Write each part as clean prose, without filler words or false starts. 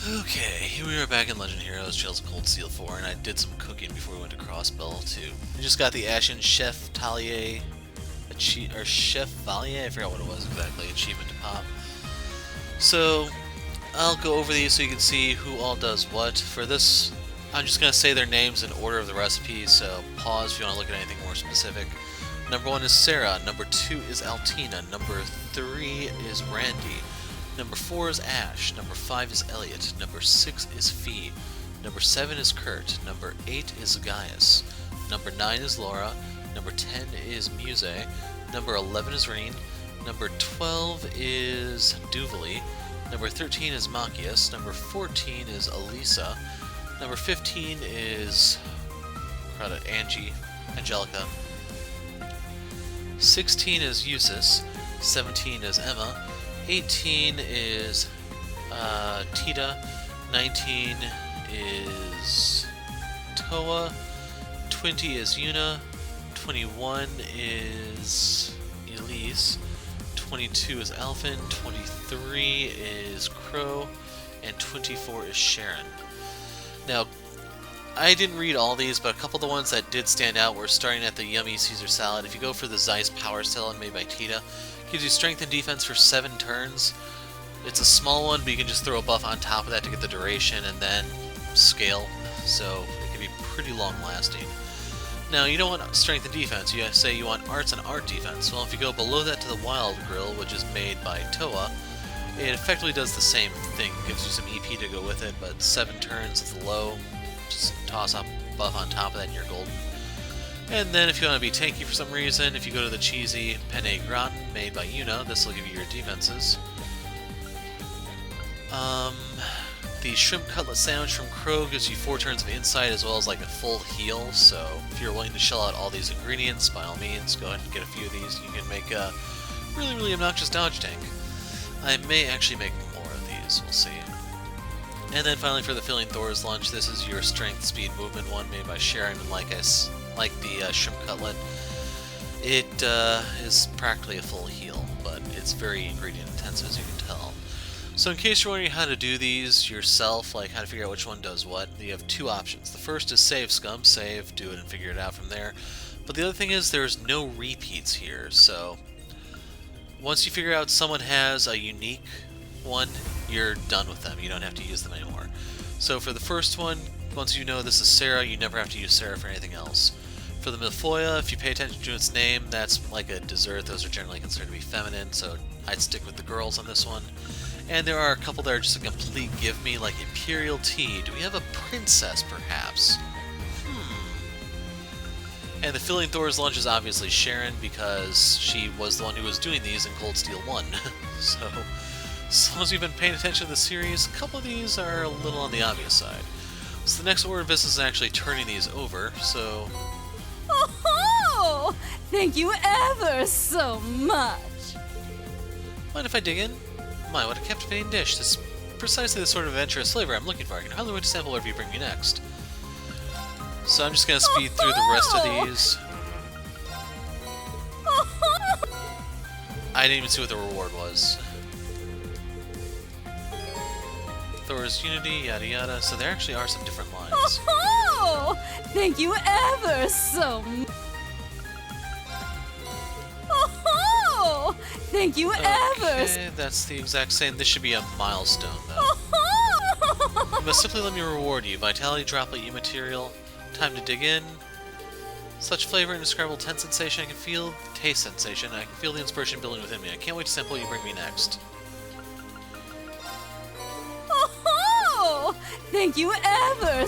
Okay, here we are back in Legend Heroes Trails of Cold Steel 4, and I did some cooking before we went to Crossbell too. I just got the Ashen Chef Talier, or Chef Valier, I forgot what it was exactly, achievement to pop. So, I'll go over these so you can see who all does what. For this, I'm just going to say their names in order of the recipes, so pause if you want to look at anything more specific. Number 1 is Sarah, number 2 is Altina, number 3 is Randy. Number 4 is Ash, number 5 is Elliot, number 6 is Fee, number 7 is Kurt, number 8 is Gaius, number 9 is Laura, number 10 is Muse, number 11 is Reen, number 12 is Duvali, number 13 is Machias, number 14 is Elisa, number 15 is Angelica, 16 is Eusis, 17 is Emma, 18 is Tita, 19 is Toa, 20 is Yuna, 21 is Elise, 22 is Alphen, 23 is Crow, and 24 is Sharon. Now, I didn't read all these, but a couple of the ones that did stand out were starting at the Yummy Caesar Salad. If you go for the Zeiss Power Salad made by Tita, gives you strength and defense for 7 turns. It's a small one, but you can just throw a buff on top of that to get the duration and then scale, so it can be pretty long lasting. Now, you don't want strength and defense, you say you want arts and art defense. Well, if you go below that to the Wild Grill, which is made by Toa, it effectively does the same thing. It gives you some EP to go with it, but 7 turns is low. Just toss a buff on top of that and you're golden. And then if you want to be tanky for some reason, if you go to the cheesy Penne Gratin made by Yuna, this will give you your defenses. The Shrimp Cutlet Sandwich from Crow gives you 4 turns of insight as well as like a full heal, so if you're willing to shell out all these ingredients, by all means, go ahead and get a few of these. You can make a really obnoxious dodge tank. I may actually make more of these, we'll see. And then finally for the Filling Thor's Lunch, this is your Strength, Speed, Movement one made by Sharon, and like the Shrimp Cutlet, it is practically a full heal, but it's very ingredient intensive as you can tell. So in case you're wondering how to do these yourself, like how to figure out which one does what, you have 2 options. The first is save scum, save, do it and figure it out from there. But the other thing is there's no repeats here, so once you figure out someone has a unique one, you're done with them. You don't have to use them anymore. So for the first one, once you know this is Sarah, you never have to use Sarah for anything else. For the Milfoya, if you pay attention to its name, that's like a dessert. Those are generally considered to be feminine, so I'd stick with the girls on this one. And there are a couple that are just a complete give me, like Imperial Tea. Do we have a princess, perhaps? And the Filling Thor's Lunch is obviously Sharon, because she was the one who was doing these in Cold Steel 1. So, as long as you've been paying attention to the series, a couple of these are a little on the obvious side. So the next order of business is actually turning these over, so... Oh, thank you ever so much! Mind if I dig in? My, what a captivating dish. This is precisely the sort of adventurous flavor I'm looking for. I can hardly wait to sample whatever you bring me next. So I'm just going to speed through the rest of these. I didn't even see what the reward was. Thor's Unity, yada yada. So there actually are some different lines. Oh, thank you ever so much! Oh, thank you ever! Okay, that's the exact same. This should be a milestone, though. You must simply let me reward you. Vitality Droplet E material. Time to dig in. Such flavor, indescribable taste sensation. I can feel the taste sensation. I can feel the inspiration building within me. I can't wait to sample what you bring me next. Oh, thank you ever!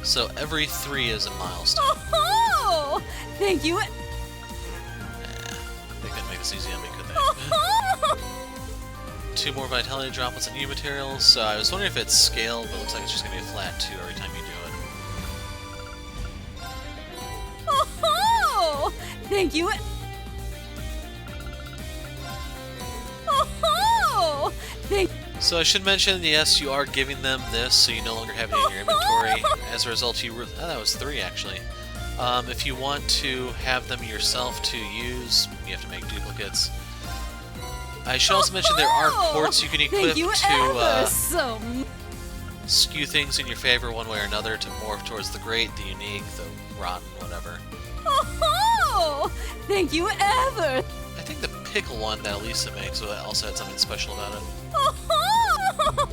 So every 3 is a milestone. Oh, thank you. They couldn't make this easy on me, could they? 2 more Vitality Droplets and E materials. So I was wondering if it's scaled, but it looks like it's just going to be a flat 2 every time you do it. Oh, thank you. Oh, thank. So I should mention, yes, you are giving them this, so you no longer have it in your inventory. As a result, that was 3 actually. If you want to have them yourself to use, you have to make duplicates. I should also mention there are quartz you can equip Thank you to skew things in your favor one way or another to morph towards the great, the unique, the rotten, whatever. Oh, thank you ever. I think the pickle one that Elisa makes also had something special about it. Oh,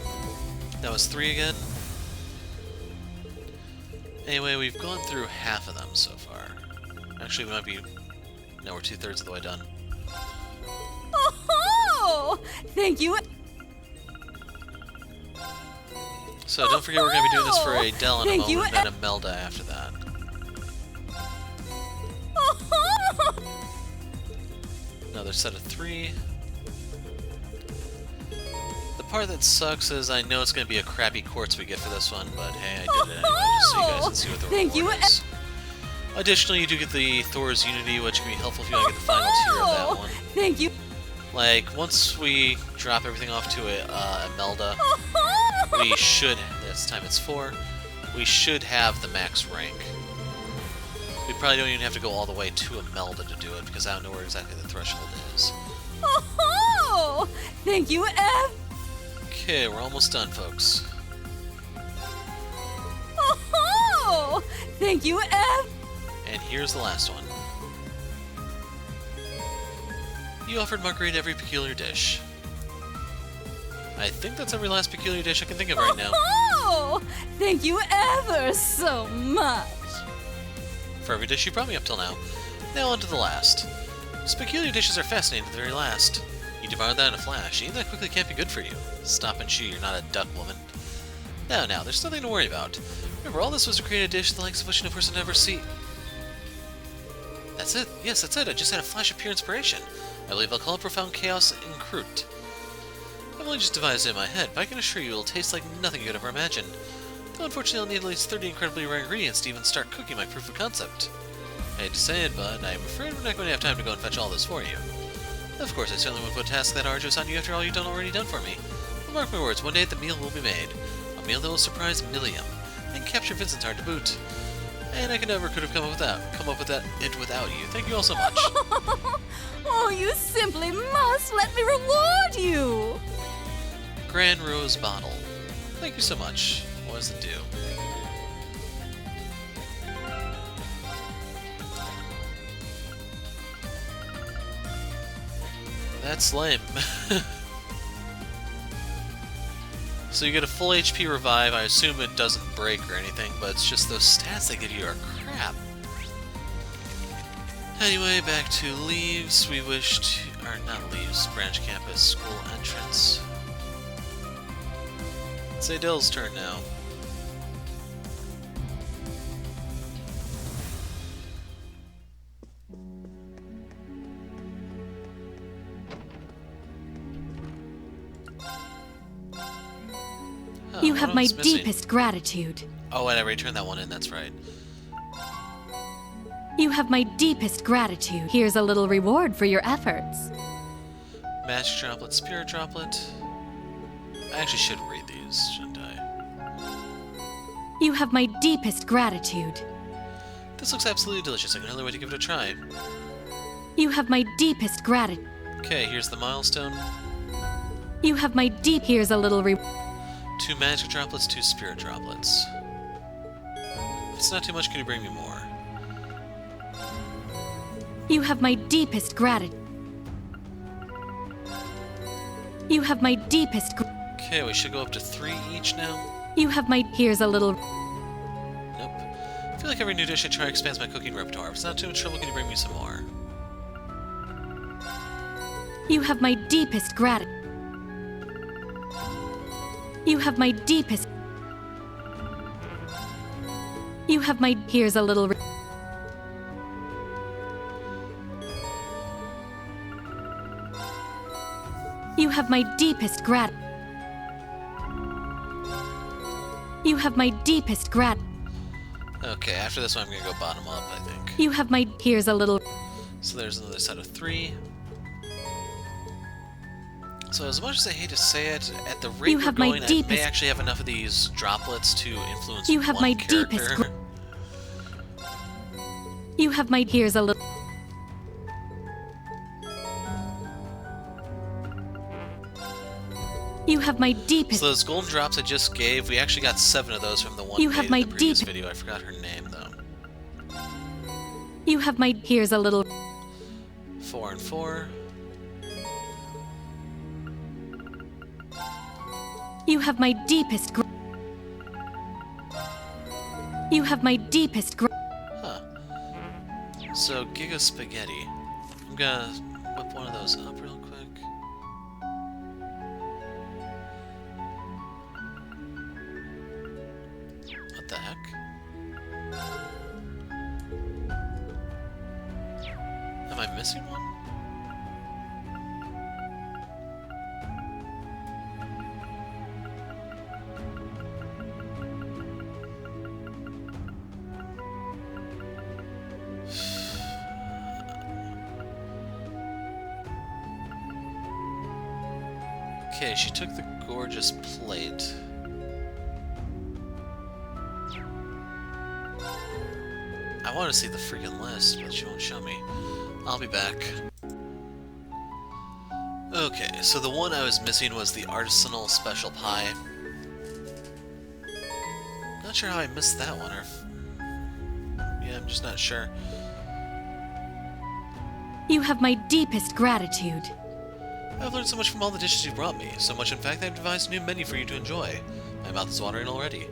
That was 3 again. Anyway, we've gone through half of them so far. Actually, we might be... No, we're 2/3 of the way done. oh, thank you. So don't forget we're going to be doing this for Edel in a Thank you. moment, and then Imelda after that. Another set of 3. The part that sucks is I know it's going to be a crappy quartz we get for this one, but hey, I did it anyway, just so you guys can see what the Thank reward you. is. Additionally, you do get the Thor's Unity, which can be helpful if you want to get the final tier of that one. Thank you. Like, once we drop everything off to Imelda, we should, this time it's 4, we should have the max rank. We probably don't even have to go all the way to Imelda to do it, because I don't know where exactly the threshold is. Oh, thank you ever. Okay, we're almost done, folks. Oh, thank you ever. And here's the last one. You offered Margarita every peculiar dish. I think that's every last peculiar dish I can think of right now. Oh, thank you ever so much. For every dish you brought me up till now. Now on to the last. These peculiar dishes are fascinating to the very last. You devoured that in a flash. Eating that quickly can't be good for you. Stop and chew, you're not a duck woman. Now, there's nothing to worry about. Remember, all this was to create a dish the likes of which no person ever see. That's it. Yes, that's it. I just had a flash of pure inspiration. I believe I'll call it Profound Chaos in Crute. I've only just devised it in my head, but I can assure you it'll taste like nothing you could ever imagine. Though unfortunately I'll need at least 30 incredibly rare ingredients to even start cooking my proof of concept. I hate to say it, but I'm afraid we're not going to have time to go and fetch all this for you. Of course, I certainly wouldn't put a task that arduous on you after all you've already done for me. But mark my words, one day the meal will be made. A meal that will surprise Milliam, and capture Vincent's heart to boot. And I could have come up with it without you. Thank you all so much. Oh, you simply must let me reward you. Grand Rose Bottle. Thank you so much. What does it do? That's lame. So you get a full HP revive. I assume it doesn't break or anything, but it's just those stats they give you are crap. Anyway, back to Leaves. We wish to... or not Leaves, Branch Campus School Entrance. It's Edel's turn now. You have my What's missing? deepest gratitude. Oh, and I already turned that one in, that's right. You have my deepest gratitude. Here's a little reward for your efforts. Magic Droplet, Spirit Droplet. I actually should read these, shouldn't I? You have my deepest gratitude. This looks absolutely delicious. I can hardly wait to give it a try. You have my deepest gratitude. Okay, here's the milestone. You have my deep. Here's a little 2 Magic Droplets, 2 Spirit Droplets. If it's not too much, can you bring me more? You have my deepest gratitude. You have my deepest. Okay, we should go up to 3 each now. You have my. Here's a little. Nope. I feel like every new dish I try expands my cooking repertoire. If it's not too much trouble, can you bring me some more? You have my deepest gratitude. You have my deepest. You have my. Here's a little. You have my deepest grat. You have my deepest grat. Okay, after this one I'm gonna go bottom up, I think. You have my. Here's a little. So there's another set of 3. So as much as I hate to say it, at the rate You we're have my going, I may deepest- actually have enough of these droplets to influence You have one my character. deepest You have my. Here's a little. You have my deepest... So those golden drops I just gave, we actually got 7 of those from the one You made have in my the previous deep- video. I forgot her name, though. You have my... Here's a little... 4 and 4. You have my deepest... You have my deepest... Huh. So, Giga Spaghetti. I'm gonna whip one of those up real quick. What the heck? Am I missing one? Okay, she took the gorgeous plate. I want to see the freaking list, but she won't show me. I'll be back. Okay, so the one I was missing was the artisanal special pie. Not sure how I missed that one, or if... Yeah, I'm just not sure. You have my deepest gratitude. I've learned so much from all the dishes you brought me. So much, in fact, I've devised a new menu for you to enjoy. My mouth is watering already.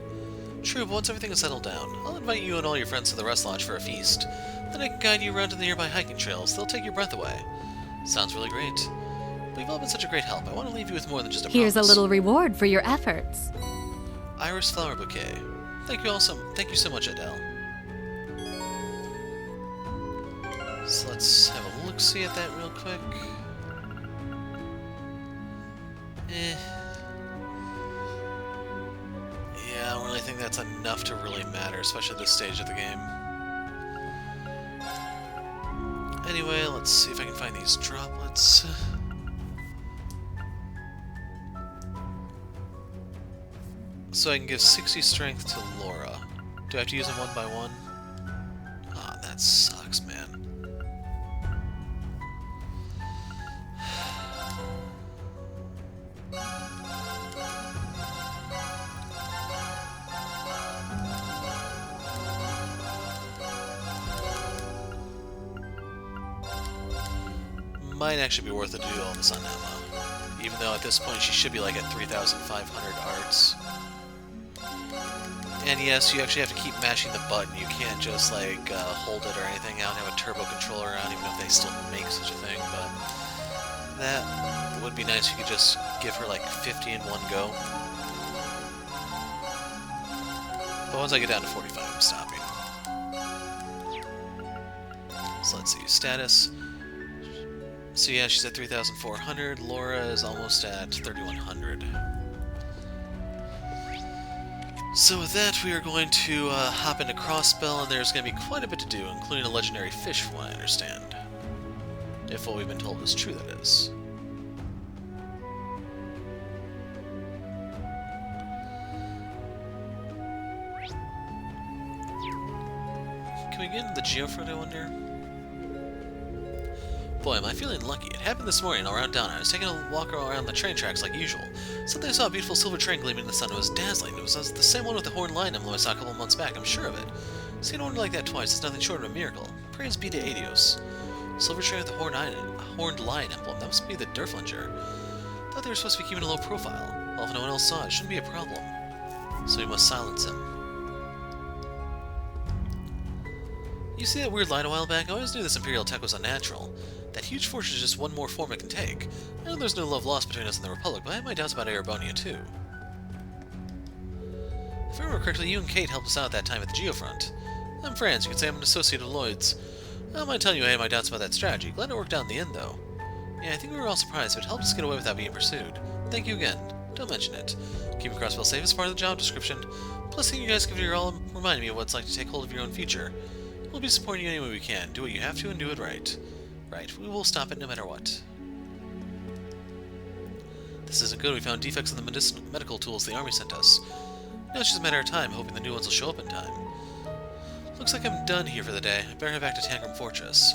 True, but once everything is settled down, I'll invite you and all your friends to the rest lodge for a feast. Then I can guide you around to the nearby hiking trails. They'll take your breath away. Sounds really great. But you've all been such a great help. I want to leave you with more than just a Here's promise. a little reward for your efforts. Iris flower bouquet. Thank you so much, Edel. So let's have a look-see at that real quick. Yeah, I don't really think that's enough to really matter, especially at this stage of the game. Anyway, let's see if I can find these droplets. So I can give 60 strength to Laura. Do I have to use them one by one? Ah, that sucks, man. Might actually be worth it to do all this on Emma. Even though at this point she should be like at 3,500 arts. And yes, you actually have to keep mashing the button. You can't just like hold it or anything out and have a turbo controller around, even if they still make such a thing. But that would be nice if you could just give her like 50 in one go. But once I get down to 45, I'm stopping. So let's see, status. So yeah, she's at 3,400. Laura is almost at 3,100. So with that, we are going to hop into Crossbell, and there's going to be quite a bit to do, including a legendary fish, from what I understand. If what we've been told is true, that is. Can we get into the geofront, I wonder? Boy, am I feeling lucky. It happened this morning around dawn. I was taking a walk around the train tracks like usual. Suddenly I saw a beautiful silver train gleaming in the sun. It was dazzling. It was the same one with the horned lion emblem I saw a couple months back, I'm sure of it. Seeing one like that twice is nothing short of a miracle. Praise be to Adios. Silver train with the horned lion emblem. That must be the Derflinger. Thought they were supposed to be keeping a low profile. Well, if no one else saw it, it shouldn't be a problem. So we must silence him. You see that weird light a while back? I always knew this Imperial tech was unnatural. That huge fortress is just one more form it can take. I know there's no love lost between us and the Republic, but I have my doubts about Erebonian too. If I remember correctly, you and Kate helped us out that time at the Geofront. I'm friends, you could say I'm an associate of Lloyd's. I don't mind telling you I had my doubts about that strategy. Glad it worked out in the end, though. Yeah, I think we were all surprised, but it helped us get away without being pursued. Thank you again. Don't mention it. Keeping Crossbell safe is part of the job description. Plus, seeing you guys give it your all reminded me of what it's like to take hold of your own future. We'll be supporting you any way we can. Do what you have to and do it right. Right, we will stop it no matter what. This isn't good. We found defects in the medical tools the army sent us. Now it's just a matter of time, hoping the new ones will show up in time. Looks like I'm done here for the day. I better head back to Tangram Fortress.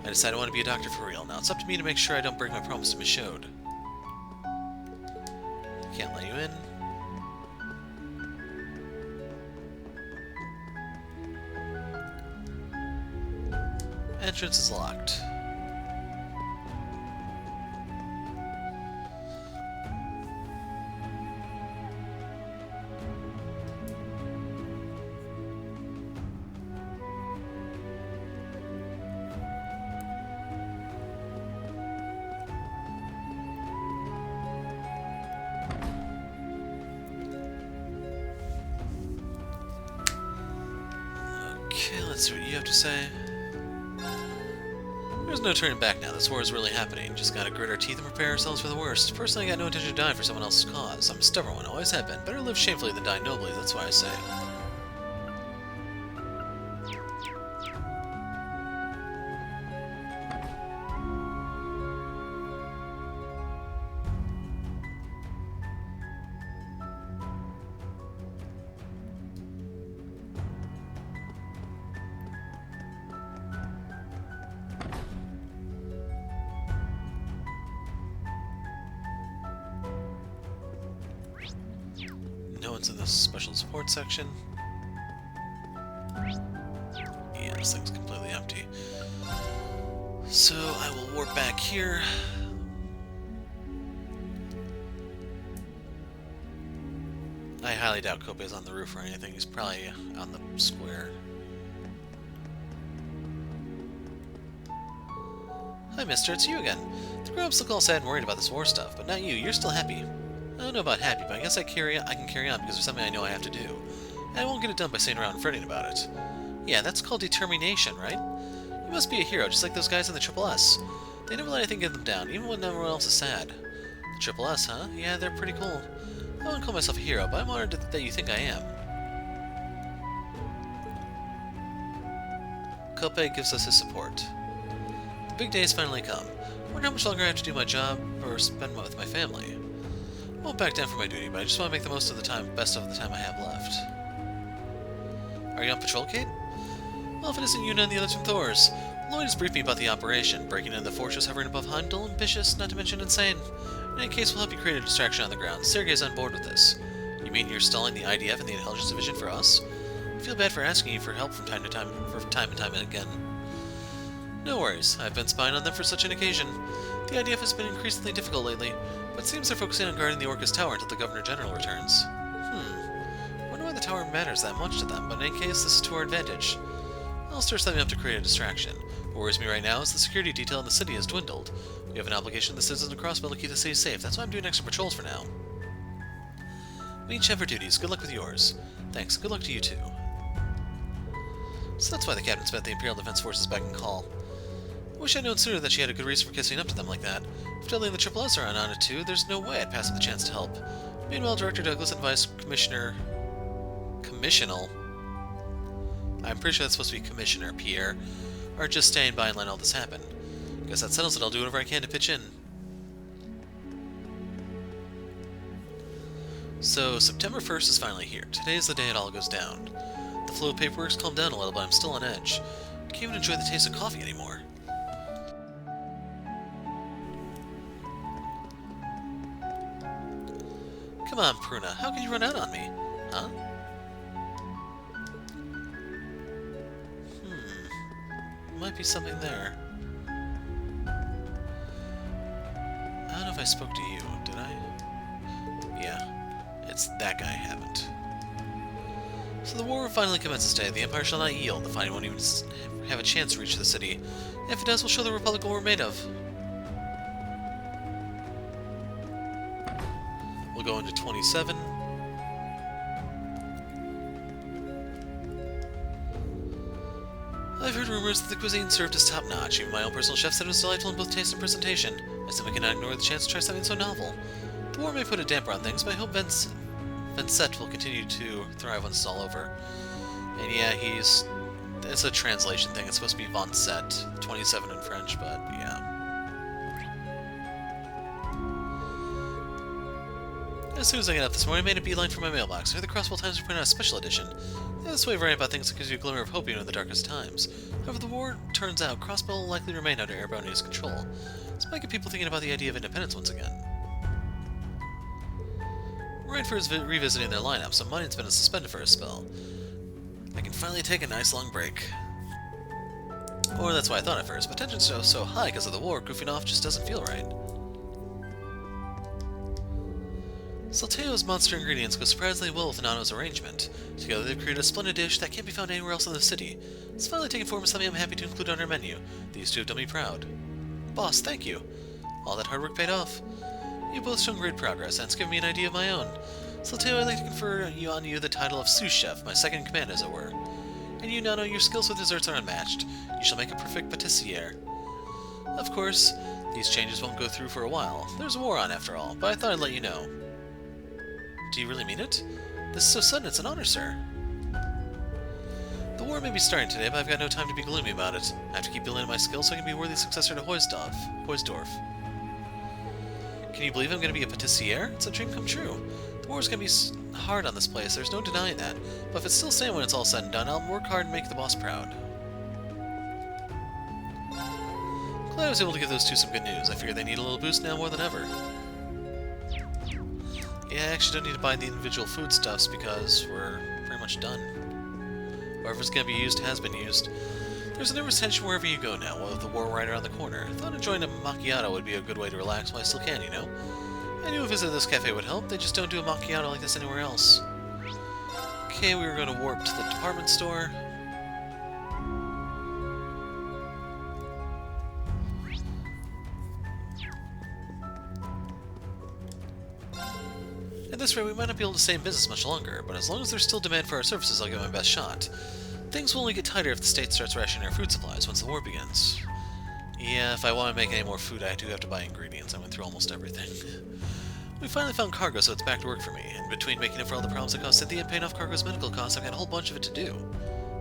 I decided I want to be a doctor for real. Now it's up to me to make sure I don't break my promise to Miss Shode. Can't let you in. Entrance is locked. Okay, let's see what you have to say. There's no turning back now. This war is really happening. Just gotta grit our teeth and prepare ourselves for the worst. Personally, I got no intention of dying for someone else's cause. I'm a stubborn one, always have been. Better live shamefully than die nobly, that's why I say. No one's in this special support section. Yeah, this thing's completely empty. So I will warp back here. I highly doubt Kope's on the roof or anything. He's probably on the square. Hi, mister. It's you again. The grown-ups look all sad and worried about this war stuff, but not you. You're still happy. I don't know about happy, but I guess I can carry on because there's something I know I have to do. And I won't get it done by sitting around and fretting about it. Yeah, that's called determination, right? You must be a hero, just like those guys in the Triple S. They never let anything get them down, even when everyone else is sad. The Triple S, huh? Yeah, they're pretty cool. I wouldn't call myself a hero, but I'm honored that you think I am. Kope gives us his support. The big day has finally come. I wonder how much longer I have to do my job or spend with my family. I won't back down from my duty, but I just want to make the best of the time I have left. Are you on patrol, Kate? Well, if it isn't you, none of the others from Thor's. Lloyd has briefed me about the operation, breaking into the fortress hovering above Heimdall, ambitious, not to mention insane. In any case, we'll help you create a distraction on the ground. Sergei's on board with this. You mean you're stalling the IDF and the Intelligence Division for us? I feel bad for asking you for help from time and time again. No worries, I've been spying on them for such an occasion. The IDF has been increasingly difficult lately, but it seems they're focusing on guarding the Orca's tower until the Governor General returns. Wonder why the tower matters that much to them, but in any case, this is to our advantage. I'll stir something up to create a distraction. What worries me right now is the security detail in the city has dwindled. We have an obligation to the citizens of Crossbell to keep the city safe. That's why I'm doing extra patrols for now. We each have our duties. Good luck with yours. Thanks. Good luck to you too. So that's why the captain spent the Imperial Defense Forces back in Call. I wish I'd known sooner that she had a good reason for kissing up to them like that. If Dudley and the Triple S are on it too, there's no way I'd pass up the chance to help. Meanwhile, Director Douglas and Vice Commissioner... Commissional? I'm pretty sure that's supposed to be Commissioner Pierre, are just staying by and letting all this happen. Guess that settles it. I'll do whatever I can to pitch in. So, September 1st is finally here. Today is the day it all goes down. The flow of paperwork's calmed down a little, but I'm still on edge. I can't even enjoy the taste of coffee anymore. Come on, Pruna. How can you run out on me? Huh? Might be something there. I don't know if I spoke to you, did I? Yeah, it's that guy I haven't. So the war finally commences today. The Empire shall not yield. The fighting won't even have a chance to reach the city. And if it does, we'll show the Republic what we're made of. We'll go into 27. I've heard rumors that the cuisine served is top-notch. Even my own personal chef said it was delightful in both taste and presentation. I simply cannot ignore the chance to try something so novel. The war may put a damper on things, but I hope Vincent will continue to thrive once it's all over. And yeah, it's a translation thing. It's supposed to be Vincent, 27 in French, but yeah. As soon as I got up this morning, I made a beeline for my mailbox. I heard the Crossbell Times were putting out a special edition. They have this way of writing about things that gives you a glimmer of hope even in the darkest times. However, the war turns out Crossbell will likely remain under Air Bounty's control. This might get people thinking about the idea of independence once again. Right for revisiting their lineup, so mine's been suspended for a spell. I can finally take a nice long break. Or that's what I thought at first, but tension's so high because of the war, goofing off just doesn't feel right. Salteo's monster ingredients go surprisingly well with Nano's arrangement. Together they've created a splendid dish that can't be found anywhere else in the city. It's finally taken form as something I'm happy to include on our menu. These two have done me proud. Boss, thank you. All that hard work paid off. You've both shown great progress, and it's given me an idea of my own. Salteo, I'd like to confer on you the title of sous chef, my second in command as it were. And you, Nano, your skills with desserts are unmatched. You shall make a perfect pâtissière. Of course, these changes won't go through for a while. There's a war on after all, but I thought I'd let you know. Do you really mean it? This is so sudden, it's an honor, sir. The war may be starting today, but I've got no time to be gloomy about it. I have to keep building my skills so I can be a worthy successor to Hoysdorf. Can you believe I'm going to be a pâtissière? It's a dream come true. The war's going to be hard on this place, there's no denying that. But if it's still sand when it's all said and done, I'll work hard and make the boss proud. Glad I was able to give those two some good news. I figure they need a little boost now more than ever. Yeah, I actually don't need to buy the individual foodstuffs because we're pretty much done. Whatever's going to be used has been used. There's a nervous tension wherever you go now, with the war right around the corner. I thought enjoying a macchiato would be a good way to relax while I still can, you know? I knew a visit to this cafe would help, they just don't do a macchiato like this anywhere else. Okay, we were going to warp to the department store. At this rate, we might not be able to stay in business much longer, but as long as there's still demand for our services, I'll give my best shot. Things will only get tighter if the state starts rationing our food supplies once the war begins. Yeah, if I want to make any more food, I do have to buy ingredients. I went through almost everything. We finally found cargo, so it's back to work for me. And between making up for all the problems that caused Cynthia and paying off cargo's medical costs, I've got a whole bunch of it to do.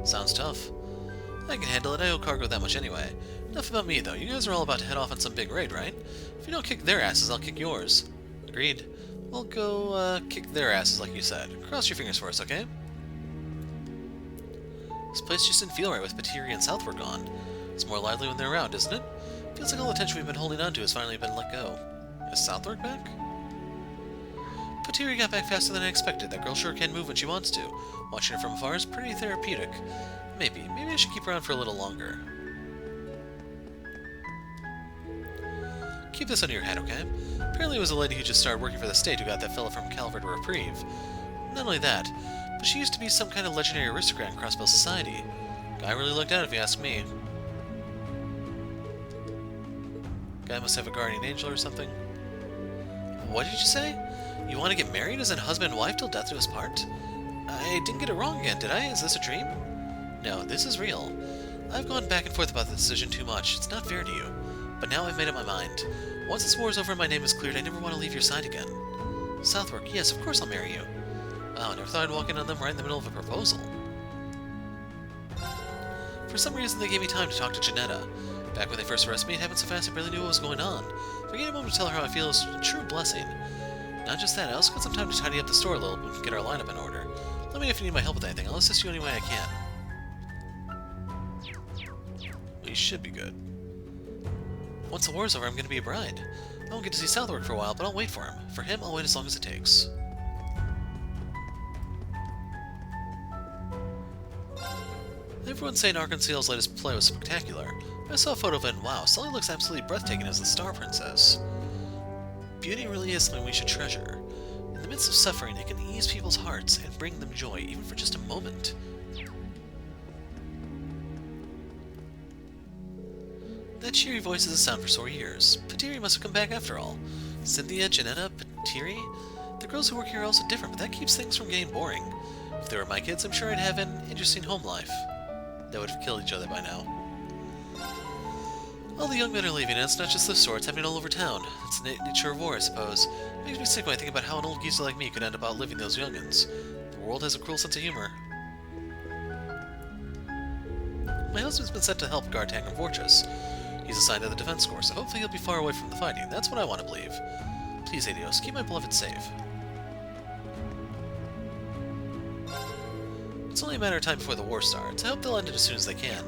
Sounds tough. I can handle it. I owe cargo that much anyway. Enough about me, though. You guys are all about to head off on some big raid, right? If you don't kick their asses, I'll kick yours. Agreed. We'll go, kick their asses like you said. Cross your fingers for us, okay? This place just didn't feel right with Patiri and Southwark gone. It's more lively when they're around, isn't it? Feels like all the tension we've been holding on to has finally been let go. Is Southwark back? Patiri got back faster than I expected. That girl sure can move when she wants to. Watching her from afar is pretty therapeutic. Maybe I should keep her around for a little longer. Keep this under your hat, okay? Apparently it was a lady who just started working for the state who got that fella from Calvert a reprieve. Not only that, but she used to be some kind of legendary aristocrat in Crossbell society. Guy really looked out if you ask me. Guy must have a guardian angel or something. What did you say? You want to get married as a husband and wife till death do us part? I didn't get it wrong again, did I? Is this a dream? No, this is real. I've gone back and forth about the decision too much. It's not fair to you. But now I've made up my mind. Once this war is over and my name is cleared, I never want to leave your side again. Southwark, yes, of course I'll marry you. Wow, I never thought I'd walk in on them right in the middle of a proposal. For some reason, they gave me time to talk to Janetta. Back when they first arrested me, it happened so fast I barely knew what was going on. For getting a moment to tell her how I feel is a true blessing. Not just that, I also got some time to tidy up the store a little and get our lineup in order. Let me know if you need my help with anything. I'll assist you any way I can. We should be good. Once the war's over, I'm going to be a bride. I won't get to see Southwark for a while, but I'll wait for him. For him, I'll wait as long as it takes. Everyone's saying Arkansas's latest play was spectacular. I saw a photo of it and wow, Sully looks absolutely breathtaking as the Star Princess. Beauty really is something we should treasure. In the midst of suffering, it can ease people's hearts and bring them joy, even for just a moment. That cheery voice is a sound for sore ears. Patiri must have come back after all. Cynthia, Janetta, Patiri? The girls who work here are also different, but that keeps things from getting boring. If they were my kids, I'm sure I'd have an interesting home life. They would have killed each other by now. All the young men are leaving, and it's not just this sort, it's happening all over town. It's the nature of war, I suppose. It makes me sick when I think about how an old geezer like me could end up outliving those young'uns. The world has a cruel sense of humor. My husband's been sent to help guard Tangram Fortress. He's assigned to the defense corps, so hopefully he'll be far away from the fighting. That's what I want to believe. Please, Adios, keep my beloved safe. It's only a matter of time before the war starts. I hope they'll end it as soon as they can.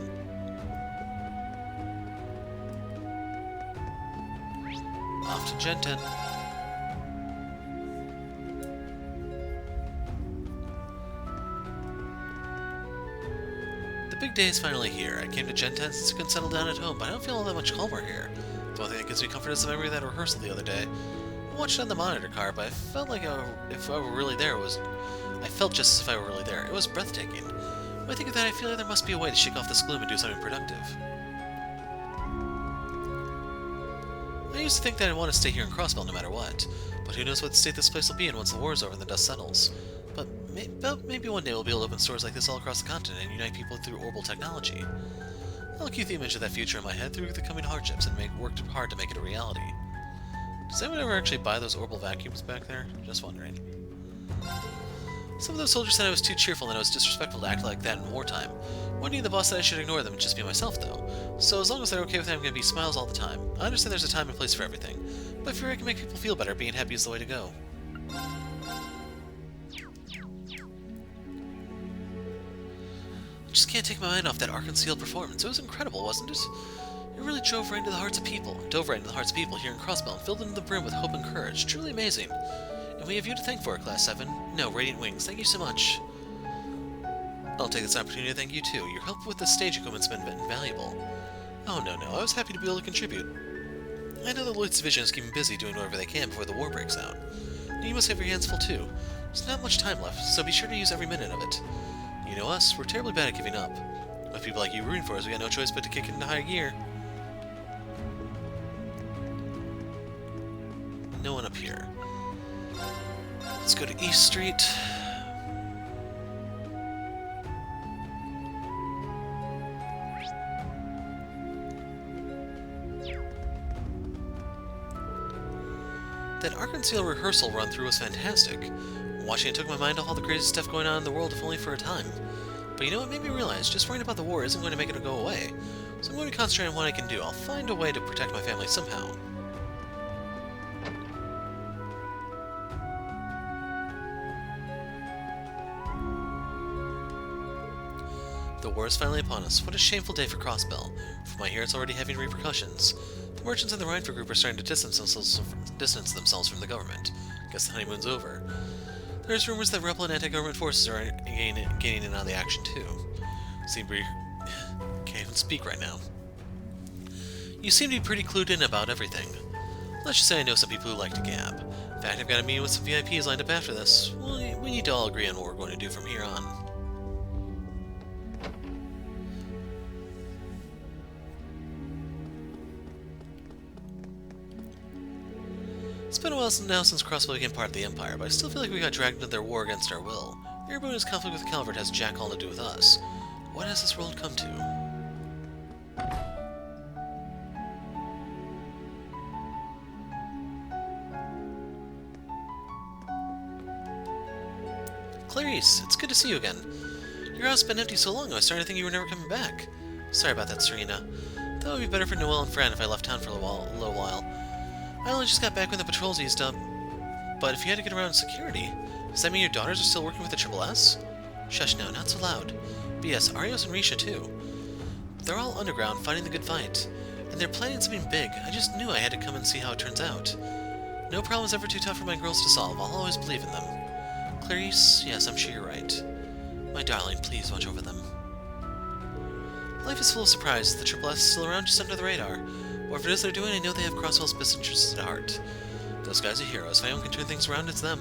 Off to Gen 10. big day is finally here. I came to Gen 10 since I couldn't settle down at home, but I don't feel all that much calmer here. The only thing that gives me comfort is the memory of that rehearsal the other day. I watched it on the monitor car, but I felt like if I were really there, I felt just as if I were really there. It was breathtaking. When I think of that, I feel like there must be a way to shake off this gloom and do something productive. I used to think that I'd want to stay here in Crossbell no matter what, but who knows what state this place will be in once the war is over and the dust settles. But maybe one day we'll be able to open stores like this all across the continent and unite people through orbital technology. I'll keep the image of that future in my head through the coming hardships and work hard to make it a reality. Does anyone ever actually buy those orbital vacuums back there? Just wondering. Some of those soldiers said I was too cheerful and I was disrespectful to act like that in wartime. One day the boss said I should ignore them and just be myself, though. So as long as they're okay with it, I'm going to be smiles all the time. I understand there's a time and place for everything, but if I can make people feel better, being happy is the way to go. I just can't take my mind off that Ark-Concealed performance. It was incredible, wasn't it? It really dove right into the hearts of people here in Crossbell and filled them to the brim with hope and courage. Truly amazing. And we have you to thank for it, Class 7. No, Radiant Wings, thank you so much. I'll take this opportunity to thank you too. Your help with the stage equipment's been invaluable. Oh no, I was happy to be able to contribute. I know the Lloyd's division is keeping busy doing whatever they can before the war breaks out. And you must have your hands full too. There's not much time left, so be sure to use every minute of it. You know us, we're terribly bad at giving up. With people like you rooting for us, we got no choice but to kick it into higher gear. No one up here. Let's go to East Street. That Ark-Concealed rehearsal run through was fantastic. Watching it took my mind off all the crazy stuff going on in the world, if only for a time. But you know what made me realize? Just worrying about the war isn't going to make it go away. So I'm going to concentrate on what I can do. I'll find a way to protect my family somehow. The war is finally upon us. What a shameful day for Crossbell. From I hear it's already having repercussions. The merchants in the Rhineford group are starting to distance themselves from the government. Guess the honeymoon's over. There's rumors that rebel and anti-government forces are gaining in on the action too. Can't even speak right now. You seem to be pretty clued in about everything. Let's just say I know some people who like to gab. In fact, I've got a meeting with some VIPs lined up after this. We need to all agree on what we're going to do from here on. It's been a while now since Crossbell became part of the Empire, but I still feel like we got dragged into their war against our will. Everyone whose conflict with Calvert has jack all to do with us. What has this world come to? Clarice, it's good to see you again. Your house has been empty so long, I was starting to think you were never coming back. Sorry about that, Serena. That would be better for Noelle and Fran if I left town for a little while. I only just got back when the patrols eased up. But if you had to get around security, does that mean your daughters are still working with the Triple S? Shush now, not so loud. But yes, Arios and Risha too. They're all underground, fighting the good fight. And they're planning something big. I just knew I had to come and see how it turns out. No problem is ever too tough for my girls to solve. I'll always believe in them. Clarice, yes, I'm sure you're right. My darling, please watch over them. Life is full of surprises. The Triple S is still around just under the radar. Whatever it is they're doing, I know they have Crossbell's best interests at heart. Those guys are heroes. If anyone can turn things around, it's them.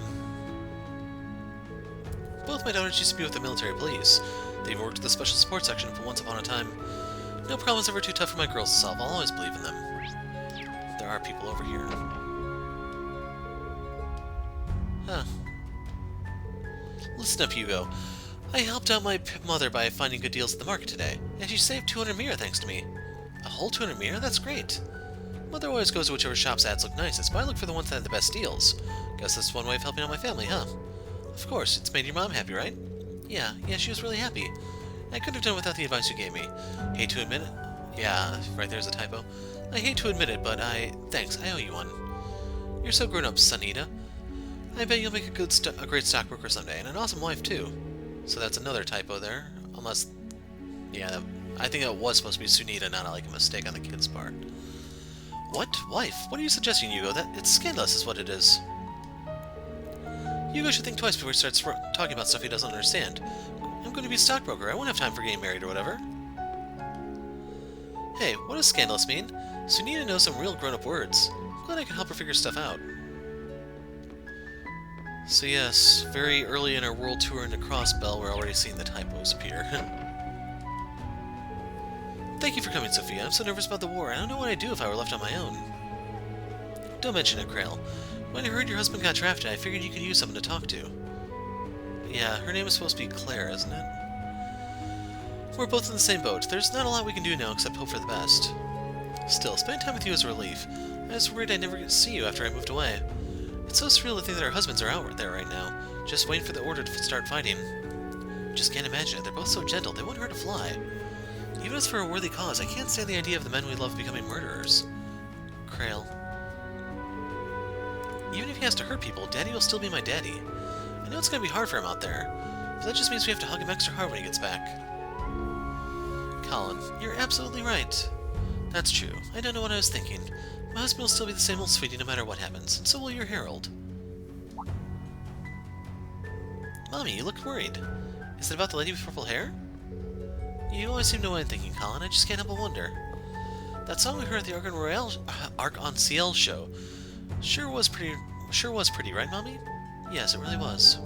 Both my daughters used to be with the military police. They even worked with the special support section for once upon a time. No problem is ever too tough for my girls to solve. I'll always believe in them. There are people over here. Huh. Listen up, Hugo. I helped out my mother by finding good deals at the market today, and she saved 200 mira thanks to me. A whole 200 mira? That's great. Mother always goes to whichever shop's ads look nicest, but I look for the ones that have the best deals. Guess that's one way of helping out my family, huh? Of course, it's made your mom happy, right? Yeah, she was really happy. I couldn't have done without the advice you gave me. Hate to admit it. Yeah, right there's a typo. I hate to admit it, but thanks, I owe you one. You're so grown up, Sunita. I bet you'll make a great stockbroker someday, and an awesome wife, too. So that's another typo there. Unless... yeah, I think that was supposed to be Sunita, not like a mistake on the kid's part. What? Wife? What are you suggesting, Hugo? It's scandalous is what it is. Hugo should think twice before he starts talking about stuff he doesn't understand. I'm going to be a stockbroker. I won't have time for getting married or whatever. Hey, what does scandalous mean? So you need to know some real grown-up words. I'm glad I can help her figure stuff out. So yes, very early in our world tour into Crossbell, we're already seeing the typos appear. Thank you for coming, Sophia. I'm so nervous about the war. I don't know what I'd do if I were left on my own. Don't mention it, Krail. When I heard your husband got drafted, I figured you could use someone to talk to. Yeah, her name is supposed to be Claire, isn't it? We're both in the same boat. There's not a lot we can do now except hope for the best. Still, spending time with you is a relief. I was worried I'd never get to see you after I moved away. It's so surreal to think that our husbands are out there right now, just waiting for the order to start fighting. Just can't imagine it. They're both so gentle, they won't hurt a fly. Even as for a worthy cause, I can't stand the idea of the men we love becoming murderers. Krail. Even if he has to hurt people, Daddy will still be my daddy. I know it's gonna be hard for him out there, but that just means we have to hug him extra hard when he gets back. Colin, you're absolutely right. That's true. I don't know what I was thinking. My husband will still be the same old sweetie no matter what happens, and so will your Herald. Mommy, you look worried. Is it about the lady with purple hair? You always seem to know what I'm thinking, Colin. I just can't help but wonder. That song we heard at the Arc-en-Ciel show sure was pretty, right, Mommy? Yes, it really was.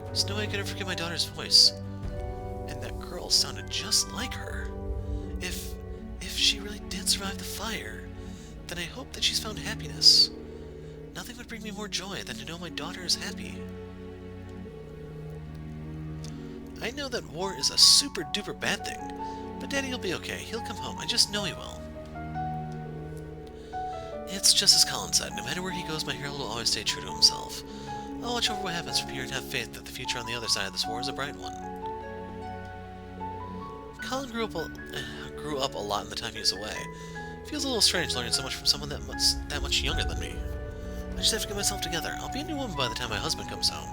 There's no way I could ever forget my daughter's voice. And that girl sounded just like her. If she really did survive the fire, then I hope that she's found happiness. Nothing would bring me more joy than to know my daughter is happy. I know that war is a super duper bad thing, but Daddy will be okay. He'll come home. I just know he will. It's just as Colin said, no matter where he goes, my Herald will always stay true to himself. I'll watch over what happens from here and have faith that the future on the other side of this war is a bright one. Colin grew up a lot in the time he was away. It feels a little strange learning so much from someone that much younger than me. I just have to get myself together. I'll be a new woman by the time my husband comes home.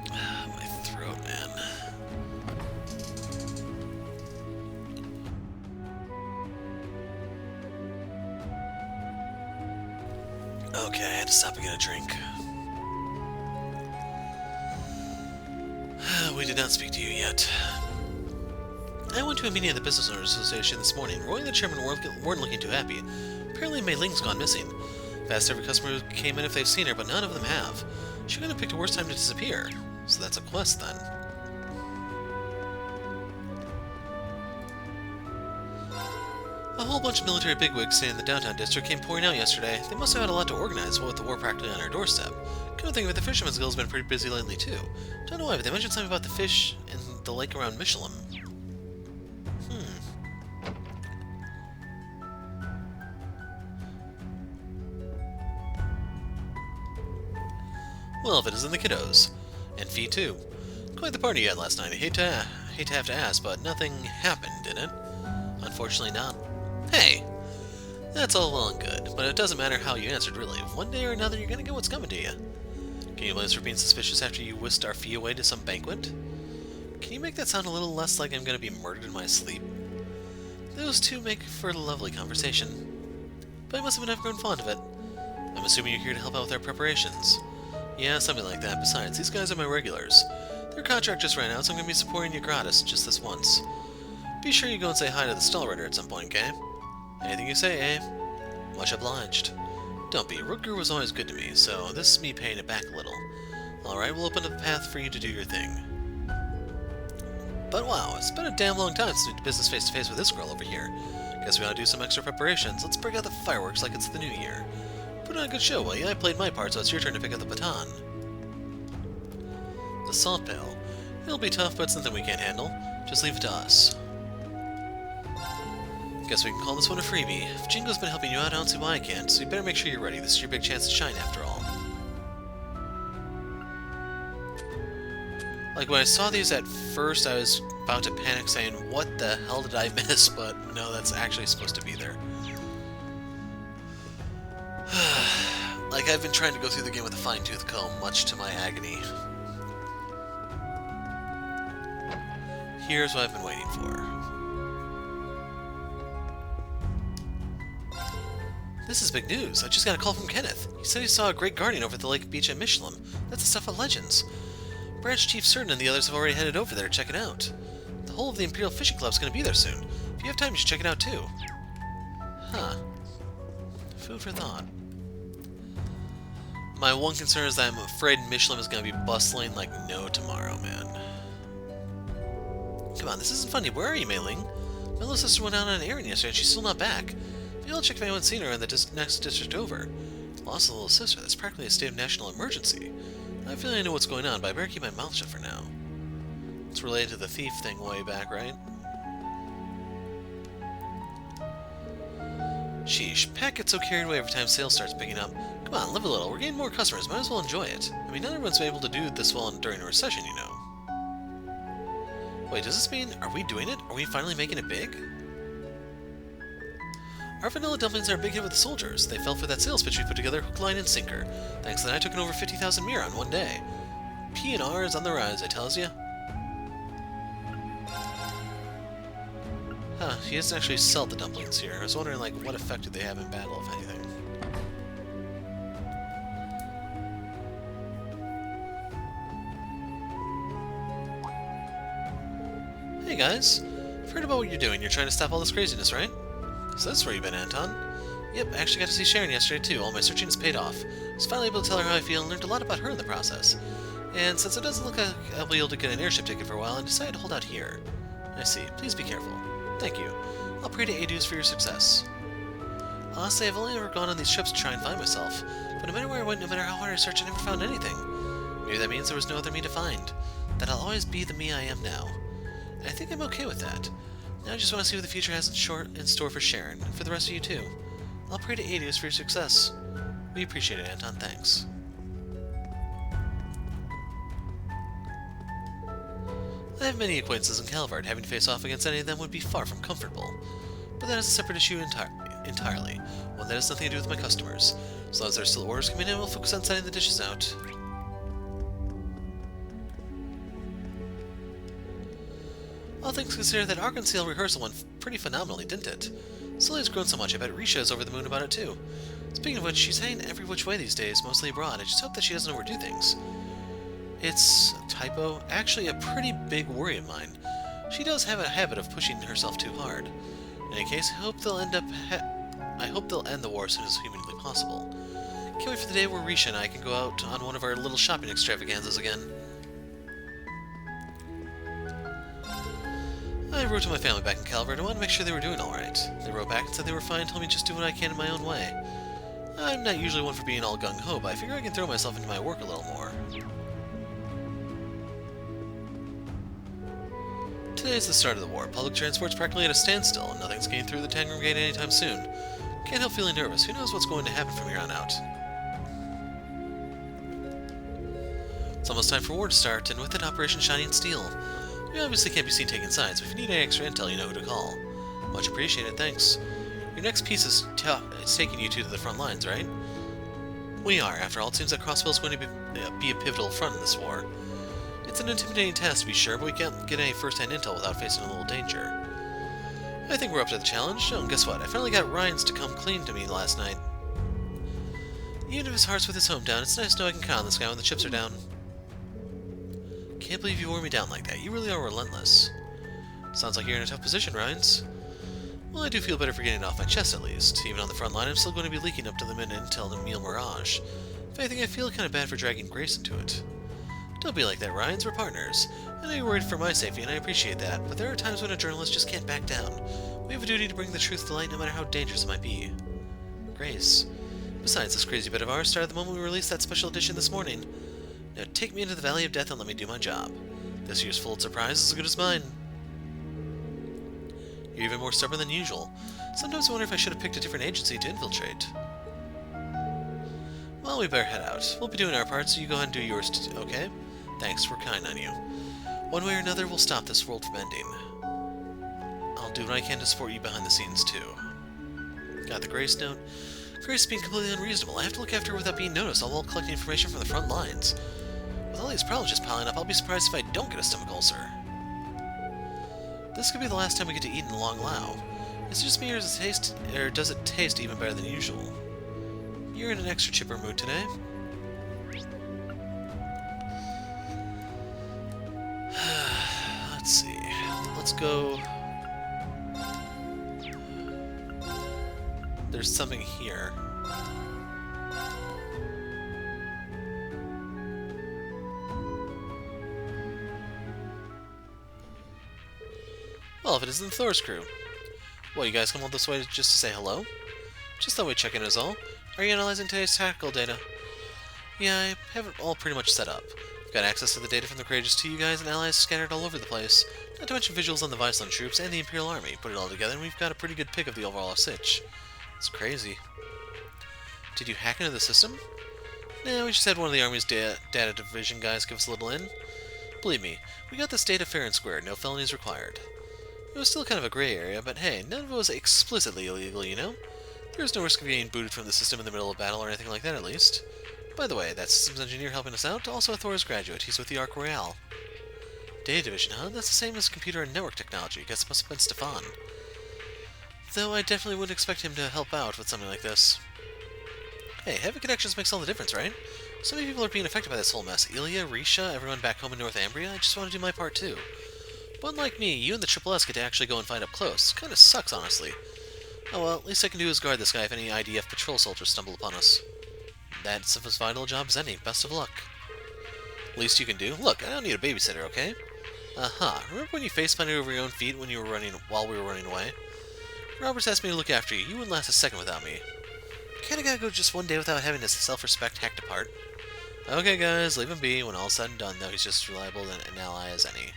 My throat, man. Okay, I had to stop and get a drink. We did not speak to you yet. I went to a meeting of the Business Owners Association this morning. Roy and the chairman weren't looking too happy. Apparently Mei Ling's gone missing. I've asked every customer who came in if they've seen her, but none of them have. She couldn't have picked a worse time to disappear. So that's a quest, then. A whole bunch of military bigwigs staying in the downtown district came pouring out yesterday. They must have had a lot to organize, what with the war practically on our doorstep. Couldn't think of it, the Fisherman's Guild's been pretty busy lately, too. Don't know why, but they mentioned something about the fish in the lake around Michelin. Well, if it isn't the kiddos. And Fee, too. Quite the party you had last night. I hate to have to ask, but nothing happened, did it? Unfortunately not. Hey! That's all well and good, but it doesn't matter how you answered, really. One day or another, you're gonna get what's coming to you. Can you blame us for being suspicious after you whisked our Fee away to some banquet? Can you make that sound a little less like I'm gonna be murdered in my sleep? Those two make for a lovely conversation. But I must have grown fond of it. I'm assuming you're here to help out with our preparations. Yeah, something like that. Besides, these guys are my regulars. Their contract just ran out, so I'm going to be supporting you gratis just this once. Be sure you go and say hi to the stall writer at some point, okay? Anything you say, eh? Much obliged. Don't be. Rutger was always good to me, so this is me paying it back a little. Alright, we'll open up a path for you to do your thing. But wow, it's been a damn long time since we did business face-to-face with this girl over here. Guess we ought to do some extra preparations. Let's break out the fireworks like it's the new year. Put on a good show, will you? I played my part, so it's your turn to pick up the baton. The salt pail. It'll be tough, but it's nothing we can't handle. Just leave it to us. Guess we can call this one a freebie. If Jingo's been helping you out, I don't see why I can't, so you better make sure you're ready. This is your big chance to shine, after all. Like, when I saw these at first, I was about to panic saying, what the hell did I miss? But no, that's actually supposed to be there. Like, I've been trying to go through the game with a fine-tooth comb, much to my agony. Here's what I've been waiting for. This is big news. I just got a call from Kenneth. He said he saw a great guardian over at the lake beach at Michelin. That's the stuff of legends. Branch Chief Serpent and the others have already headed over there to check it out. The the whole of the Imperial Fishing Club's gonna be there soon. If you have time, you should check it out too. Huh. Food for thought. My one concern is that I'm afraid Michelin is gonna be bustling like no tomorrow, man. Come on, this isn't funny. Where are you, Mei Ling? My little sister went out on an errand yesterday and she's still not back. Maybe I'll check if anyone's seen her in the next district over. Lost a little sister. That's practically a state of national emergency. I feel I know what's going on, but I better keep my mouth shut for now. It's related to the thief thing way back, right? Sheesh, Pat gets so carried away every time sales starts picking up. Come on, live a little. We're getting more customers. Might as well enjoy it. I mean, not everyone's been able to do this well during a recession, you know. Wait, does this mean, are we doing it? Are we finally making it big? Our vanilla dumplings are a big hit with the soldiers. They fell for that sales pitch we put together, hook, line, and sinker. Thanks to that, I took in over 50,000 mira in one day. P&R is on the rise, I tells ya. Huh, he doesn't actually sell the dumplings here. I was wondering, like, what effect do they have in battle, if anything. Hey guys, I've heard about what you're doing. You're trying to stop all this craziness, right? So that's where you've been, Anton. Yep, I actually got to see Sharon yesterday too. All my searching has paid off. I was finally able to tell her how I feel and learned a lot about her in the process. And since it doesn't look like I'll be able to get an airship ticket for a while, I decided to hold out here. I see. Please be careful. Thank you. I'll pray to Adus for your success. Honestly, I've only ever gone on these trips to try and find myself. But no matter where I went, no matter how hard I searched, I never found anything. Maybe that means there was no other me to find. That I'll always be the me I am now. And I think I'm okay with that. Now I just want to see what the future has in store for Sharon, and for the rest of you too. I'll pray to Adus for your success. We appreciate it, Anton. Thanks. I have many acquaintances in Calvard. Having to face off against any of them would be far from comfortable. But that is a separate issue entirely. One that has nothing to do with my customers. As long as there are still orders coming in, we'll focus on sending the dishes out. All things considered, that Arkansas rehearsal went pretty phenomenally, didn't it? Sully's grown so much, I bet Risha is over the moon about it too. Speaking of which, she's hanging every which way these days, mostly abroad. I just hope that she doesn't overdo things. It's a typo, actually a pretty big worry of mine. She does have a habit of pushing herself too hard. In any case, I hope they'll end the war as soon as humanly possible. Can't wait for the day where Risha and I can go out on one of our little shopping extravaganzas again. I wrote to my family back in Calvert. I wanted to make sure they were doing alright. They wrote back and said they were fine, told me just do what I can in my own way. I'm not usually one for being all gung-ho, but I figure I can throw myself into my work a little more. Today is the start of the war. Public transport's practically at a standstill, and nothing's getting through the Tangram Gate anytime soon. Can't help feeling nervous. Who knows what's going to happen from here on out? It's almost time for war to start, and with it, Operation Shining Steel. We obviously can't be seen taking sides, but if you need any extra intel, you know who to call. Much appreciated, thanks. Your next piece is taking you two to the front lines, right? We are. After all, it seems that Crossbell is going to be a pivotal front in this war. It's an intimidating task, to be sure, but we can't get any first-hand intel without facing a little danger. I think we're up to the challenge. Oh, and guess what? I finally got Rhines to come clean to me last night. Even if his heart's with his hometown, it's nice to know I can count on this guy when the chips are down. Can't believe you wore me down like that. You really are relentless. Sounds like you're in a tough position, Rhines. Well, I do feel better for getting it off my chest, at least. Even on the front line, I'm still going to be leaking up to the minute until the meal mirage. If anything, I feel kind of bad for dragging Grace into it. Don't be like that, Rhines. We're partners. I know you're worried for my safety, and I appreciate that, but there are times when a journalist just can't back down. We have a duty to bring the truth to light, no matter how dangerous it might be. Grace. Besides, this crazy bit of ours started the moment we released that special edition this morning. Now take me into the Valley of Death and let me do my job. This year's full of surprises as good as mine. You're even more stubborn than usual. Sometimes I wonder if I should have picked a different agency to infiltrate. Well, we better head out. We'll be doing our part, so you go ahead and do yours, okay? Thanks, we're kind on you. One way or another, we'll stop this world from ending. I'll do what I can to support you behind the scenes, too. Got the Grace note? Grace is being completely unreasonable. I have to look after her without being noticed, all while collecting information from the front lines. With all these problems just piling up, I'll be surprised if I don't get a stomach ulcer. This could be the last time we get to eat in Long Lao. Is it just me, or does it taste even better than usual? You're in an extra chipper mood today. Let's see. Let's let's go... There's something here. Well, if it isn't Thor's crew. Well, you guys come all this way just to say hello? Just thought we'd check in is all. Are you analyzing today's tactical data? Yeah, I have it all pretty much set up. I've got access to the data from the Courageous to you guys and allies scattered all over the place. Not to mention visuals on the Viceland troops and the Imperial Army. Put it all together and we've got a pretty good pick of the overall sitch. It's crazy. Did you hack into the system? Nah, we just had one of the Army's data division guys give us a little in. Believe me, we got this data fair and square, no felonies required. It was still kind of a gray area, but hey, none of it was explicitly illegal, you know? There was no risk of getting booted from the system in the middle of battle or anything like that, at least. By the way, that systems engineer helping us out, also a Thor's graduate. He's with the Arc Royale. Data division, huh? That's the same as computer and network technology. Guess it must have been Stefan. Though I definitely wouldn't expect him to help out with something like this. Hey, having connections makes all the difference, right? So many people are being affected by this whole mess. Ilya, Risha, everyone back home in Northumbria. I just want to do my part too. But unlike me, you and the Triple S get to actually go and find up close. Kinda sucks, honestly. Oh well, at least I can do is guard this guy if any IDF patrol soldiers stumble upon us. That's as vital a job as any. Best of luck. Least you can do? Look, I don't need a babysitter, okay? Aha, remember when you face-planted over your own feet when you were while we were running away? Roberts asked me to look after you. You wouldn't last a second without me. Kinda gotta go just one day without having his self-respect hacked apart. Okay guys, leave him be. When all's said and done, though, he's just as reliable an ally as any.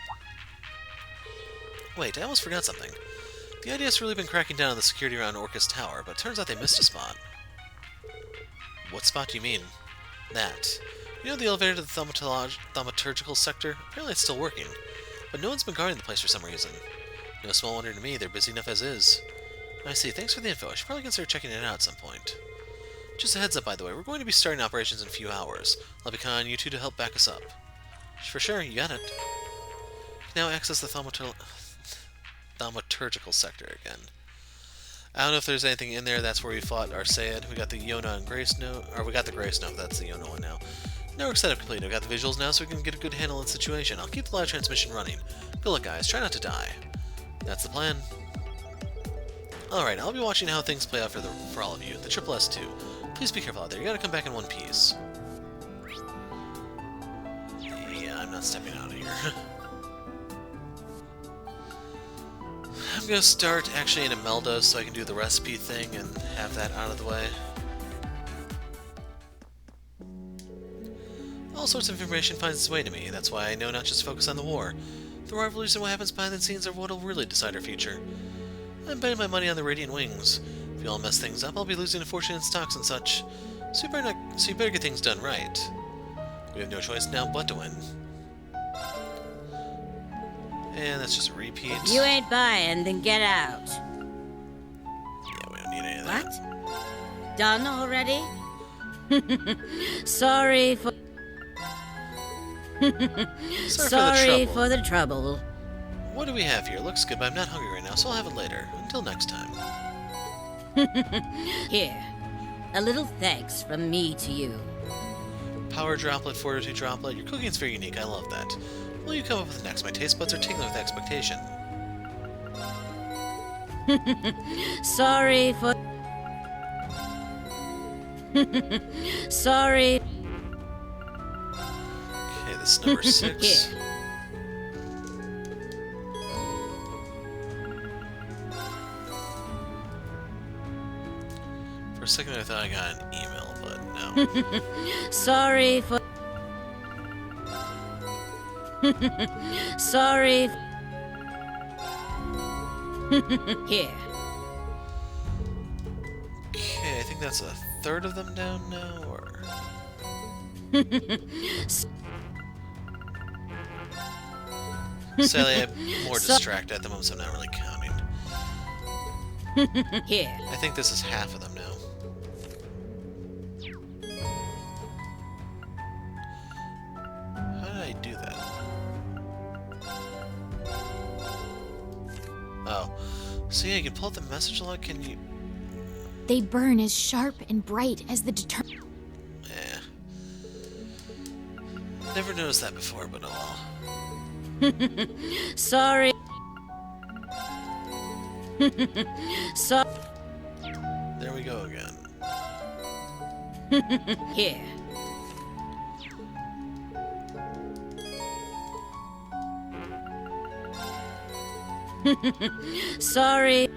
Wait, I almost forgot something. The IDF's really been cracking down on the security around Orcus Tower, but it turns out they missed a spot. What spot do you mean? That. You know the elevator to the thaumaturgical sector? Apparently it's still working. But no one's been guarding the place for some reason. No small wonder to me, they're busy enough as is. I see, thanks for the info. I should probably consider checking it out at some point. Just a heads up, by the way, we're going to be starting operations in a few hours. I'll be counting on you two to help back us up. For sure, you got it. You can now access the thaumaturgical sector again. I don't know if there's anything in there. That's where we fought Arseid. We got the Yona and Grace Note, or we got the Grace Note. That's the Yona one now. Network setup complete. I've got the visuals now, so we can get a good handle on the situation. I'll keep the live transmission running. Good luck, guys. Try not to die. That's the plan. Alright, I'll be watching how things play out for all of you. The Triple S too. Please be careful out there. You gotta come back in one piece. Yeah, I'm not stepping out of here. I'm gonna start actually in Imelda so I can do the recipe thing and have that out of the way. All sorts of information finds its way to me. That's why I know not just to focus on the war. The rivalries and what happens behind the scenes are what'll really decide our future. I'm betting my money on the Radiant Wings. If you all mess things up, I'll be losing a fortune in stocks and such. So you better get things done right. We have no choice now but to win. And that's just a repeat. If you ain't buying, then get out. Yeah, we don't need any of that. What? Done already? Sorry for... Sorry for the trouble. What do we have here? Looks good, but I'm not hungry right now, so I'll have it later. Until next time. Here. A little thanks from me to you. Power droplet, fortitude droplet. Your cooking's very unique. I love that. What will you come up with next? My taste buds are tingling with expectation. Sorry for... Sorry. Okay, this is number 6. Here. For a second I thought I got an email, but no. Sorry for... Sorry. Here. Okay, I think that's a third of them down now, or... Sadly, I'm more distracted at the moment, so I'm not really counting. Here. I think this is half of them now. How did I do that? Oh. So yeah, you can pull up the message log, can you... They burn as sharp and bright as the Eh. Never noticed that before, but oh well. Sorry. So There we go again. here. Sorry.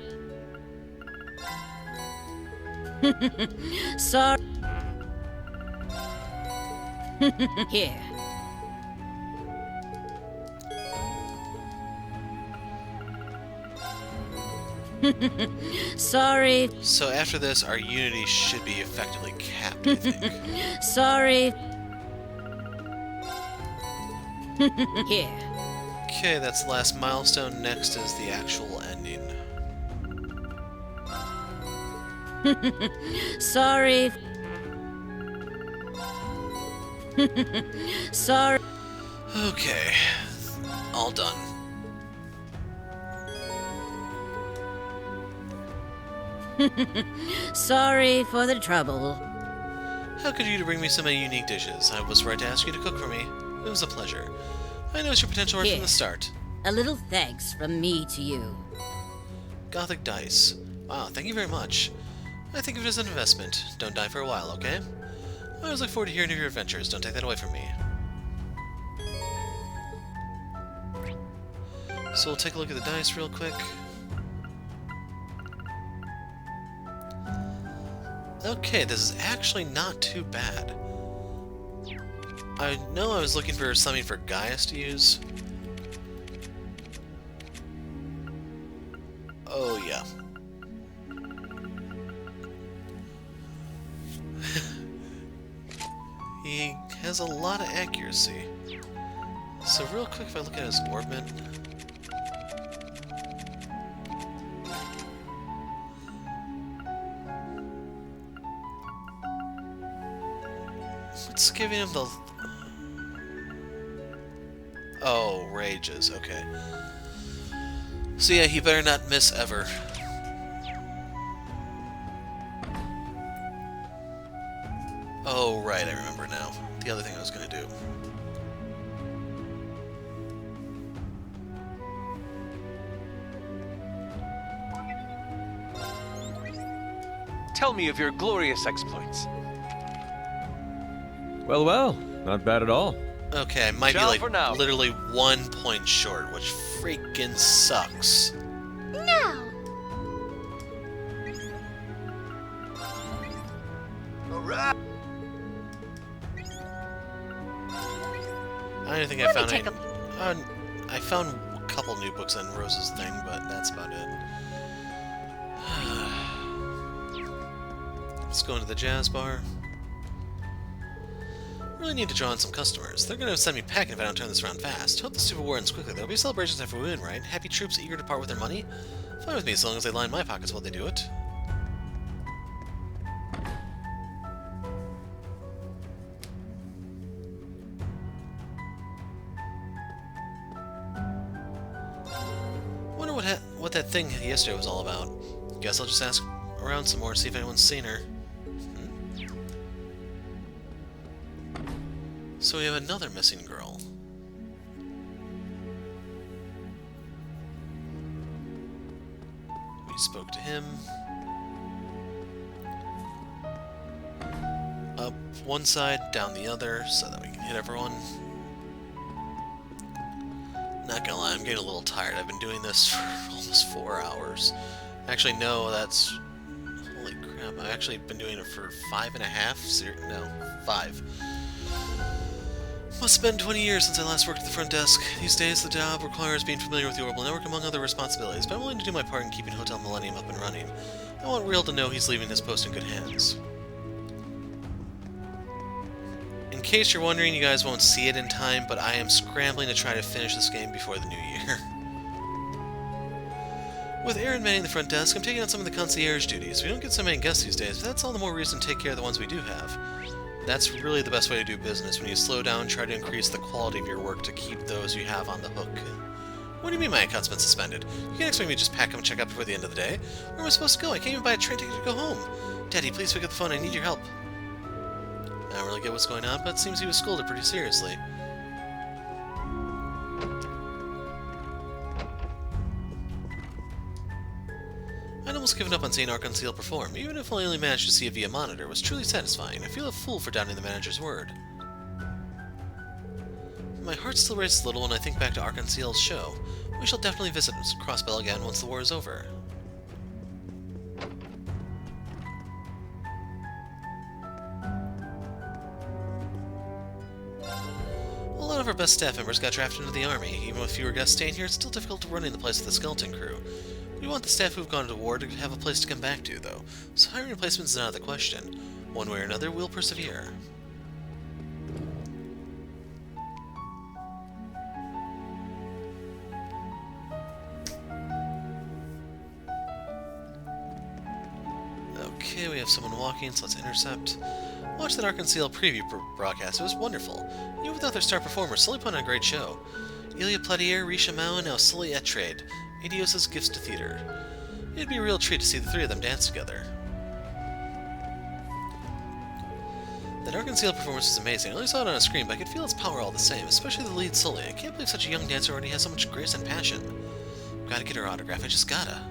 Sorry. Here. Sorry. So after this, our unity should be effectively capped, I think. Sorry. Here. Okay, that's the last milestone. Next is the actual ending. Sorry. Sorry. Okay, all done. Sorry for the trouble. How could you bring me so many unique dishes? I was right to ask you to cook for me. It was a pleasure. I noticed your potential right from Here. the start. A little thanks from me to you. Gothic dice. Wow, thank you very much. I think of it as an investment. Don't die for a while, okay? I always look forward to hearing of your adventures. Don't take that away from me. So we'll take a look at the dice real quick. Okay, this is actually not too bad. I know I was looking for something for Gaius to use. Oh, yeah. He has a lot of accuracy. So real quick, if I look at his orbit... What's giving him the... Oh, rages, okay. So yeah, he better not miss ever. Oh, right, I remember now. The other thing I was gonna do. Tell me of your glorious exploits. Well, well, not bad at all. Okay, I might be Ciao like for now. literally 1 point short, which freaking sucks. Now! I don't think I found any. I found a couple new books on Rose's thing, but that's about it. Let's go into the jazz bar. Really need to draw in some customers. They're gonna send me packing if I don't turn this around fast. Hope the stupid war ends quickly. There'll be celebrations after we win, right? Happy troops eager to part with their money? Fine with me, as long as they line my pockets while they do it. Wonder what that thing yesterday was all about. Guess I'll just ask around some more, see if anyone's seen her. So we have another missing girl. We spoke to him. Up one side, down the other, so that we can hit everyone. Not gonna lie, I'm getting a little tired. I've been doing this for almost 4 hours. Actually, no, that's... Holy crap, I've actually been doing it for 5.5? No, 5. Must have been 20 years since I last worked at the front desk. These days, the job requires being familiar with the orbital network among other responsibilities, but I'm willing to do my part in keeping Hotel Millennium up and running. I want Real to know he's leaving this post in good hands. In case you're wondering, you guys won't see it in time, but I am scrambling to try to finish this game before the new year. With Aaron manning the front desk, I'm taking on some of the concierge duties. We don't get so many guests these days, but that's all the more reason to take care of the ones we do have. That's really the best way to do business. When you slow down, try to increase the quality of your work to keep those you have on the hook. What do you mean my account's been suspended? You can't expect me to just pack up and check out before the end of the day. Where am I supposed to go? I can't even buy a train ticket to go home. Daddy, please pick up the phone. I need your help. I don't really get what's going on, but it seems he was scolded pretty seriously. almost given up on seeing Arconceal perform. Even if I only managed to see it via monitor, it was truly satisfying. I feel a fool for doubting the manager's word. My heart still races a little when I think back to Arconceal's show. We shall definitely visit Crossbell again once the war is over. A lot of our best staff members got drafted into the army. Even with fewer guests staying here, it's still difficult running the place with the skeleton crew. We want the staff who've gone to war to have a place to come back to, though, so hiring replacements is not out of the question. One way or another, we'll persevere. Okay, we have someone walking, so let's intercept. Watch that Arconceal preview broadcast. It was wonderful. Even without their star performers, Sully put on a great show. Ilya Platier, Risha Mao, and now Sully Etrade. Adios' gifts to theater. It'd be a real treat to see the three of them dance together. That Arconceal performance was amazing. I only saw it on a screen, but I could feel its power all the same, especially the lead Sully. I can't believe such a young dancer already has so much grace and passion. Gotta get her autograph, I just gotta.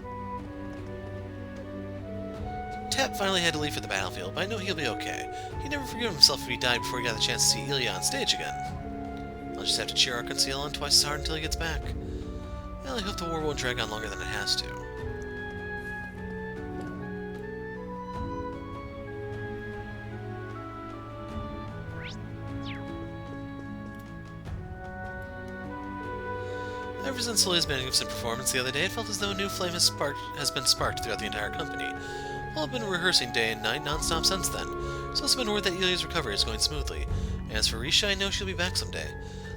Tap finally had to leave for the battlefield, but I know he'll be okay. He'd never forgive himself if he died before he got the chance to see Ilya on stage again. I'll just have to cheer Arconceal on twice as hard until he gets back. Well, I hope the war won't drag on longer than it has to. Ever since Sully's magnificent performance the other day, it felt as though a new flame has been sparked throughout the entire company. All have been rehearsing day and night, non-stop since then. It's also been word that Ilya's recovery is going smoothly. And as for Risha, I know she'll be back someday.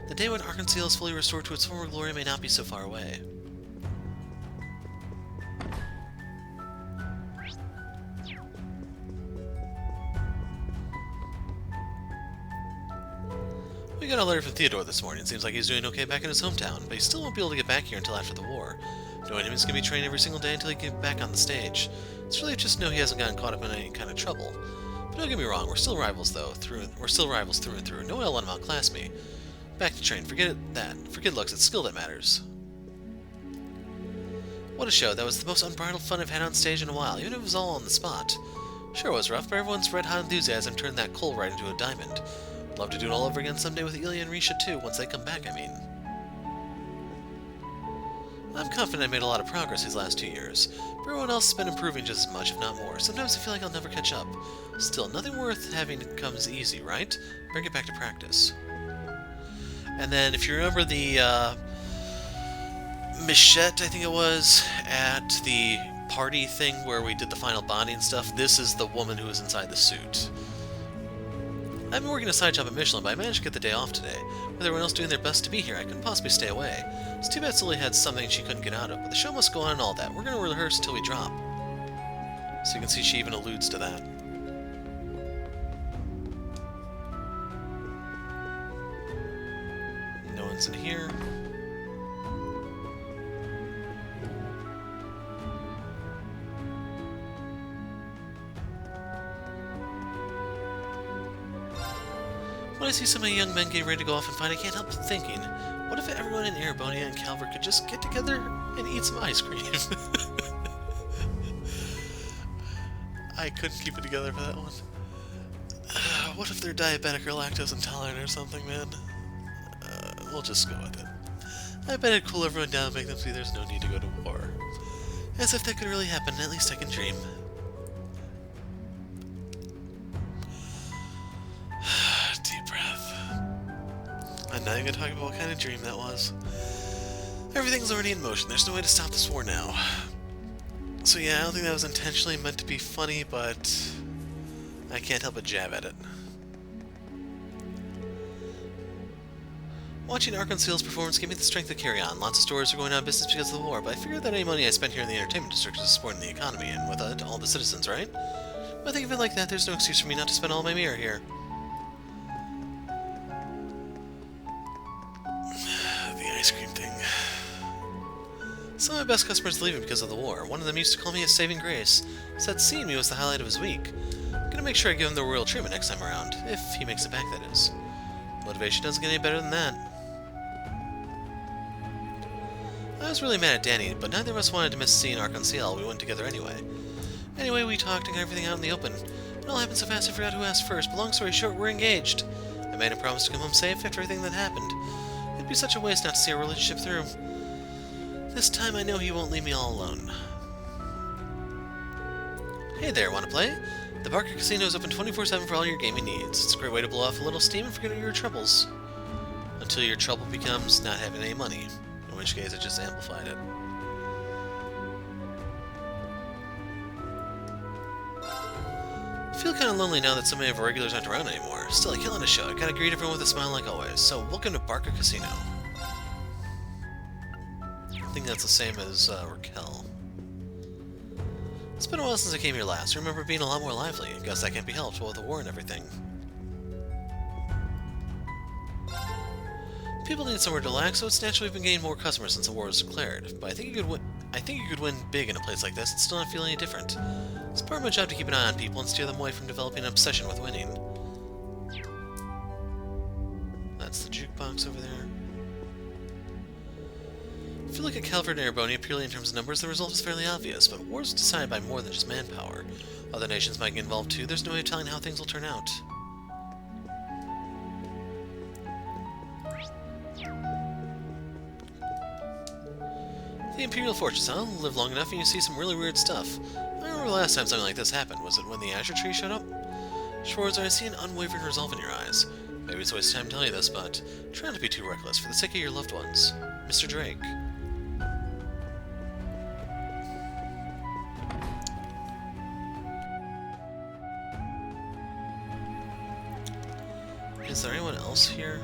The day when Arconceal is fully restored to its former glory may not be so far away. We got a letter from Theodore this morning. Seems like he's doing okay back in his hometown, but he still won't be able to get back here until after the war. Knowing him, he's going to be training every single day until he gets back on the stage. It's really just to know he hasn't gotten caught up in any kind of trouble. But don't get me wrong, we're still rivals though. We're still rivals through and through. No way I'll let him outclass me. Back to train. Forget that. Forget looks. It's skill that matters. What a show. That was the most unbridled fun I've had on stage in a while, even if it was all on the spot. Sure, it was rough, but everyone's red-hot enthusiasm turned that coal right into a diamond. Love to do it all over again someday with Ilya and Risha too, once they come back, I mean. I'm confident I made a lot of progress these last 2 years, but everyone else has been improving just as much, if not more. Sometimes I feel like I'll never catch up. Still, nothing worth having comes easy, right? Better get back to practice. And then, if you remember the, Michette, I think it was, at the party thing where we did the final bonding stuff, this is the woman who was inside the suit. I've been working a side job at Michelin, but I managed to get the day off today. With everyone else doing their best to be here, I couldn't possibly stay away. It's too bad Sully had something she couldn't get out of, but the show must go on and all that. We're going to rehearse till we drop. So you can see she even alludes to that. No one's in here. When I see so many young men getting ready to go off and fight, I can't help thinking, what if everyone in Erebonia and Calvert could just get together and eat some ice cream? I couldn't keep it together for that one. What if they're diabetic or lactose intolerant or something, man? We'll just go with it. I bet it'd cool everyone down and make them see there's no need to go to war. As if that could really happen, at least I can dream. I'm not even going to talk about what kind of dream that was. Everything's already in motion. There's no way to stop this war now. So yeah, I don't think that was intentionally meant to be funny, but I can't help but jab at it. Watching Arconceal's performance gave me the strength to carry on. Lots of stores are going out of business because of the war, but I figured that any money I spent here in the entertainment district is supporting the economy, and with it, all the citizens, right? When I think of it like that, there's no excuse for me not to spend all my mirror here. Ice cream thing. Some of my best customers are leaving because of the war. One of them used to call me a saving grace. Said seeing me was the highlight of his week. I'm gonna make sure I give him the royal treatment next time around. If he makes it back, that is. Motivation doesn't get any better than that. I was really mad at Danny, but neither of us wanted to miss seeing Arc-en-Ciel. We went together anyway. Anyway, we talked and got everything out in the open. It all happened so fast I forgot who asked first, but long story short, we're engaged. I made a promise to come home safe after everything that happened. It'd be such a waste not to see our relationship through. This time I know he won't leave me all alone. Hey there, wanna play? The Barker Casino is open 24/7 for all your gaming needs. It's a great way to blow off a little steam and forget your troubles. Until your trouble becomes not having any money, in which case it just amplified it. I feel kind of lonely now that so many of our regulars aren't around anymore. Still, I can't let it show. I gotta greet everyone with a smile like always. So, welcome to Barker Casino. I think that's the same as Raquel. It's been a while since I came here last. I remember being a lot more lively. Guess that can't be helped, with the war and everything. People need somewhere to relax, so it's natural we've been getting more customers since the war was declared. But I think you could win big in a place like this and still not feel any different. It's part of my job to keep an eye on people and steer them away from developing an obsession with winning. That's the jukebox over there. I feel like a Calvert and Airbonia, purely in terms of numbers, the result is fairly obvious, but war is decided by more than just manpower. Other nations might get involved too. There's no way of telling how things will turn out. The Imperial Fortress, huh? Live long enough and you see some really weird stuff. I remember the last time something like this happened. Was it when the Azure Tree showed up? Schwarzer, I see an unwavering resolve in your eyes. Maybe it's a waste of time telling you this, but try not to be too reckless for the sake of your loved ones. Mr. Drake. Is there anyone else here?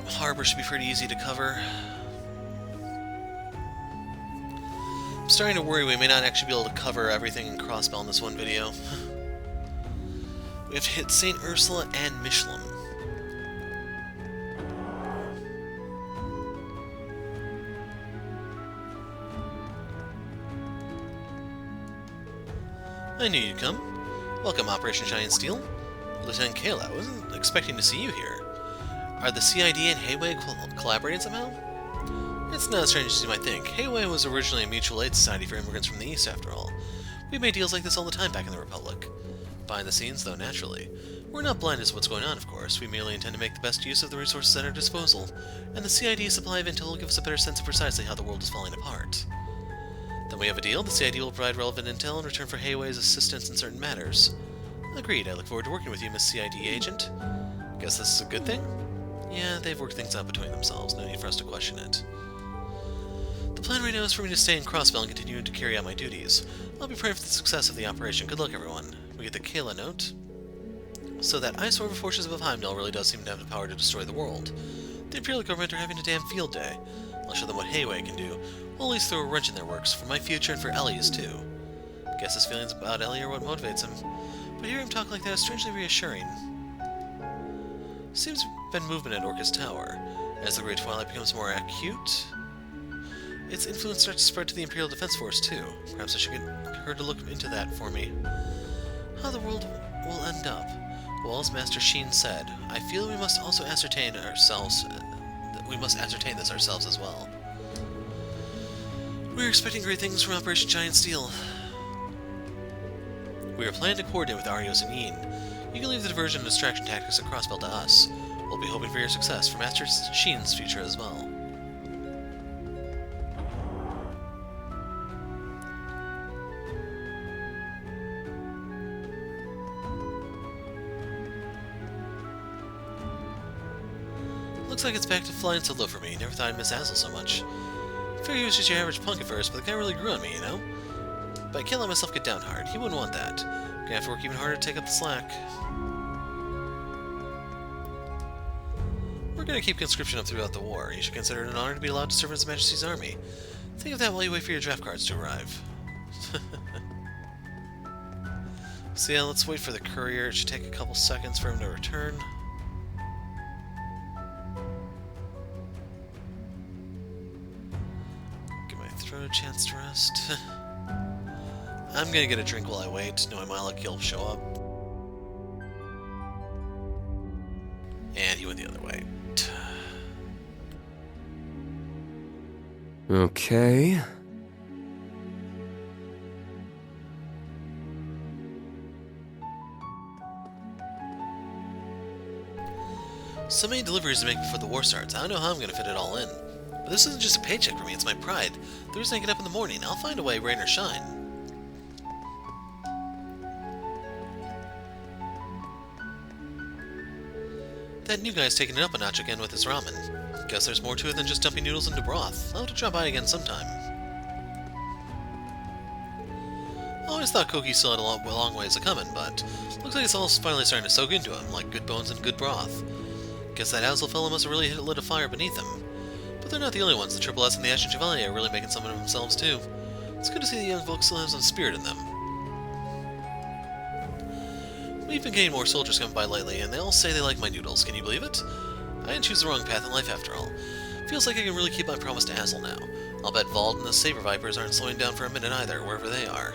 Harbor should be pretty easy to cover. I'm starting to worry we may not actually be able to cover everything in Crossbell in this one video. We have to hit St. Ursula and Michelin. I knew you'd come. Welcome, Operation Shining Steel. Lieutenant Kayla, I wasn't expecting to see you here. Are the CID and Hayway collaborating somehow? It's not as strange as you might think. Hayway was originally a mutual aid society for immigrants from the East, after all. We made deals like this all the time back in the Republic. Behind the scenes, though, naturally. We're not blind as to what's going on, of course. We merely intend to make the best use of the resources at our disposal, and the CID's supply of intel will give us a better sense of precisely how the world is falling apart. Then we have a deal. The CID will provide relevant intel in return for Hayway's assistance in certain matters. Agreed. I look forward to working with you, Miss CID agent. Guess this is a good thing? Yeah, they've worked things out between themselves. No need for us to question it. The plan right now is for me to stay in Crossbell and continue to carry out my duties. I'll be praying for the success of the operation. Good luck, everyone. We get the Kayla note. So that eyesore of forces above Heimdall really does seem to have the power to destroy the world. The Imperial government are having a damn field day. I'll show them what Hayway can do. We'll at least throw a wrench in their works, for my future and for Ellie's, too. Guess his feelings about Ellie are what motivates him. But hearing him talk like that is strangely reassuring. Seems to have been movement at Orcus Tower. As the Great Twilight becomes more acute, its influence starts to spread to the Imperial Defense Force, too. Perhaps I should get her to look into that for me. How the world will end up. Well, as Master Sheen said, I feel we must also ascertain ourselves. We must ascertain this ourselves as well. We're expecting great things from Operation Giant Steel. We are planning to coordinate with Arios and Yin. You can leave the diversion and distraction tactics at Crossbell to us. We'll be hoping for your success for Master Sheen's future as well. Looks like it's back to flying solo for me. Never thought I'd miss Azel so much. I figured he was just your average punk at first, but the guy really grew on me, you know? But I can't let myself get down hard. He wouldn't want that. Gonna have to work even harder to take up the slack. We're gonna keep conscription up throughout the war. You should consider it an honor to be allowed to serve in His Majesty's army. Think of that while you wait for your draft cards to arrive. So yeah, let's wait for the courier. It should take a couple seconds for him to return. Give my throat a chance to rest. I'm gonna get a drink while I wait, knowing my luck he'll show up. And he went the other way. Okay. So many deliveries to make before the war starts. I don't know how I'm gonna fit it all in. But this isn't just a paycheck for me, it's my pride. The reason I get up in the morning, I'll find a way, rain or shine. That new guy's taking it up a notch again with his ramen. Guess there's more to it than just dumping noodles into broth. I'll have to drop by again sometime. I always thought Koki still had a long ways of coming, but looks like it's all finally starting to soak into him, like good bones and good broth. Guess that Hazel fellow must have really lit a fire beneath him. But they're not the only ones. The Triple S and the Ashen Chevalier are really making something of themselves too. It's good to see the young folks still have some spirit in them. We've been getting more soldiers coming by lately, and they all say they like my noodles. Can you believe it? I didn't choose the wrong path in life after all. Feels like I can really keep my promise to Hazel now. I'll bet Vald and the Saber Vipers aren't slowing down for a minute either, wherever they are.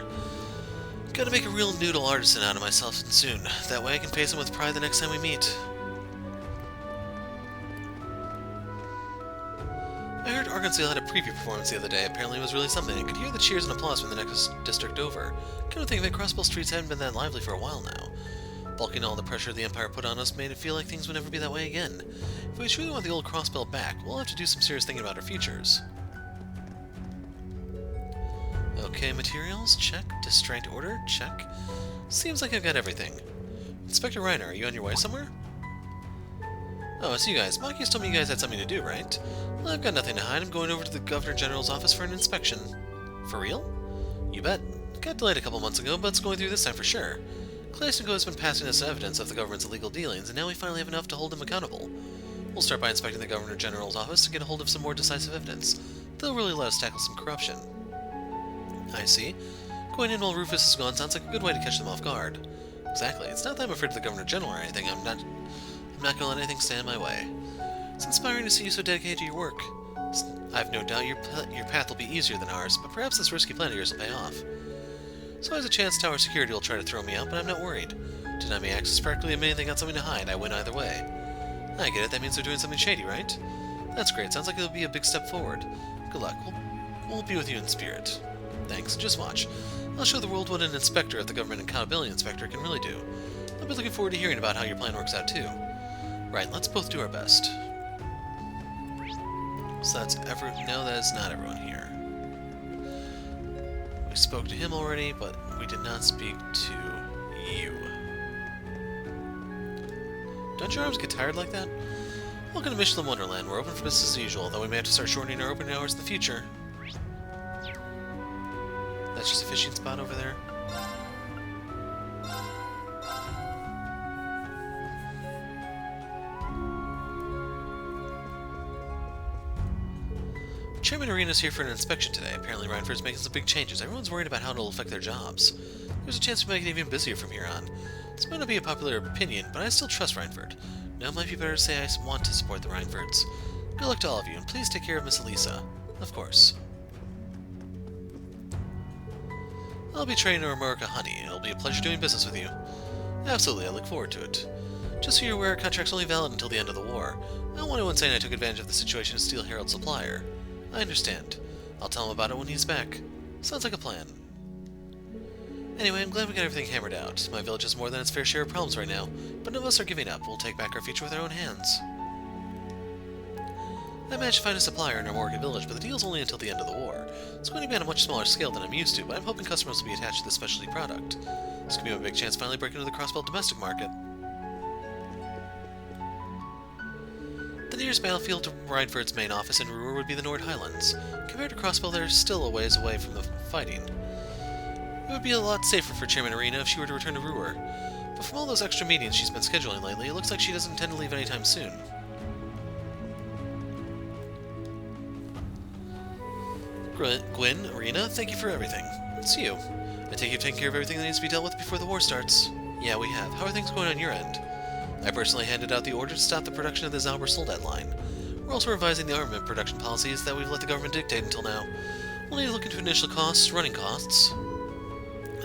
Gotta make a real noodle artisan out of myself soon. That way I can face him with pride the next time we meet. I heard Arkansas had a preview performance the other day. Apparently it was really something. I could hear the cheers and applause from the next district over. Couldn't think that Crossbell streets hadn't been that lively for a while now. Bulking all the pressure the Empire put on us made it feel like things would never be that way again. If we truly want the old Crossbell back, we'll have to do some serious thinking about our futures. Okay, materials, check. Distract order, check. Seems like I've got everything. Inspector Reiner, are you on your way somewhere? Oh, it's you guys. Maki's told me you guys had something to do, right? Well, I've got nothing to hide. I'm going over to the Governor General's office for an inspection. For real? You bet. Got delayed a couple months ago, but it's going through this time for sure. Klassenko has been passing us evidence of the government's illegal dealings, and now we finally have enough to hold him accountable. We'll start by inspecting the Governor General's office to get a hold of some more decisive evidence. They'll really let us tackle some corruption. I see. Going in while Rufus is gone sounds like a good way to catch them off guard. Exactly. It's not that I'm afraid of the Governor General or anything. I'm not gonna let anything stand in my way. It's inspiring to see you so dedicated to your work. I've no doubt your path will be easier than ours, but perhaps this risky plan of yours will pay off. So there's a chance Tower Security will try to throw me out, but I'm not worried. Deny me access practically admitting they got something to hide. I win either way. I get it. That means they're doing something shady, right? That's great. Sounds like it'll be a big step forward. Good luck. We'll be with you in spirit. Thanks. Just watch. I'll show the world what an inspector at the Government Accountability Inspector can really do. I'll be looking forward to hearing about how your plan works out, too. Right, let's both do our best. So that's no, that is not everyone here. We spoke to him already, but we did not speak to you. Don't your arms get tired like that? Welcome to Michelin Wonderland. We're open for business as usual, though we may have to start shortening our opening hours in the future. That's just a fishing spot over there. Chairman Arena's here for an inspection today. Apparently Reinford's making some big changes. Everyone's worried about how it'll affect their jobs. There's a chance we might get even busier from here on. This might not be a popular opinion, but I still trust Reinford. Now it might be better to say I want to support the Reinfords. Good luck to all of you, and please take care of Miss Elisa. Of course. I'll be trading America honey. It'll be a pleasure doing business with you. Absolutely, I look forward to it. Just so you're aware, our contract's only valid until the end of the war. I don't want anyone saying I took advantage of the situation to steal Harold's supplier. I understand. I'll tell him about it when he's back. Sounds like a plan. Anyway, I'm glad we got everything hammered out. My village has more than its fair share of problems right now, but none of us are giving up. We'll take back our future with our own hands. I managed to find a supplier in our market village, but the deal's only until the end of the war. It's going to be on a much smaller scale than I'm used to, but I'm hoping customers will be attached to this specialty product. This could be my big chance to finally break into the Crossbell domestic market. The nearest battlefield to Reinford's main office in Ruhr would be the Nord Highlands. Compared to Crossbell, they're still a ways away from the fighting. It would be a lot safer for Chairman Arena if she were to return to Ruhr. But from all those extra meetings she's been scheduling lately, it looks like she doesn't intend to leave anytime soon. Gwyn, Arena, thank you for everything. See you. I take you've taken care of everything that needs to be dealt with before the war starts. Yeah, we have. How are things going on your end? I personally handed out the order to stop the production of the Zauber Soldat line. We're also revising the armament production policies that we've let the government dictate until now. We'll need to look into initial costs, running costs.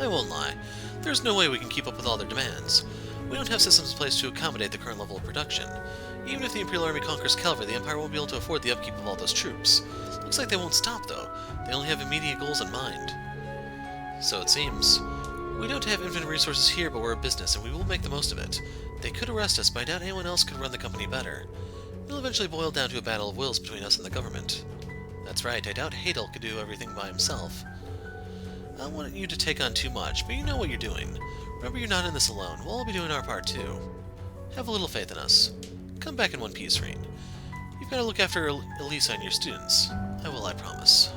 I won't lie. There's no way we can keep up with all their demands. We don't have systems in place to accommodate the current level of production. Even if the Imperial Army conquers Calvary, the Empire won't be able to afford the upkeep of all those troops. Looks like they won't stop, though. They only have immediate goals in mind. So it seems. We don't have infinite resources here, but we're a business, and we will make the most of it. They could arrest us, but I doubt anyone else could run the company better. It'll eventually boil down to a battle of wills between us and the government. That's right, I doubt Edel could do everything by himself. I don't want you to take on too much, but you know what you're doing. Remember, you're not in this alone. We'll all be doing our part, too. Have a little faith in us. Come back in one piece, Renne. You've got to look after Elisa and your students. I will, I promise.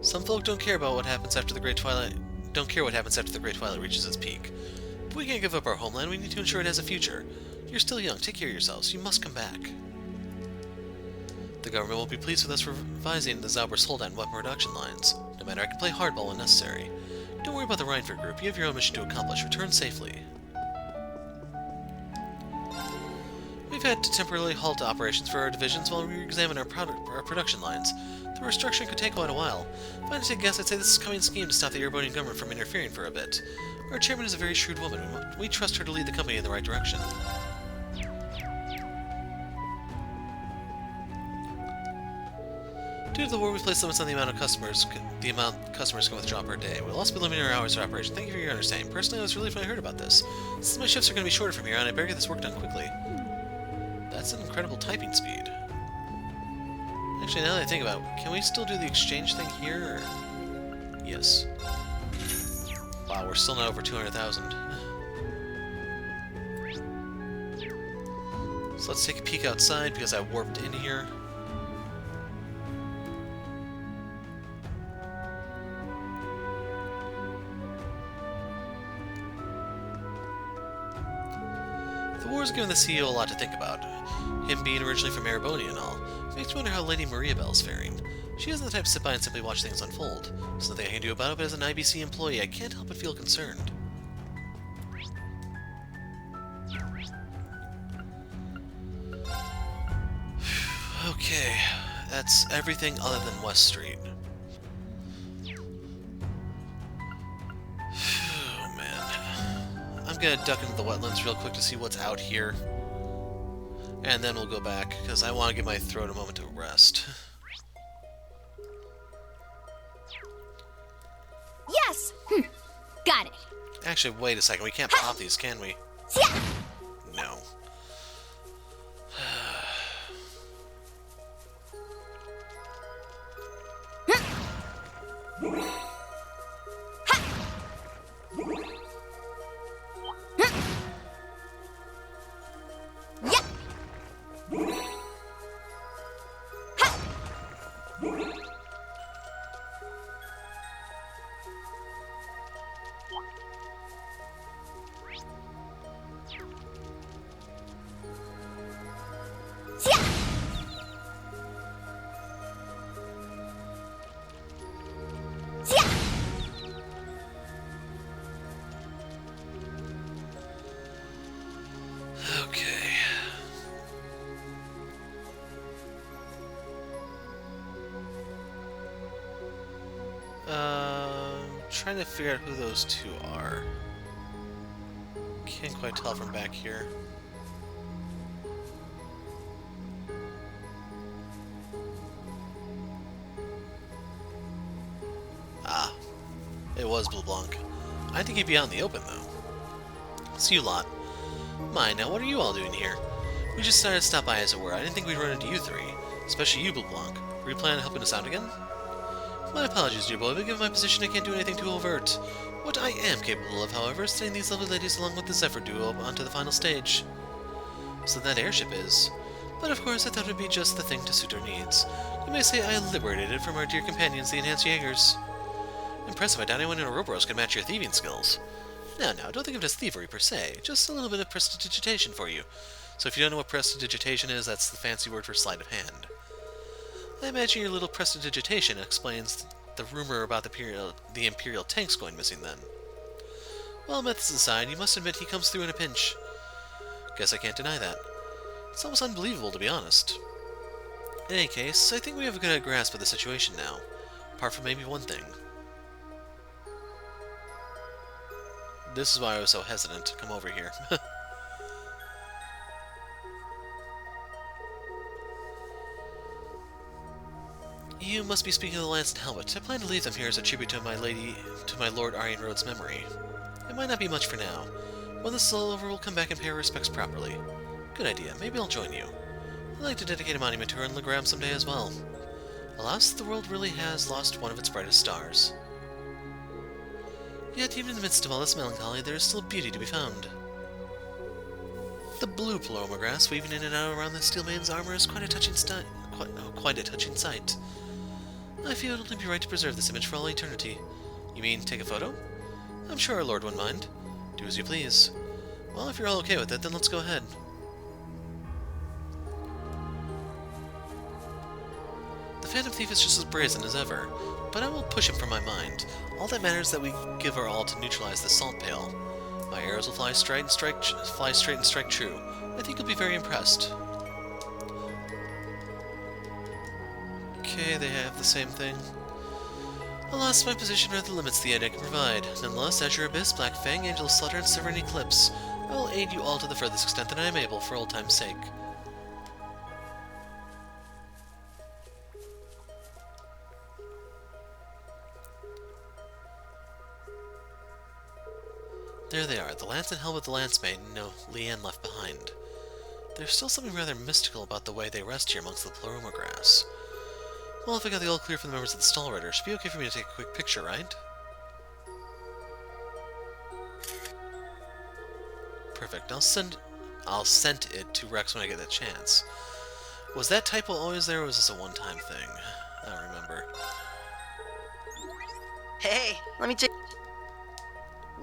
Some folk don't care about what happens after the Great Twilight. Don't care what happens after the Great Twilight reaches its peak. If we can't give up our homeland, we need to ensure it has a future. You're still young. Take care of yourselves. You must come back. The government won't be pleased with us revising the Zauber's hold-on weapon production lines. No matter, I can play hardball when necessary. Don't worry about the Reinford group. You have your own mission to accomplish. Return safely. We've had to temporarily halt operations for our divisions while we examine our production lines. The restructuring could take quite a while. If I had to take a guess, I'd say this is a coming scheme to stop the Erebonian government from interfering for a bit. Our chairman is a very shrewd woman. We trust her to lead the company in the right direction. Due to the war, we've placed limits on the amount customers can withdraw per day. We'll also be limiting our hours of operation. Thank you for your understanding. Personally, I was relieved when I heard about this. Since my shifts are going to be shorter from here on, I better get this work done quickly. That's an incredible typing speed. Actually, now that I think about it, can we still do the exchange thing here? Or... Yes. Wow, we're still not over 200,000. So let's take a peek outside because I warped in here. The war's given the CEO a lot to think about. Him being originally from Erebonia and all. It makes me wonder how Lady Mariabelle's faring. She isn't the type to sit by and simply watch things unfold. There's nothing I can do about it, but as an IBC employee, I can't help but feel concerned. Okay, that's everything other than West Street. Oh man. I'm gonna duck into the wetlands real quick to see what's out here. And then we'll go back, because I want to give my throat a moment to rest. Yes! Got it. Actually, wait a second. We can't pop these, can we? Yeah. No. Okay. Trying to figure out who those two are. Can't quite tell from back here. Ah, it was Blue Blanc. I think he'd be out in the open, though. See you lot. My, now what are you all doing here? We just decided to stop by, as it were. I didn't think we'd run into you three. Especially you, Blue Blanc. Were you planning on helping us out again? My apologies, dear boy, but given my position, I can't do anything too overt. What I am capable of, however, is sending these lovely ladies along with the Zephyr duo onto the final stage. So that airship is. But of course, I thought it would be just the thing to suit our needs. You may say I liberated it from our dear companions, the Enhanced Jaegers. Impressive, I doubt anyone in Ouroboros can match your thieving skills. Now, don't think of it as thievery per se, just a little bit of prestidigitation for you. So if you don't know what prestidigitation is, that's the fancy word for sleight of hand. I imagine your little prestidigitation explains the rumor about the Imperial tanks going missing then. Well, methods aside, you must admit he comes through in a pinch. Guess I can't deny that. It's almost unbelievable, to be honest. In any case, I think we have a good grasp of the situation now, apart from maybe one thing. This is why I was so hesitant to come over here. You must be speaking of the lance and helmet. I plan to leave them here as a tribute to my Lord Aryan Road's memory. It might not be much for now. When this is all over, we'll come back and pay our respects properly. Good idea. Maybe I'll join you. I'd like to dedicate a monument to her in Legram someday as well. Alas, the world really has lost one of its brightest stars. Yet, even in the midst of all this melancholy, there is still beauty to be found. The blue paloma grass weaving in and out around the steel maiden's armor is quite a touching sight. I feel it would be right to preserve this image for all eternity. You mean take a photo? I'm sure our lord wouldn't mind. Do as you please. Well, if you're all okay with it, then let's go ahead. The Phantom Thief is just as brazen as ever, but I will push him from my mind. All that matters is that we give our all to neutralize the salt pail. My arrows will fly straight and strike true. I think you'll be very impressed. Okay, they have the same thing. Alas, my position are the limits the aid I can provide. Nonetheless, Azure Abyss, Black Fang, Angel Slaughter, and Sovereign Eclipse, I will aid you all to the furthest extent that I am able, for old time's sake. There they are, the lance and helmet of the Lance Maiden, no Leanne left behind. There's still something rather mystical about the way they rest here amongst the paloma grass. Well, if I got the all clear from the members of the Stall Rider, it should be okay for me to take a quick picture, right? Perfect. I'll send it to Rex when I get that chance. Was that typo always there, or was this a one-time thing? I don't remember. Hey, let me check.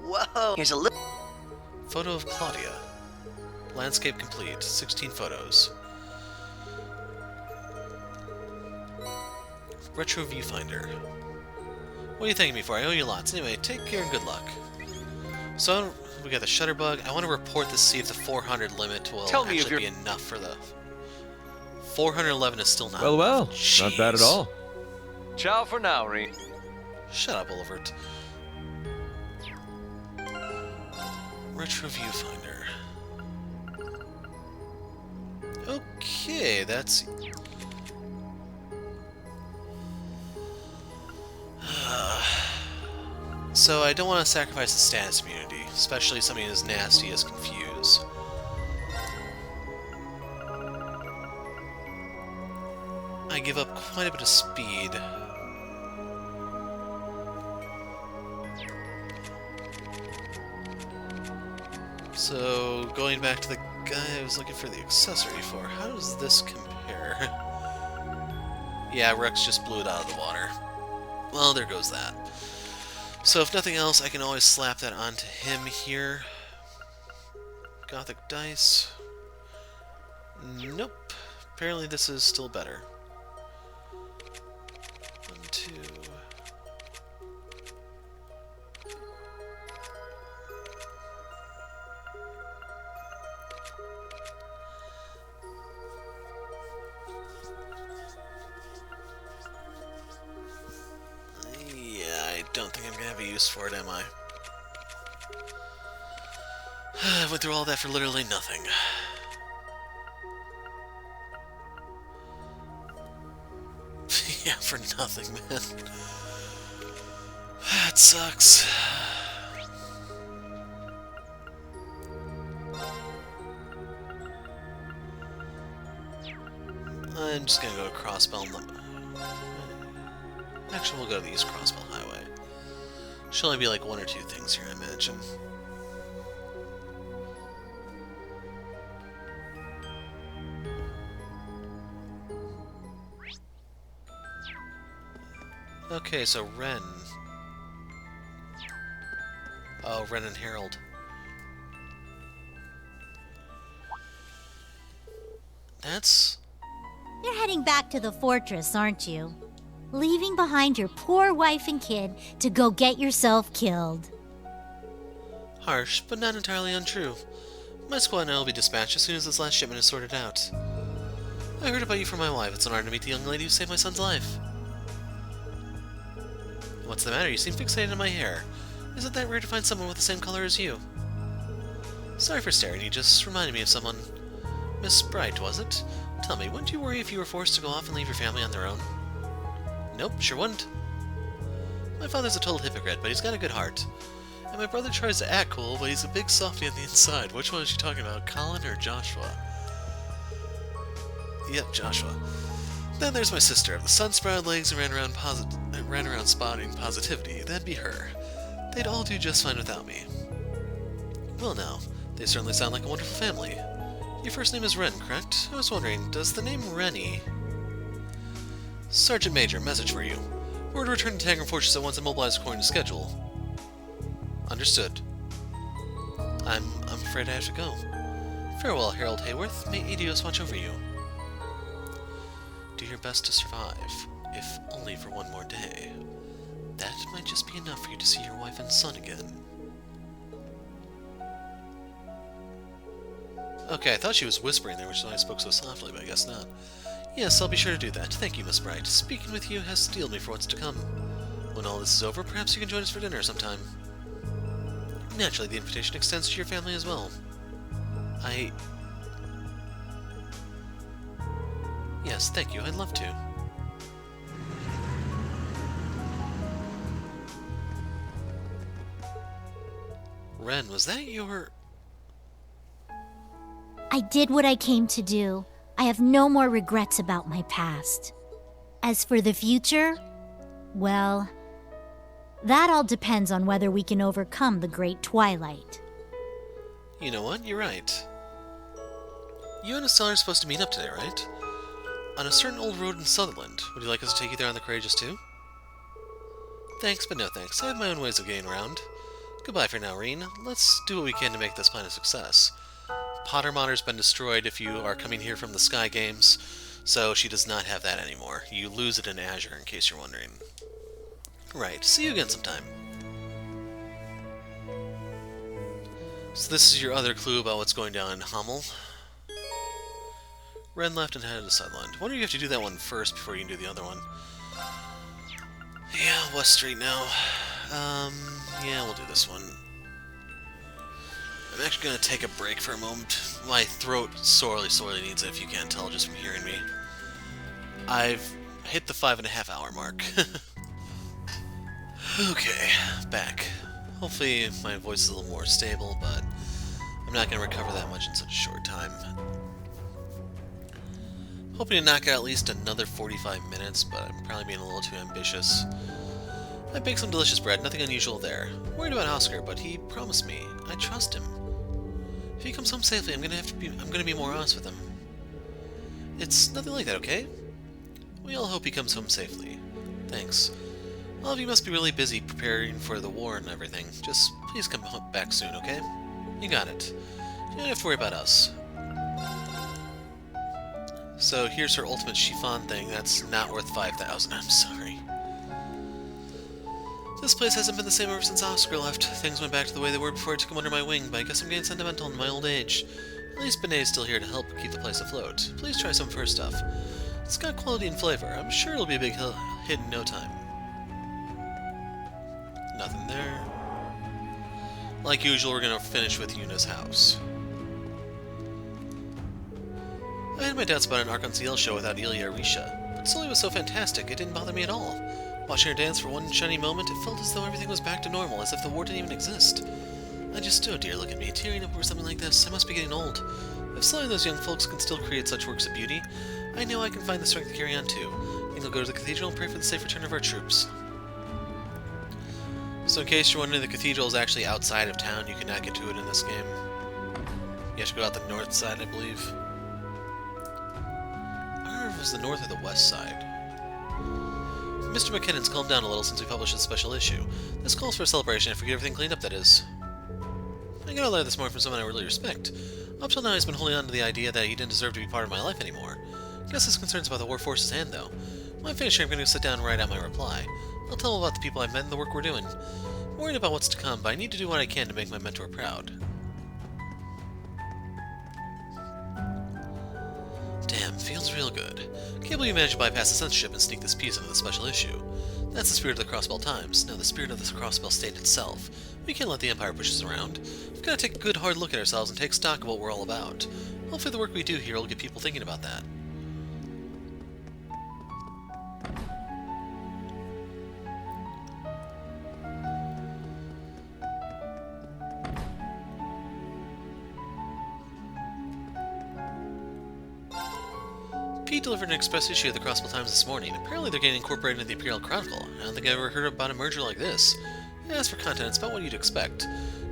Whoa! Here's a little Photo of Claudia. Landscape complete. 16 photos. Retro viewfinder. What are you thanking me for? I owe you lots. Anyway, take care and good luck. So, we got the Shutterbug. I want to report to see if the 400 limit will actually be enough for the... 411 is still not... Well, Jeez. not bad at all. Ciao for now, Rene. Shut up, Olivert. Retro viewfinder. Okay, that's... So I don't want to sacrifice the status immunity, especially something as nasty as Confuse. I give up quite a bit of speed. So, going back to the guy I was looking for the accessory for, how does this compare? Yeah, Rex just blew it out of the water. Well, there goes that. So, if nothing else, I can always slap that onto him here. Gothic dice. Nope. Apparently this is still better. 1, 2... don't think I'm gonna have a use for it, am I? I went through all that for literally nothing. Yeah, for nothing, man. That sucks. I'm just gonna go to Crossbell. Actually, we'll go to the East Crossbell Highway. Should only be like 1 or 2 things here, I imagine. Okay, so Renne. Oh, Renne and Harold. That's... You're heading back to the fortress, aren't you? Leaving behind your poor wife and kid to go get yourself killed. harsh, but not entirely untrue. My squad and I will be dispatched as soon as this last shipment is sorted out. I heard about you from my wife. It's an honor to meet the young lady who saved my son's life. What's the matter? You seem fixated on my hair. Is it that rare to find someone with the same color as you? Sorry for staring, you just reminded me of someone. Miss Bright, was it? Tell me, wouldn't you worry if you were forced to go off and leave your family on their own? Nope, sure wouldn't. My father's a total hypocrite, but he's got a good heart. And my brother tries to act cool, but he's a big softy on the inside. Which one is she talking about, Colin or Joshua? Yep, Joshua. Then there's my sister. If the sun sprouted legs and ran around spouting positivity, that'd be her. They'd all do just fine without me. Well now, they certainly sound like a wonderful family. Your first name is Renne, correct? I was wondering, does the name Renne... Sergeant Major, message for you. We're to return to Imperial Fortress at once and mobilize according to schedule. Understood. I'm afraid I have to go. Farewell, Harold Hayworth. May Adios watch over you. Do your best to survive, if only for one more day. That might just be enough for you to see your wife and son again. Okay, I thought she was whispering there, which is why I spoke so softly, but I guess not. Yes, I'll be sure to do that. Thank you, Miss Bright. Speaking with you has steeled me for what's to come. When all this is over, perhaps you can join us for dinner sometime. Naturally, the invitation extends to your family as well. Yes, thank you. I'd love to. Renne, was that your... I did what I came to do. I have no more regrets about my past. As for the future, well, that all depends on whether we can overcome the Great Twilight. You know what? You're right. You and Estelle are supposed to meet up today, right? On a certain old road in Sutherland. Would you like us to take you there on the Courageous too? Thanks, but no thanks. I have my own ways of getting around. Goodbye for now, Renne. Let's do what we can to make this plan a success. Potter Modder's been destroyed if you are coming here from the Sky Games, so she does not have that anymore. You lose it in Azure, in case you're wondering. Right, see you again sometime. So this is your other clue about what's going down in Hummel. Renne left and headed to Sutherland. Wonder if you have to do that one first before you can do the other one. Yeah, West Street now. Yeah, we'll do this one. I'm actually going to take a break for a moment. My throat sorely needs it, if you can't tell just from hearing me. I've hit the 5.5 hour mark. Okay, back. Hopefully my voice is a little more stable, but I'm not going to recover that much in such a short time. Hoping to knock out at least another 45 minutes, but I'm probably being a little too ambitious. I baked some delicious bread, nothing unusual there. Worried about Oscar, but he promised me. I trust him. If he comes home safely, I'm gonna be more honest with him. It's nothing like that, okay? We all hope he comes home safely. Thanks. All of you must be really busy preparing for the war and everything. Just please come back soon, okay? You got it. You don't have to worry about us. So here's her ultimate chiffon thing. That's not worth 5,000. I'm sorry. This place hasn't been the same ever since Oscar left. Things went back to the way they were before I took him under my wing, but I guess I'm getting sentimental in my old age. At least Benet's still here to help keep the place afloat. Please try some of her stuff. It's got quality and flavor. I'm sure it'll be a big hit in no time. Nothing there. Like usual, we're gonna finish with Yuna's house. I had my doubts about an Arc-en-Ciel show without Ilya or Risha, but Sully was so fantastic it didn't bother me at all. Watching her dance for one shiny moment, it felt as though everything was back to normal, as if the war didn't even exist. I just, oh dear, look at me, tearing up over something like this. I must be getting old. If Sully and those young folks can still create such works of beauty, I know I can find the strength to carry on too. I think I'll go to the cathedral and pray for the safe return of our troops. So in case you're wondering, the cathedral is actually outside of town. You cannot get to it in this game. You have to go out the north side, I believe. I don't remember if it was the north or the west side. Mr. McKinnon's calmed down a little since we published this special issue. This calls for a celebration and for everything cleaned up, that is. I got a letter this morning from someone I really respect. Up till now he's been holding on to the idea that he didn't deserve to be part of my life anymore. Guess his concern's about the war force's hand, though. When I finish here, I'm going to sit down and write out my reply. I'll tell him about the people I've met and the work we're doing. I'm worried about what's to come, but I need to do what I can to make my mentor proud. Damn, feels real good. Can't believe you managed to bypass the censorship and sneak this piece into the special issue. That's the spirit of the Crossbell Times. Now the spirit of the Crossbell State itself. We can't let the Empire push us around. We've got to take a good hard look at ourselves and take stock of what we're all about. Hopefully the work we do here will get people thinking about that. Pete delivered an express issue of the Crossbell Times this morning. Apparently they're getting incorporated into the Imperial Chronicle. I don't think I ever heard about a merger like this. As for content, it's about what you'd expect.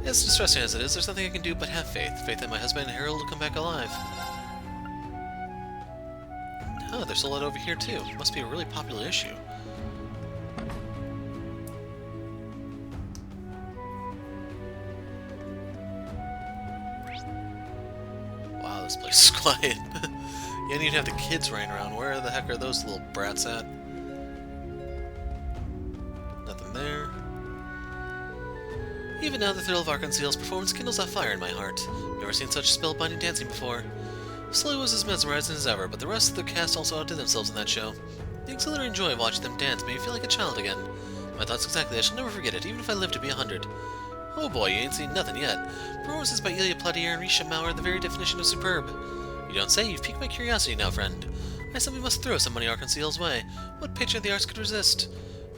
As distressing as it is, there's nothing I can do but have faith. Faith that my husband and Harold will come back alive. Huh, there's a lot over here too. Must be a really popular issue. Wow, this place is quiet. You don't even have the kids running around. Where the heck are those little brats at? Nothing there. Even now, the thrill of Arconceal's performance kindles a fire in my heart. Never seen such spellbinding dancing before. Sully was as mesmerizing as ever, but the rest of the cast also outdid themselves in that show. The exhilarating joy of watching them dance made me feel like a child again. My thoughts exactly. I shall never forget it, even if I live to be 100. Oh boy, you ain't seen nothing yet. Performances by Ilya Platier and Risha Mauer are the very definition of superb. You don't say. You've piqued my curiosity now, friend. I simply must throw some money Arconceal's way. What patron of the arts could resist?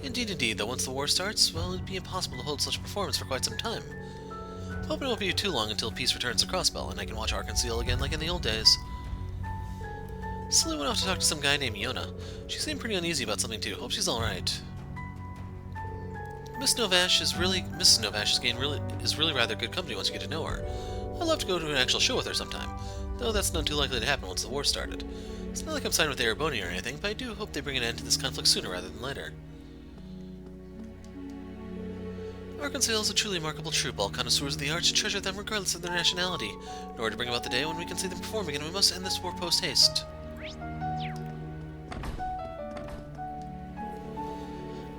Indeed, though once the war starts, well, it'd be impossible to hold such a performance for quite some time. Hope it won't be too long until peace returns to Crossbell, and I can watch Arconceal again like in the old days. Sully went off to talk to some guy named Yona. She seemed pretty uneasy about something too. Hope she's alright. Mrs. Novash's game is really rather good company once you get to know her. I'd love to go to an actual show with her sometime, though that's not too likely to happen once the war started. It's not like I'm signed with Ereboni or anything, but I do hope they bring an end to this conflict sooner rather than later. Arconceal is a truly remarkable troupe. All connoisseurs of the arts treasure them regardless of their nationality. In order to bring about the day when we can see them perform again, we must end this war post-haste.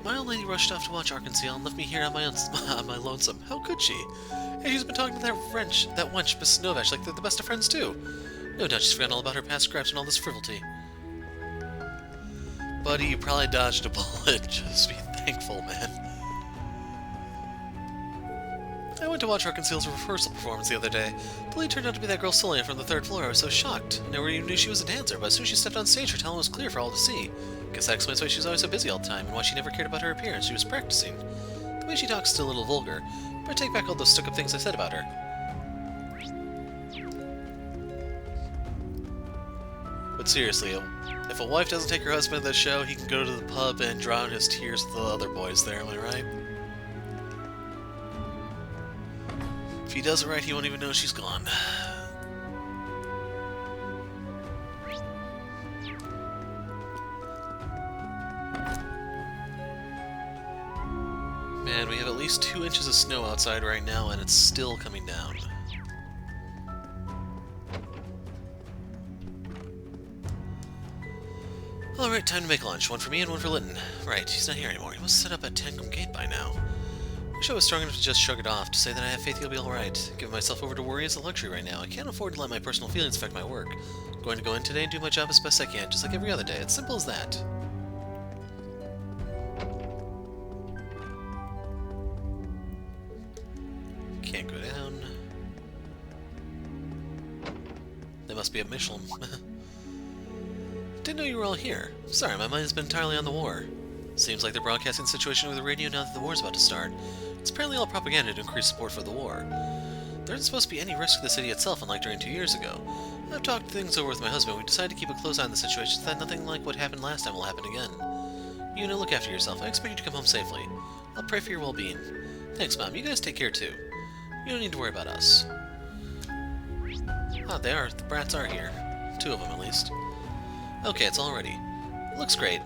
My old lady rushed off to watch Arconceal and left me here on my lonesome. How could she? And she's been talking to that wench, Mrs. Novash, like they're the best of friends too. No doubt she's forgotten all about her past scraps and all this frivolity. Buddy, you probably dodged a bullet. Just be thankful, man. I went to watch Arconceal's rehearsal performance the other day. The lead turned out to be that girl Sully from the 3rd floor. I was so shocked. I never even knew she was a dancer, but as soon as she stepped on stage, her talent was clear for all to see. Guess that explains why she was always so busy all the time, and why she never cared about her appearance. She was practicing. The way she talks is still a little vulgar, but I take back all those stuck-up things I said about her. But seriously, if a wife doesn't take her husband to the show, he can go to the pub and drown his tears with the other boys there, am I right? If he does it right, he won't even know she's gone. Man, we have at least 2 inches of snow outside right now, and it's still coming down. Alright, time to make lunch. One for me and one for Linton. Right, he's not here anymore. He must set up at Tankum Gate by now. Wish I was strong enough to just shrug it off, to say that I have faith he'll be alright. Giving myself over to worry is a luxury right now. I can't afford to let my personal feelings affect my work. I'm going to go in today and do my job as best I can, just like every other day. It's simple as that. Can't go down. They must be at Michelin. Didn't know you were all here. Sorry, my mind has been entirely on the war. Seems like they're broadcasting the situation over the radio now that the war's about to start. It's apparently all propaganda to increase support for the war. There isn't supposed to be any risk to the city itself, unlike during 2 years ago. I've talked things over with my husband. We decided to keep a close eye on the situation so that nothing like what happened last time will happen again. You know, look after yourself. I expect you to come home safely. I'll pray for your well-being. Thanks, Mom. You guys take care, too. You don't need to worry about us. Ah, they are. The brats are here. 2 of them, at least. Okay, it's all ready. Looks great.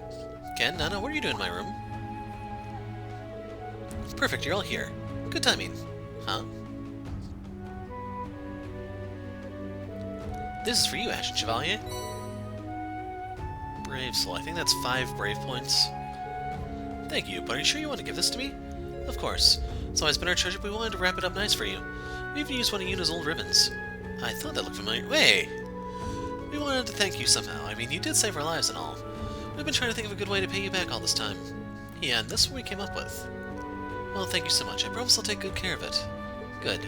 Ken, Nana, what are you doing in my room? Perfect, you're all here. Good timing. Huh? This is for you, Ashen Chevalier. Brave soul. I think that's 5 brave points. Thank you, but are you sure you want to give this to me? Of course. It's always been our treasure, but we wanted to wrap it up nice for you. We even used one of Yuna's old ribbons. I thought that looked familiar. Wait! We wanted to thank you somehow. I mean, you did save our lives and all. We've been trying to think of a good way to pay you back all this time. Yeah, and this is what we came up with. Well, thank you so much. I promise I'll take good care of it. Good.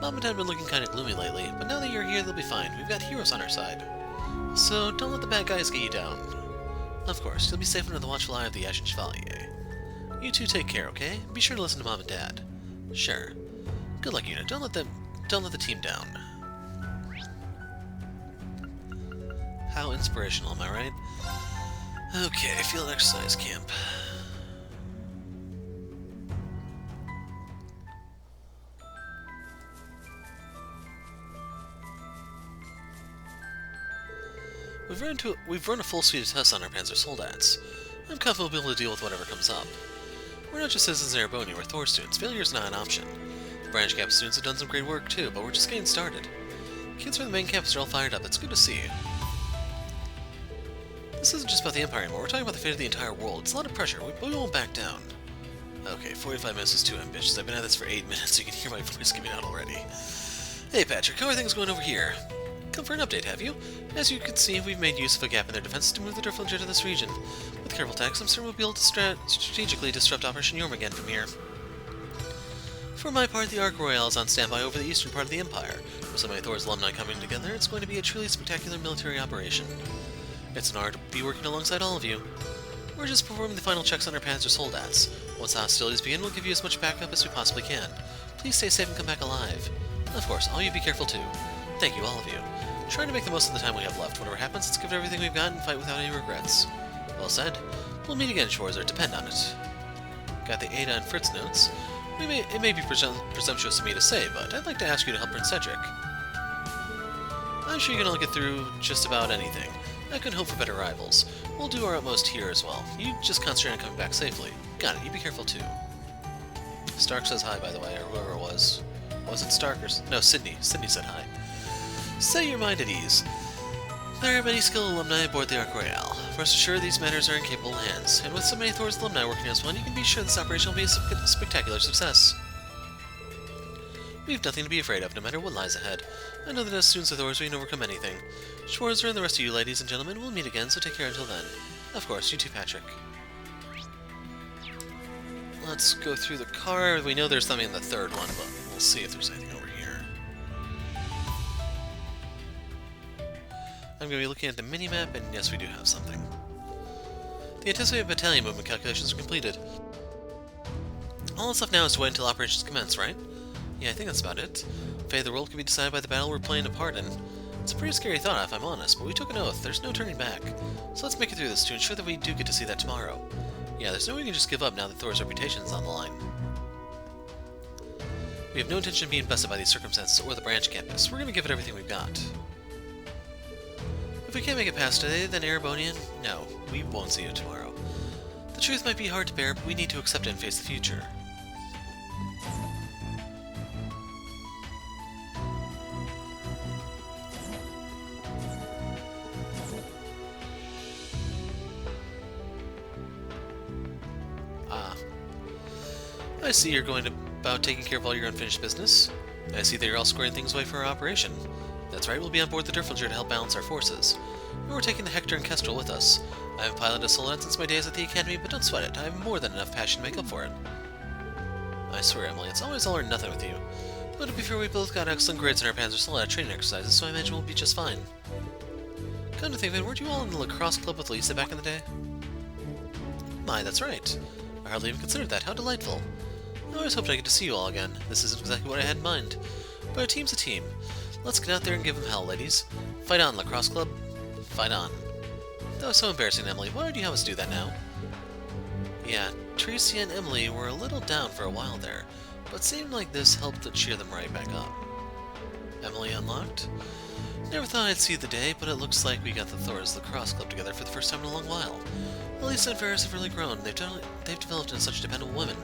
Mom and Dad have been looking kind of gloomy lately, but now that you're here, they'll be fine. We've got heroes on our side. So, don't let the bad guys get you down. Of course, you'll be safe under the watchful eye of the Ashen Chevalier. You two take care, okay? Be sure to listen to Mom and Dad. Sure. Good luck, Una. Don't let the team down. How inspirational, am I right? Okay, field exercise camp. We've run a full suite of tests on our Panzer Soldats. I'm confident we'll be able to deal with whatever comes up. We're not just citizens in Erebonia, we're Thor students. Failure's not an option. The branch campus students have done some great work too, but we're just getting started. Kids from the main campus are all fired up. It's good to see you. This isn't just about the Empire anymore. We're talking about the fate of the entire world. It's a lot of pressure. We won't back down. Okay, 45 minutes is too ambitious. I've been at this for 8 minutes, so you can hear my voice giving out already. Hey Patrick, how are things going over here? Come for an update, have you? As you can see, we've made use of a gap in their defenses to move the Durflinger to this region. With careful tactics, I'm certain we'll be able to strategically disrupt Operation Yorm again from here. For my part, the Ark Royale is on standby over the eastern part of the Empire. With so many Thor's alumni coming together, it's going to be a truly spectacular military operation. It's an honor to be working alongside all of you. We're just performing the final checks on our Panzer Soldats. Once the hostilities begin, we'll give you as much backup as we possibly can. Please stay safe and come back alive. Of course, all you be careful too. Thank you, all of you. Trying to make the most of the time we have left. Whatever happens, let's give it everything we've got and fight without any regrets. Well said. We'll meet again, Schwarzer. Depend on it. Got the Ada and Fritz notes. It may be presumptuous of me to say, but I'd like to ask you to help Prince Cedric. I'm sure you can all get through just about anything. I couldn't hope for better rivals. We'll do our utmost here as well. You just concentrate on coming back safely. Got it. You be careful too. Stark says hi, by the way, or whoever it was. Was it Stark or... No, Sydney. Sydney said hi. Set your mind at ease. There are many skilled alumni aboard the Ark Royale. Rest assured, these matters are in capable hands, and with so many Thor's alumni working as one, you can be sure this operation will be a spectacular success. We've nothing to be afraid of, no matter what lies ahead. I know that as students of Thor's, we can overcome anything. Schwarzer and the rest of you ladies and gentlemen will meet again, so take care until then. Of course, you too, Patrick. Let's go through the car. We know there's something in the third one, but we'll see if there's anything over here. I'm going to be looking at the mini-map, and yes, we do have something. The anticipated battalion movement calculations are completed. All that's left now is to wait until operations commence, right? Yeah, I think that's about it. The fate of the world can be decided by the battle we're playing a part in. It's a pretty scary thought, if I'm honest, but we took an oath. There's no turning back. So let's make it through this to ensure that we do get to see that tomorrow. Yeah, there's no way we can just give up now that Thor's reputation is on the line. We have no intention of being bested by these circumstances or the branch campus. We're going to give it everything we've got. If we can't make it past today, then Erebonian, no, we won't see you tomorrow. The truth might be hard to bear, but we need to accept it and face the future. I see you're going about taking care of all your unfinished business. I see that you're all squaring things away for our operation. That's right, we'll be on board the Durflinger to help balance our forces. And we're taking the Hector and Kestrel with us. I haven't piloted a Solon since my days at the Academy, but don't sweat it. I have more than enough passion to make up for it. I swear, Emily, it's always all or nothing with you. Though to be fair, we both got excellent grades in our Panzer Soldat training exercises, so I imagine we'll be just fine. Come to think of it, weren't you all in the lacrosse club with Lisa back in the day? My, that's right. I hardly even considered that. How delightful. I always hoped I get to see you all again. This isn't exactly what I had in mind. But a team's a team. Let's get out there and give them hell, ladies. Fight on, lacrosse club. Fight on. That was so embarrassing, Emily. Why would you have us do that now? Yeah, Tracy and Emily were a little down for a while there, but seemed like this helped to cheer them right back up. Emily unlocked? Never thought I'd see the day, but it looks like we got the Thor's lacrosse club together for the first time in a long while. Lisa and Ferris have really grown. They've developed into such dependable women.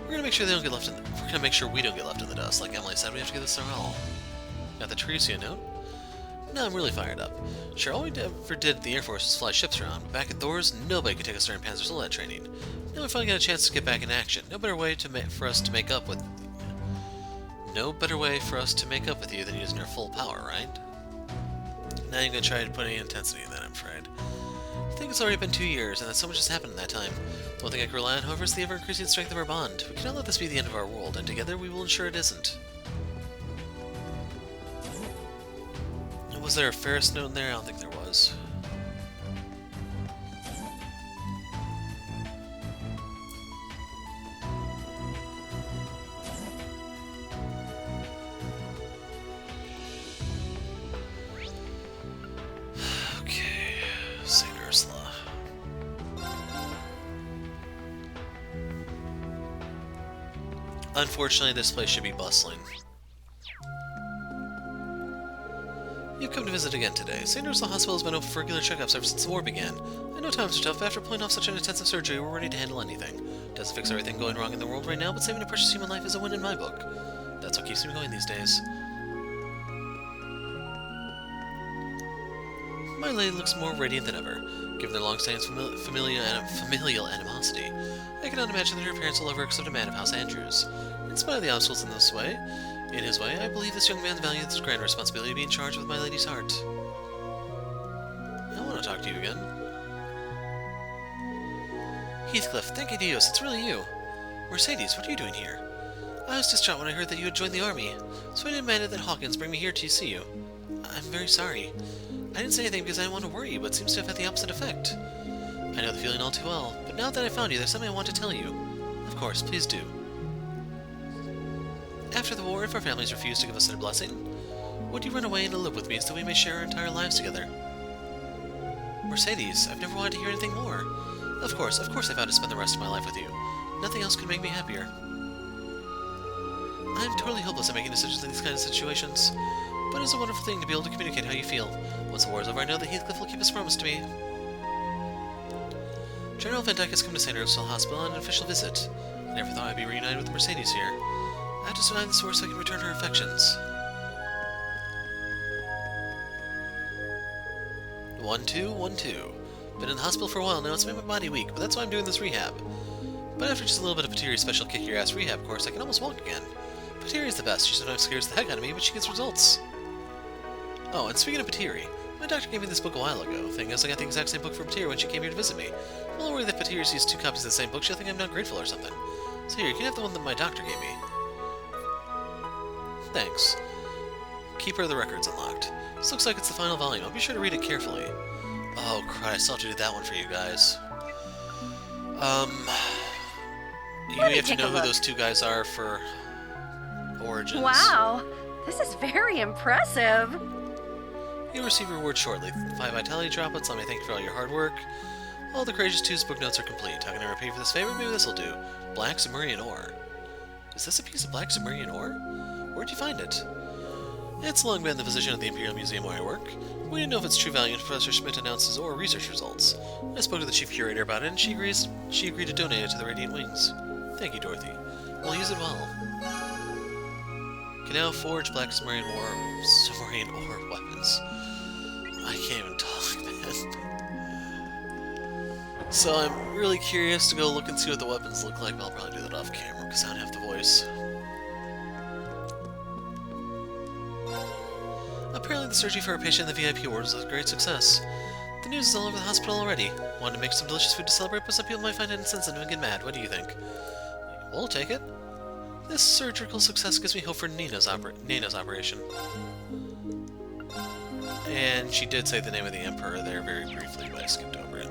We're gonna make sure they don't get left in. We're gonna make sure we don't get left in the dust. Like Emily said, we have to give this our all. Got the Tricia note. Now I'm really fired up. Sure, all we ever did at the Air Force was fly ships around. Back at Thor's, nobody could take us during Panzer Soldat training. Now we finally got a chance to get back in action. No better way for us to make up with you than using our full power, right? Now you're gonna try to put any intensity in that, I'm afraid. I think it's already been 2 years, and that so much has happened in that time. The one thing I can rely on, however, is the ever-increasing strength of our bond. We cannot let this be the end of our world, and together we will ensure it isn't. Was there a Ferris note in there? I don't think there was. Unfortunately, this place should be bustling. You've come to visit again today. St. Ursula Hospital has been open for regular checkups ever since the war began. I know times are tough, but after pulling off such an intensive surgery, we're ready to handle anything. Doesn't fix everything going wrong in the world right now, but saving a precious human life is a win in my book. That's what keeps me going these days. My lady looks more radiant than ever. Given their long-standing familial animosity, I cannot imagine that her parents will ever accept a man of House Andrews. In spite of the obstacles in his way, I believe this young man values his grand responsibility of being charged with my lady's heart. I want to talk to you again. Heathcliff, thank you, Dios, it's really you. Mercedes, what are you doing here? I was distraught when I heard that you had joined the army, so I demanded that Hawkins bring me here to see you. I'm very sorry. I didn't say anything because I didn't want to worry you, but it seems to have had the opposite effect. I know the feeling all too well, but now that I found you, there's something I want to tell you. Of course, please do. After the war, if our families refuse to give us their blessing, would you run away and live with me so we may share our entire lives together? Mercedes, I've never wanted to hear anything more. Of course I vowed to spend the rest of my life with you. Nothing else could make me happier. I'm totally hopeless at making decisions in these kinds of situations, but it's a wonderful thing to be able to communicate how you feel. Once the war is over, I know that Heathcliff will keep his promise to me. General Van Dyke has come to St. Ursula Hospital on an official visit. I never thought I'd be reunited with Mercedes here. I have to survive the war so I can return her affections. 1-2-1-2. Been in the hospital for a while now, it's made my body weak, but that's why I'm doing this rehab. But after just a little bit of Pateri's special kick-your-ass rehab course, I can almost walk again. Pateri's the best. She sometimes scares the heck out of me, but she gets results. Oh, and speaking of Pateri, my doctor gave me this book a while ago. Thing is, I got the exact same book from Pateri when she came here to visit me. I'm a little worried that Pateri sees 2 copies of the same book, she'll think I'm not grateful or something. So here, you can have the one that my doctor gave me. Thanks. Keeper of the Records unlocked. This looks like it's the final volume. I'll be sure to read it carefully. Oh, crud, I still have to do that one for you guys. You have to know who those 2 guys are for Origins. Wow, this is very impressive. You'll receive a reward shortly. 5 vitality droplets, let me thank you for all your hard work. All the Courageous 2's book notes are complete. How can I repay you for this favor? Maybe this'll do. Black Sumerian ore. Is this a piece of black Sumerian ore? Where'd you find it? It's long been the position of the Imperial Museum where I work. We didn't know if its true value until Professor Schmidt announced his ore research results. I spoke to the chief curator about it, and she agreed to donate it to the Radiant Wings. Thank you, Dorothy. We'll use it well. Can now forge black Sumerian ore weapons. I can't even talk, man. So I'm really curious to go look and see what the weapons look like, but I'll probably do that off camera because I don't have the voice. Apparently the surgery for our patient in the VIP ward was a great success. The news is all over the hospital already. Wanted to make some delicious food to celebrate, but some people might find it insensitive and get mad. What do you think? We'll take it. This surgical success gives me hope for Nina's operation. And she did say the name of the Emperor there very briefly, but I skipped over it.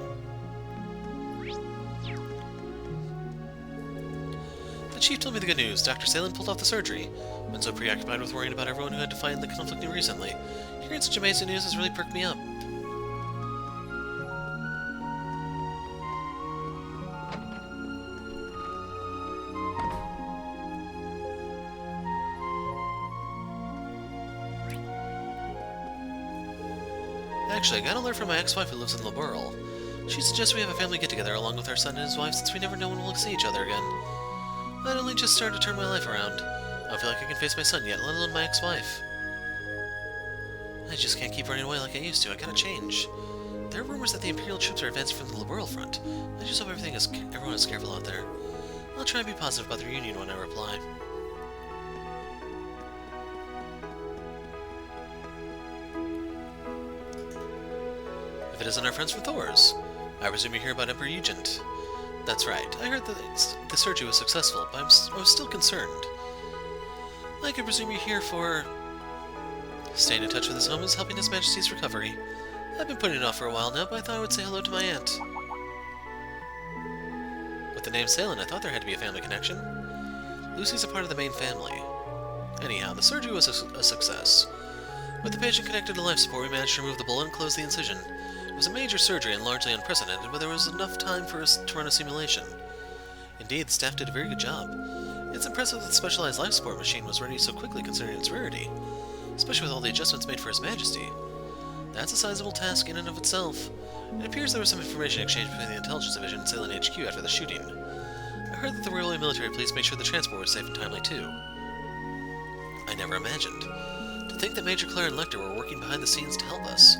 The chief told me the good news. Dr. Salen pulled off the surgery. I've been so preoccupied with worrying about everyone who had to fight in the conflict recently. Hearing such amazing news has really perked me up. Actually, I got an alert from my ex-wife who lives in Laburel. She suggests we have a family get-together along with our son and his wife since we never know when we'll see each other again. I'd only just started to turn my life around. I don't feel like I can face my son yet, let alone my ex-wife. I just can't keep running away like I used to. I gotta change. There are rumors that the Imperial troops are advancing from the Laburel front. I just hope everyone is careful out there. I'll try and be positive about the reunion when I reply. If it isn't our friends from Thor's. I presume you hear about Emperor Eugent. That's right. I heard that the surgery was successful, but I was still concerned. I can presume you're here for... Staying in touch with his home is helping His Majesty's recovery. I've been putting it off for a while now, but I thought I would say hello to my aunt. With the name Salen, I thought there had to be a family connection. Lucy's a part of the main family. Anyhow, the surgery was a success. With the patient connected to life support, we managed to remove the bullet and close the incision. It was a major surgery and largely unprecedented, but there was enough time for us to run a simulation. Indeed, the staff did a very good job. It's impressive that the specialized life support machine was ready so quickly considering its rarity, especially with all the adjustments made for His Majesty. That's a sizable task in and of itself. It appears there was some information exchanged between the Intelligence Division and Salem HQ after the shooting. I heard that the Royal Military Police made sure the transport was safe and timely too. I never imagined. To think that Major Claire and Lecter were working behind the scenes to help us.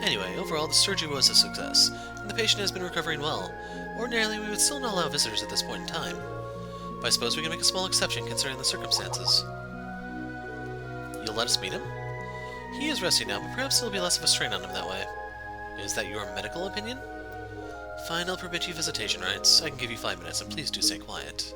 Anyway, overall the surgery was a success, and the patient has been recovering well. Ordinarily, we would still not allow visitors at this point in time, but I suppose we can make a small exception considering the circumstances. You'll let us meet him? He is resting now, but perhaps there'll be less of a strain on him that way. Is that your medical opinion? Fine, I'll permit you visitation rights. I can give you 5 minutes, and please do stay quiet.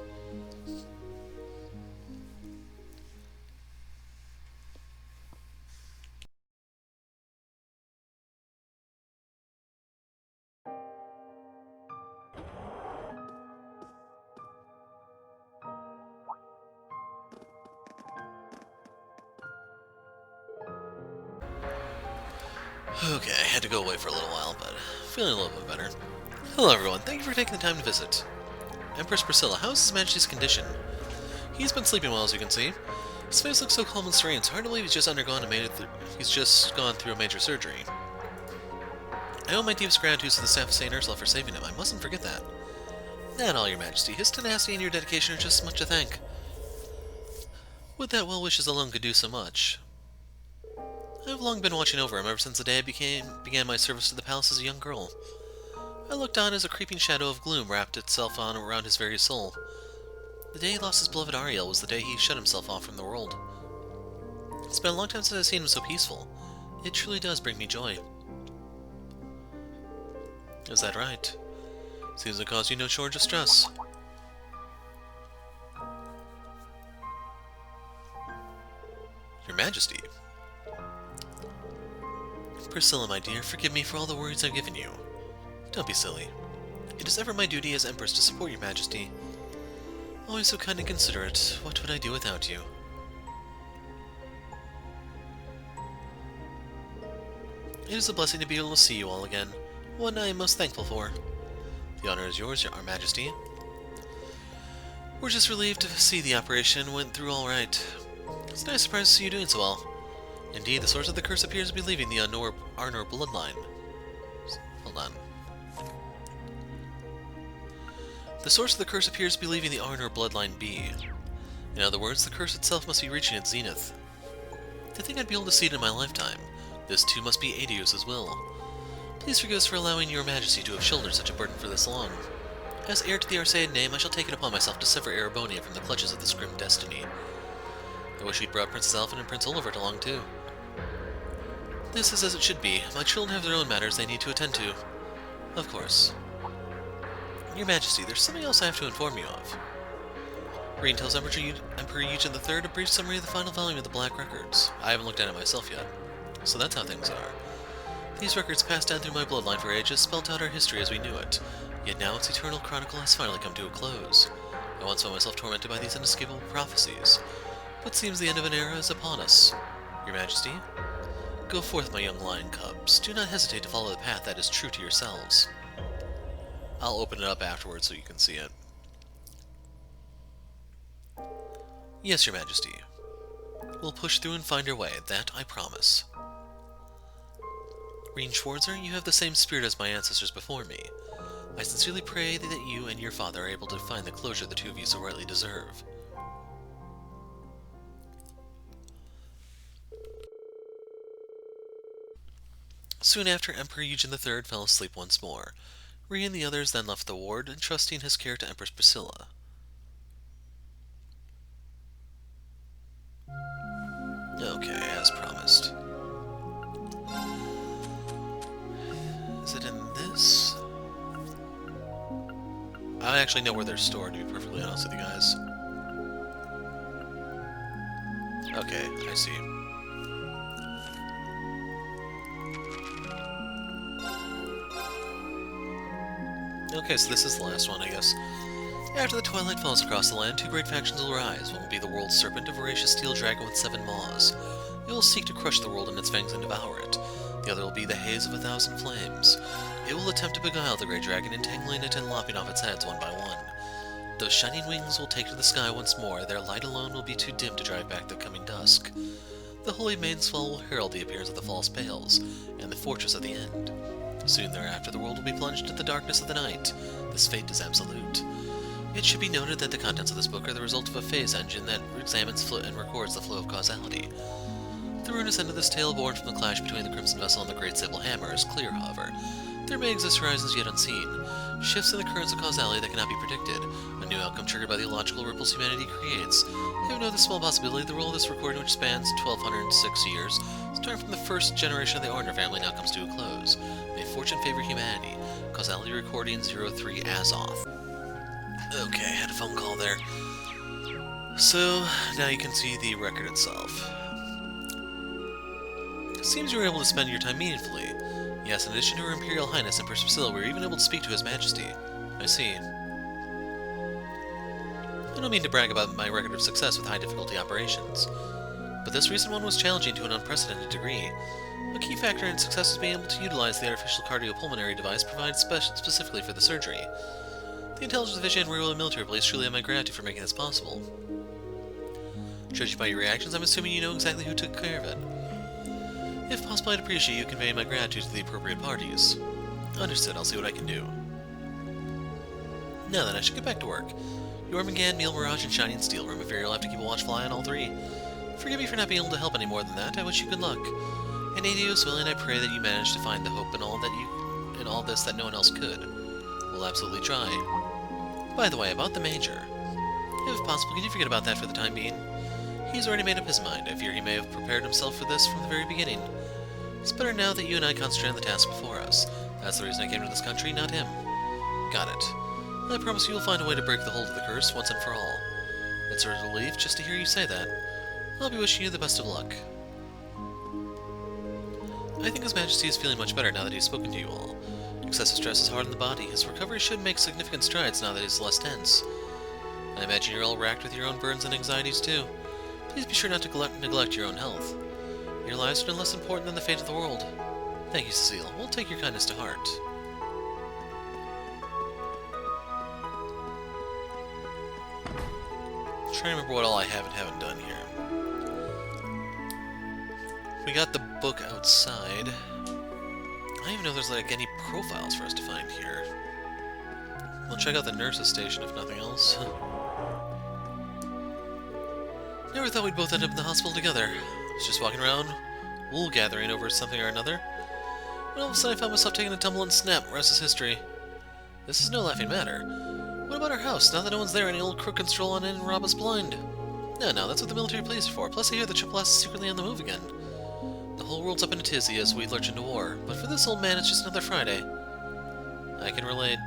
Okay, I had to go away for a little while, but feeling a little bit better. Hello everyone, thank you for taking the time to visit. Empress Priscilla, how is His Majesty's condition? He's been sleeping well, as you can see. His face looks so calm and serene, so hard to believe he's just gone through a major surgery. I owe my deepest gratitude to the staff of St. Ursula for saving him. I mustn't forget that. And all, Your Majesty, his tenacity and your dedication are just much to thank. Would that well wishes alone could do so much. I've long been watching over him ever since the day I began my service to the palace as a young girl. I looked on as a creeping shadow of gloom wrapped itself on around his very soul. The day he lost his beloved Ariel was the day he shut himself off from the world. It's been a long time since I've seen him so peaceful. It truly does bring me joy. Is that right? Seems to cause you no shortage of stress. Your Majesty. Priscilla, my dear, forgive me for all the worries I've given you. Don't be silly. It is ever my duty as Empress to support Your Majesty. Always so kind and considerate. What would I do without you? It is a blessing to be able to see you all again. One I am most thankful for. The honor is yours, Your Majesty. We're just relieved to see the operation went through all right. It's a nice surprise to see you doing so well. Indeed, the source of the curse appears to be leaving the Arnor bloodline. Hold on. The source of the curse appears to be leaving the Arnor bloodline be. In other words, the curse itself must be reaching its zenith. To think I'd be able to see it in my lifetime. This too must be Adios' will. Please forgive us for allowing Your Majesty to have shouldered such a burden for this long. As heir to the Arsaid name, I shall take it upon myself to sever Erebonia from the clutches of this grim destiny. I wish we'd brought Princess Elfin and Prince Olivert along too. This is as it should be. My children have their own matters they need to attend to. Of course. Your Majesty, there's something else I have to inform you of. Renne tells Emperor Eugen III a brief summary of the final volume of the Black Records. I haven't looked at it myself yet. So that's how things are. These records passed down through my bloodline for ages spelled out our history as we knew it. Yet now its eternal chronicle has finally come to a close. I once found myself tormented by these inescapable prophecies. But seems the end of an era is upon us. Your Majesty? Go forth, my young lion cubs. Do not hesitate to follow the path that is true to yourselves. I'll open it up afterwards so you can see it. Yes, Your Majesty. We'll push through and find our way, that I promise. Renne Schwarzer, you have the same spirit as my ancestors before me. I sincerely pray that you and your father are able to find the closure the two of you so rightly deserve. Soon after, Emperor Eugen III fell asleep once more. Renne and the others then left the ward, entrusting his care to Empress Priscilla. Okay, as promised. Is it in this? I actually know where they're stored, to be perfectly honest with you guys. Okay, I see. Okay, so this is the last one, I guess. After the twilight falls across the land, two great factions will arise. One will be the world's serpent, a voracious steel dragon with 7 maws. It will seek to crush the world in its fangs and devour it. The other will be the haze of 1,000 flames. It will attempt to beguile the great dragon, entangling it and lopping off its heads one by one. Those shining wings will take to the sky once more. Their light alone will be too dim to drive back the coming dusk. The holy maiden's fall will herald the appearance of the false pales, and the fortress at the end. Soon thereafter, the world will be plunged into the darkness of the night. This fate is absolute. It should be noted that the contents of this book are the result of a phase engine that examines and records the flow of causality. The ruinous end of this tale, born from the clash between the Crimson Vessel and the Great Sable Hammer, is clear, however. There may exist horizons yet unseen, shifts in the currents of causality that cannot be predicted, a new outcome triggered by the illogical ripples humanity creates. Even though this small possibility, the role of this recording, which spans 1206 years, starting from the first generation of the Ordner family, now comes to a close. May fortune favor humanity. Causality recording 03 Azoth. Okay, had a phone call there. So, now you can see the record itself. Seems you were able to spend your time meaningfully. Yes, in addition to Her Imperial Highness Empress Priscilla, we were even able to speak to His Majesty. I see. I don't mean to brag about my record of success with high-difficulty operations, but this recent one was challenging to an unprecedented degree. A key factor in success was being able to utilize the artificial cardiopulmonary device provided specifically for the surgery. The Intelligence Division and Royal Military Police truly have my gratitude for making this possible. Judging by your reactions, I'm assuming you know exactly who took care of it. If possible, I'd appreciate you conveying my gratitude to the appropriate parties. Understood, I'll see what I can do. Now then, I should get back to work. Jormungand, Meal Mirage, and Shining Steel Room. I fear you'll have to keep a watchful eye on all three. Forgive me for not being able to help any more than that. I wish you good luck. And Adios willing, I pray that you manage to find the hope in all this that no one else could. We'll absolutely try. By the way, about the Major. If possible, can you forget about that for the time being? He's already made up his mind. I fear he may have prepared himself for this from the very beginning. It's better now that you and I concentrate on the task before us. That's the reason I came to this country, not him. Got it. I promise you will find a way to break the hold of the curse once and for all. It's a relief just to hear you say that. I'll be wishing you the best of luck. I think His Majesty is feeling much better now that he's spoken to you all. Excessive stress is hard on the body. His recovery should make significant strides now that he's less tense. I imagine you're all racked with your own burdens and anxieties too. Please be sure not to neglect your own health. Your lives are less important than the fate of the world. Thank you, Cecile. We'll take your kindness to heart. I'm trying to remember what all I have and haven't done here. We got the book outside. I don't even know if there's like any profiles for us to find here. We'll check out the nurse's station if nothing else. Never thought we'd both end up in the hospital together. I was just walking around, wool gathering over something or another. When all of a sudden I found myself taking a tumble and snap. Rest is history. This is no laughing matter. What about our house? Now that no one's there, any old crook can stroll on in and rob us blind. No, that's what the military police are for. Plus I hear the Triple S is secretly on the move again. The whole world's up in a tizzy as we lurch into war. But for this old man, it's just another Friday. I can relate.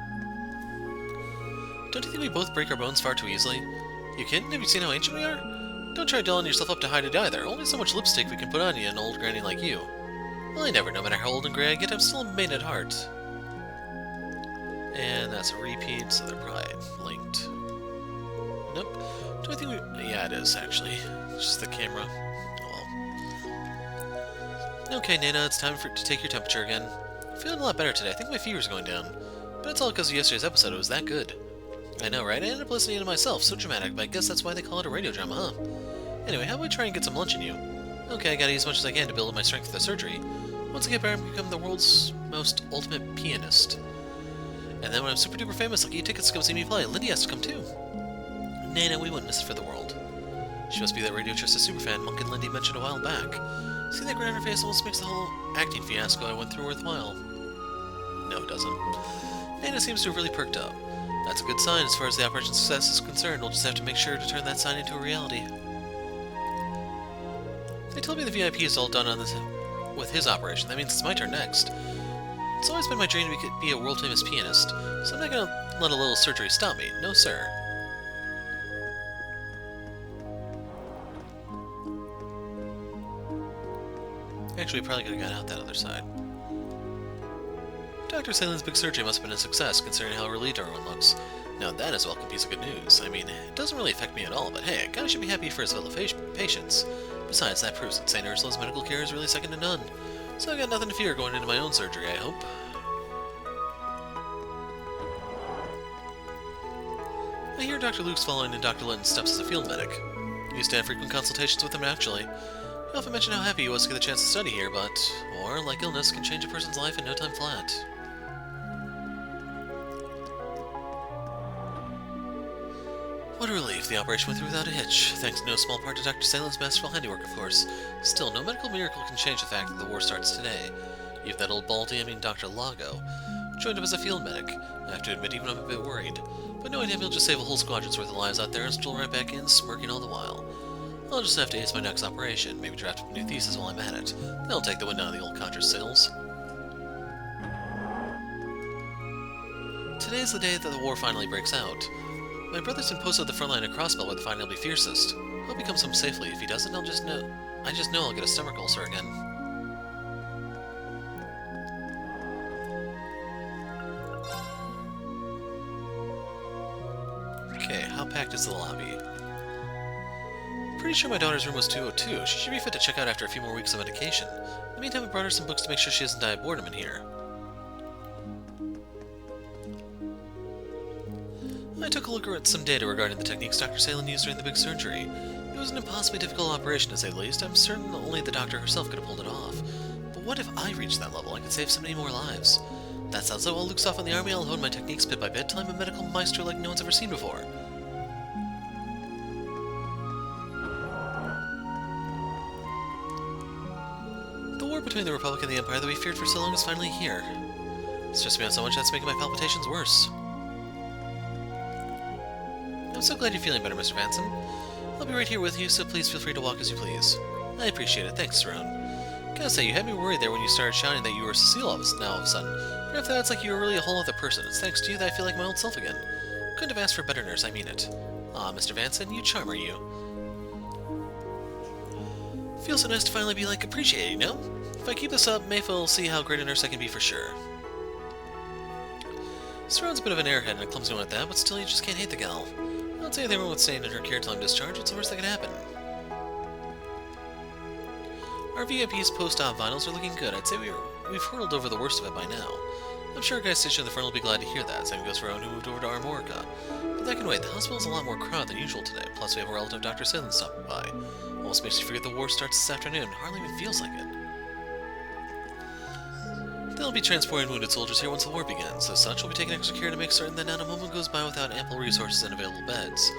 Don't you think we both break our bones far too easily? You kidding? Have you seen how ancient we are? Don't try dolling yourself up to hide it either. Only so much lipstick we can put on you, an old granny like you. Well, I never, no matter how old and gray I get, I'm still a maid at heart. And that's a repeat, so they're probably linked. Nope. Do I think we... Yeah, it is, actually. It's just the camera. Oh well. Okay, Nana, it's time to take your temperature again. I'm feeling a lot better today. I think my fever's going down. But it's all because of yesterday's episode. It was that good. I know, right? I ended up listening to myself. So dramatic, but I guess that's why they call it a radio drama, huh? Anyway, how about we try and get some lunch in you? Okay, I gotta eat as much as I can to build up my strength for the surgery. Once I get better, I become the world's most ultimate pianist. And then when I'm super duper famous, I'll get you tickets to come see me play. Lindy has to come too. Nana, we wouldn't miss it for the world. She must be that Radio Trista superfan Monk and Lindy mentioned a while back. Seeing that grin on her face almost makes the whole acting fiasco I went through worthwhile. No, it doesn't. Nana seems to have really perked up. That's a good sign as far as the operation's success is concerned. We'll just have to make sure to turn that sign into a reality. They told me the VIP is all done on this with his operation. That means it's my turn next. It's always been my dream to be a world-famous pianist, so I'm not gonna let a little surgery stop me. No, sir. Actually, we probably could have got out that other side. Dr. Salin's big surgery must have been a success, considering how relieved everyone looks. Now that is a welcome piece of good news. I mean, it doesn't really affect me at all, but hey, a guy should be happy for his fellow patients. Besides, that proves that St. Ursula's medical care is really second to none. So I've got nothing to fear going into my own surgery, I hope. I I hear Dr. Luke's following in Dr. Linton's steps as a field medic. I used to have frequent consultations with him, actually. He often mentioned how happy he was to get the chance to study here, but war, like illness, can change a person's life in no time flat. What a relief. The operation went through without a hitch, thanks in no small part to Dr. Salen's masterful handiwork, of course. Still, no medical miracle can change the fact that the war starts today. Even that old baldy, Dr. Lago, joined up as a field medic. I have to admit, even I'm a bit worried. But knowing him, he'll just save a whole squadron's worth of lives out there and stroll right back in, smirking all the while. I'll just have to ace my next operation, maybe draft up a new thesis while I'm at it. That'll take the wind out of the old Contra's sails. Today's the day that the war finally breaks out. My brother's been posted at the front line at Crossbell where the fighting will be fiercest. Hope he comes home safely. If he doesn't, I just know I'll get a stomach ulcer again. Okay, how packed is the lobby? Pretty sure my daughter's room was 202. She should be fit to check out after a few more weeks of medication. In the meantime, I brought her some books to make sure she doesn't die of boredom in here. I took a look at some data regarding the techniques Dr. Salen used during the big surgery. It was an impossibly difficult operation, to say the least. I'm certain only the doctor herself could have pulled it off. But what if I reached that level? I could save so many more lives. That sounds like while Luke's off in the army, I'll hone my techniques bit by bit till I'm a medical maestro like no one's ever seen before. The war between the Republic and the Empire that we feared for so long is finally here. It's stressing me out so much that's making my palpitations worse. I'm so glad you're feeling better, Mr. Vanson. I'll be right here with you, so please feel free to walk as you please. I appreciate it. Thanks, Tyrone. Gotta say, you had me worried there when you started shouting that you were Cecile all of a sudden. But after that, it's like you were really a whole other person. It's thanks to you that I feel like my old self again. Couldn't have asked for a better nurse, I mean it. Ah, Mr. Vanson, you charmer, you. Feels so nice to finally be, appreciated, you know? If I keep this up, Mayfa will see how great a nurse I can be for sure. Tyrone's a bit of an airhead and a clumsy one at that, but still, you just can't hate the gal. I'll tell you anything wrong with staying in her care till I'm discharged. What's the worst that can happen? Our VIP's post-op vitals are looking good. I'd say we've hurled over the worst of it by now. I'm sure a guy stationed in the front will be glad to hear that. Same goes for Owen, who moved over to Armorica. But that can wait. The hospital's a lot more crowded than usual today. Plus, we have a relative Dr. Salen stopping by. Almost makes you forget the war starts this afternoon. Hardly even feels like it. They'll be transporting wounded soldiers here once the war begins. As such, we'll be taking extra care to make certain that not a moment goes by without ample resources and available beds.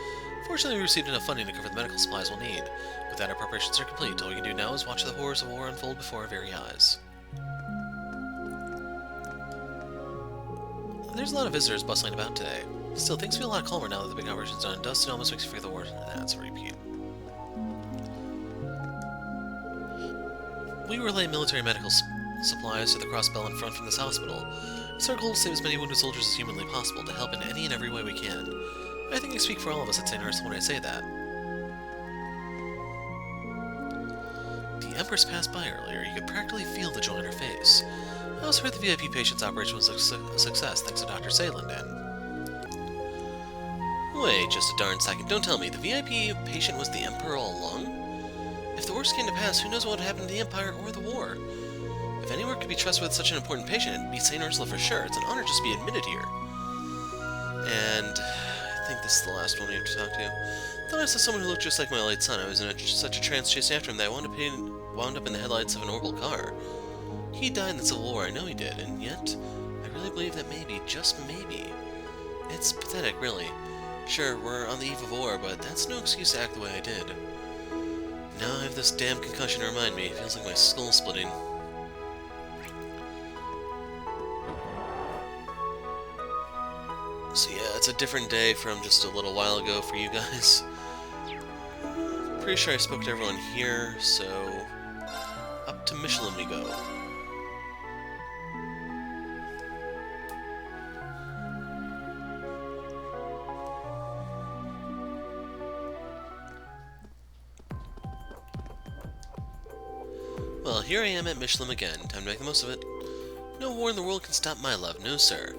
Fortunately, we received enough funding to cover the medical supplies we'll need. With that, our preparations are complete. All we can do now is watch the horrors of war unfold before our very eyes. There's a lot of visitors bustling about today. Still, things feel a lot calmer now that the big operation's done. Dust, it almost makes you forget the war. That's a repeat. We relay military medical supplies to the Crossbell in front from this hospital. It's our goal to save as many wounded soldiers as humanly possible, to help in any and every way we can. I think I speak for all of us at St. Ursula when I say that. The Empress passed by earlier. You could practically feel the joy in her face. I also heard the VIP patient's operation was a success thanks to Dr. Salen, Wait just a darn second. Don't tell me. The VIP patient was the Emperor all along? If the worst came to pass, who knows what would happen to the Empire or the war? If anyone could be trusted with such an important patient, it'd be St. Ursula for sure. It's an honor just to be admitted here. And I think this is the last one we have to talk to. Thought I saw someone who looked just like my late son. I was in such a trance chasing after him that I wound up in the headlights of an orbital car. He died in the Civil War, I know he did, and yet, I really believe that maybe, just maybe, it's pathetic, really. Sure, we're on the eve of war, but that's no excuse to act the way I did. Now I have this damn concussion to remind me. It feels like my skull's splitting. So yeah, it's a different day from just a little while ago for you guys. Pretty sure I spoke to everyone here, so up to Michelin we go. Well, here I am at Michelin again. Time to make the most of it. No war in the world can stop my love, no sir.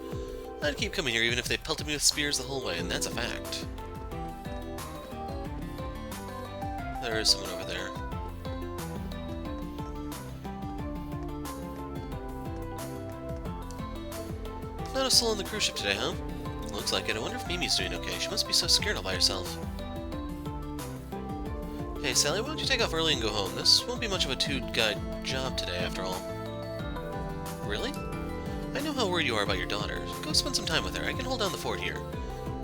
I'd keep coming here even if they pelted me with spears the whole way, and that's a fact. There is someone over there. Not a soul on the cruise ship today, huh? Looks like it. I wonder if Mimi's doing okay. She must be so scared all by herself. Hey, Sally, why don't you take off early and go home? This won't be much of a two-guy job today, after all. Really? I know how worried you are about your daughter. Go spend some time with her. I can hold down the fort here.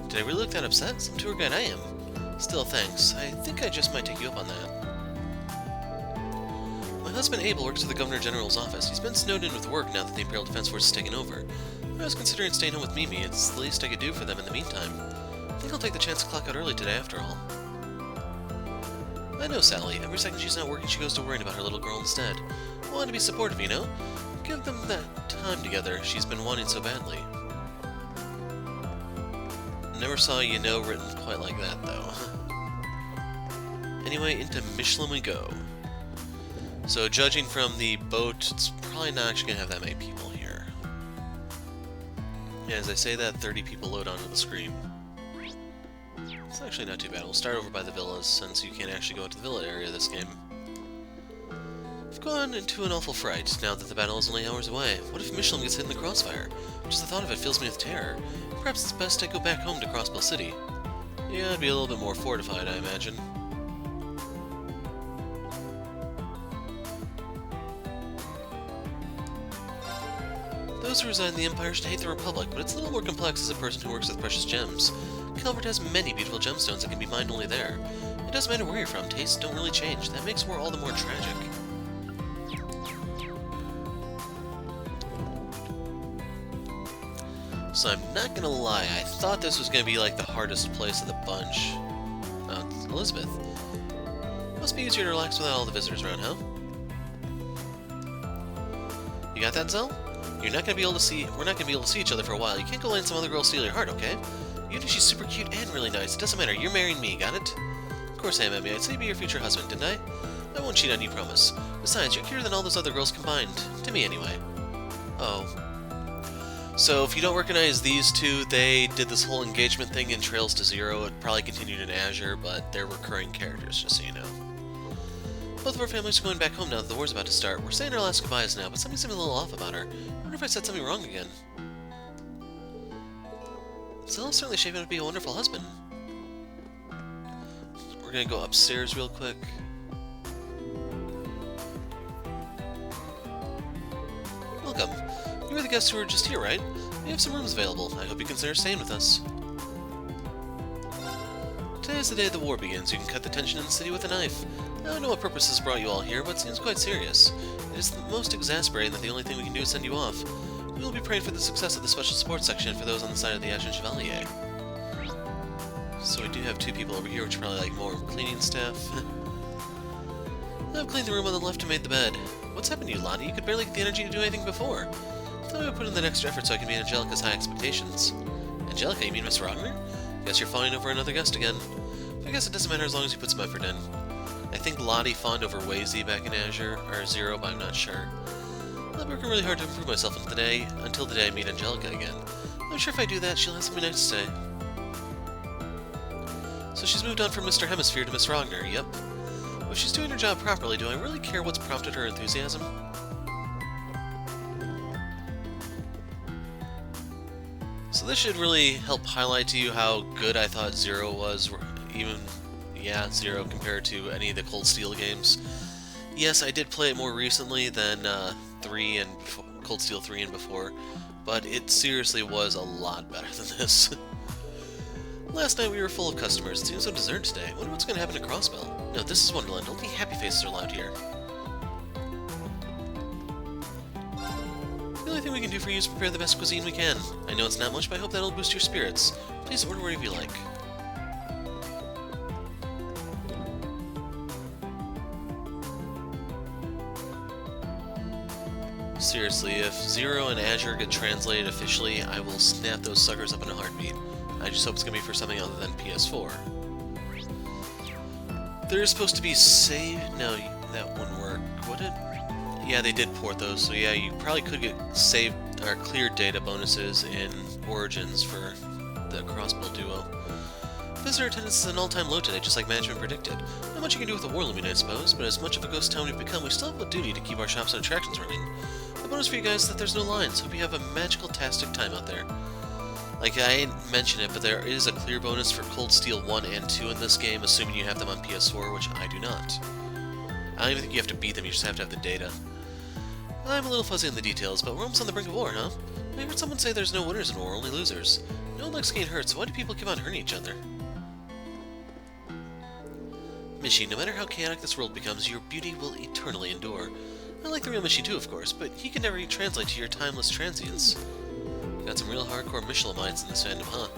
Did I really look that upset? Some tour guide I am. Still, thanks. I think I just might take you up on that. My husband Abel works at the Governor General's office. He's been snowed in with work now that the Imperial Defense Force has taken over. I was considering staying home with Mimi. It's the least I could do for them in the meantime. I think I'll take the chance to clock out early today after all. I know Sally. Every second she's not working, she goes to worrying about her little girl instead. I want to be supportive, you know? Give them that time together she's been wanting so badly. Never saw you know written quite like that, though. Anyway, into Michelin we go. So, judging from the boat, it's probably not actually going to have that many people here. Yeah, as I say that, 30 people load onto the screen. It's actually not too bad. We'll start over by the villas, since you can't actually go into the villa area this game. I've gone into an awful fright, now that the battle is only hours away. What if Michelin gets hit in the crossfire? Just the thought of it fills me with terror. Perhaps it's best I go back home to Crossbell City. Yeah, I'd be a little bit more fortified, I imagine. Those who reside in the Empire should hate the Republic, but it's a little more complex as a person who works with precious gems. Calvert has many beautiful gemstones that can be mined only there. It doesn't matter where you're from, tastes don't really change. That makes war all the more tragic. So I'm not gonna lie, I thought this was gonna be like the hardest place of the bunch. Oh, Elizabeth. Must be easier to relax without all the visitors around, huh? You got that, Zell? We're not gonna be able to see each other for a while. You can't go letting some other girl steal your heart, okay? Even if she's super cute and really nice, it doesn't matter. You're marrying me, got it? Of course I am, Emmy. I'd say be your future husband, didn't I? I won't cheat on you, promise. Besides, you're cuter than all those other girls combined. To me, anyway. Oh. So, if you don't recognize these two, they did this whole engagement thing in Trails to Zero. It probably continued in Azure, but they're recurring characters, just so you know. Both of our families are going back home now that the war's about to start. We're saying our last goodbyes now, but something seems a little off about her. I wonder if I said something wrong again. Zella's certainly shaping up to be a wonderful husband. We're gonna go upstairs real quick. Welcome. You were the guests who were just here, right? We have some rooms available. I hope you consider staying with us. Today is the day the war begins. You can cut the tension in the city with a knife. I don't know what purpose has brought you all here, but it seems quite serious. It is the most exasperating that the only thing we can do is send you off. We will be praying for the success of the special support section for those on the side of the Ashen Chevalier. So we do have two people over here, which are probably like more cleaning staff. I've cleaned the room on the left and made the bed. What's happened to you, Lottie? You could barely get the energy to do anything before. I thought I would put in the extra effort so I can meet Angelica's high expectations. Angelica, you mean Miss Rogner? Guess you're fawning over another guest again. I guess it doesn't matter as long as you put some effort in. I think Lottie fawned over Wazy back in Azure, or Zero, but I'm not sure. I've been working really hard to improve myself until the day I meet Angelica again. I'm sure if I do that, she'll have something nice to say. So she's moved on from Mr. Hemisphere to Miss Rogner, yep. If she's doing her job properly, do I really care what's prompted her enthusiasm? So this should really help highlight to you how good I thought Zero was, Zero compared to any of the Cold Steel games. Yes, I did play it more recently than Cold Steel 3 and before, but it seriously was a lot better than this. Last night we were full of customers. It seems so deserted today. I wonder what's going to happen to Crossbell. No, this is Wonderland. Only happy faces are allowed here. The only thing we can do for you is prepare the best cuisine we can. I know it's not much, but I hope that'll boost your spirits. Please order whatever you like. Seriously, if Zero and Azure get translated officially, I will snap those suckers up in a heartbeat. I just hope it's going to be for something other than PS4. There's supposed to be save... No, that wouldn't work, would it? Yeah, they did port those, so yeah, you probably could get saved or cleared data bonuses in Origins for the Crossbell duo. Visitor attendance is an all-time low today, just like management predicted. Not much you can do with the war looming, I suppose, but as much of a ghost town we've become, we still have a duty to keep our shops and attractions running. The bonus for you guys is that there's no lines, so hope you have a magical-tastic time out there. Like, I didn't mention it, but there is a clear bonus for Cold Steel 1 and 2 in this game, assuming you have them on PS4, which I do not. I don't even think you have to beat them, you just have to have the data. I'm a little fuzzy on the details, but we're almost on the brink of war, huh? I heard someone say there's no winners in war, only losers. No one likes getting hurt, so why do people keep on hurting each other? Michi, no matter how chaotic this world becomes, your beauty will eternally endure. I like the real Michi too, of course, but he can never translate to your timeless transience. Got some real hardcore Michelinites in this fandom, huh?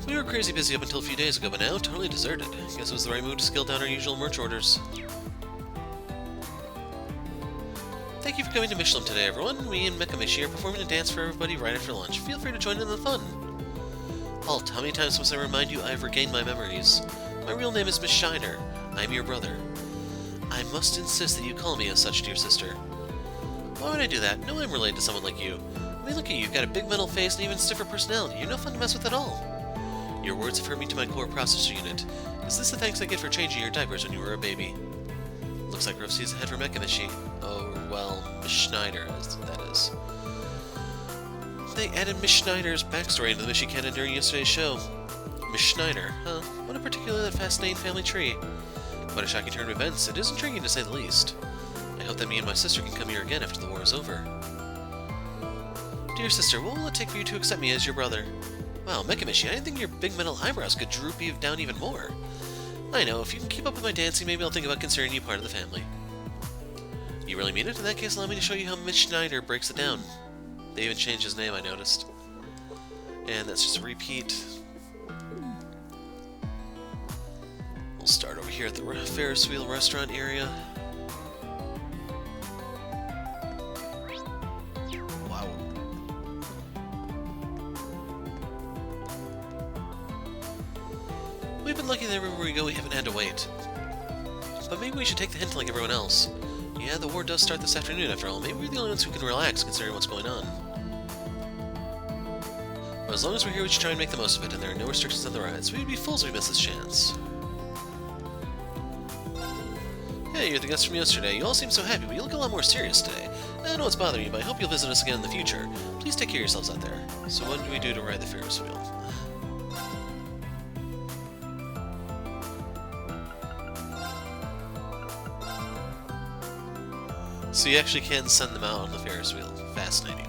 We were crazy busy up until a few days ago, but now totally deserted. Guess it was the right move to scale down our usual merch orders. Thank you for coming to Michelin today, everyone. Me and Michi are performing a dance for everybody right after lunch. Feel free to join in the fun. Halt, how many times must I remind you I have regained my memories? My real name is Miss Shiner. I am your brother. I must insist that you call me as such, dear sister. Why would I do that? No, I'm related to someone like you. I mean, look at you. You've got a big metal face and even stiffer personality. You're no fun to mess with at all. Your words have hurt me to my core processor unit. Is this the thanks I get for changing your diapers when you were a baby? Looks like Rove sees ahead for Michi. Oh, well, Miss Schneider, that is. They added Miss Schneider's backstory into the Michi canon during yesterday's show. Miss Schneider, huh? What a particularly fascinating family tree. Quite a shocking turn of events. It is intriguing to say the least. I hope that me and my sister can come here again after the war is over. Dear sister, what will it take for you to accept me as your brother? Wow, Michi, I didn't think your big metal eyebrows could droop you down even more. I know, if you can keep up with my dancing, maybe I'll think about considering you part of the family. You really mean it? In that case, allow me to show you how Miss Schneider breaks it down. They even changed his name, I noticed. And that's just a repeat. We'll start over here at the Ferris wheel restaurant area. Wow. We've been lucky that everywhere we go we haven't had to wait. But maybe we should take the hint like everyone else. Yeah, the war does start this afternoon after all. Maybe we're the only ones who can relax considering what's going on. But as long as we're here, we should try and make the most of it, and there are no restrictions on the rides. We'd be fools if we miss this chance. Hey, you're the guest from yesterday. You all seem so happy, but you look a lot more serious today. I know what's bothering you, but I hope you'll visit us again in the future. Please take care of yourselves out there. So what do we do to ride the Ferris wheel? So you actually can send them out on the Ferris wheel. Fascinating.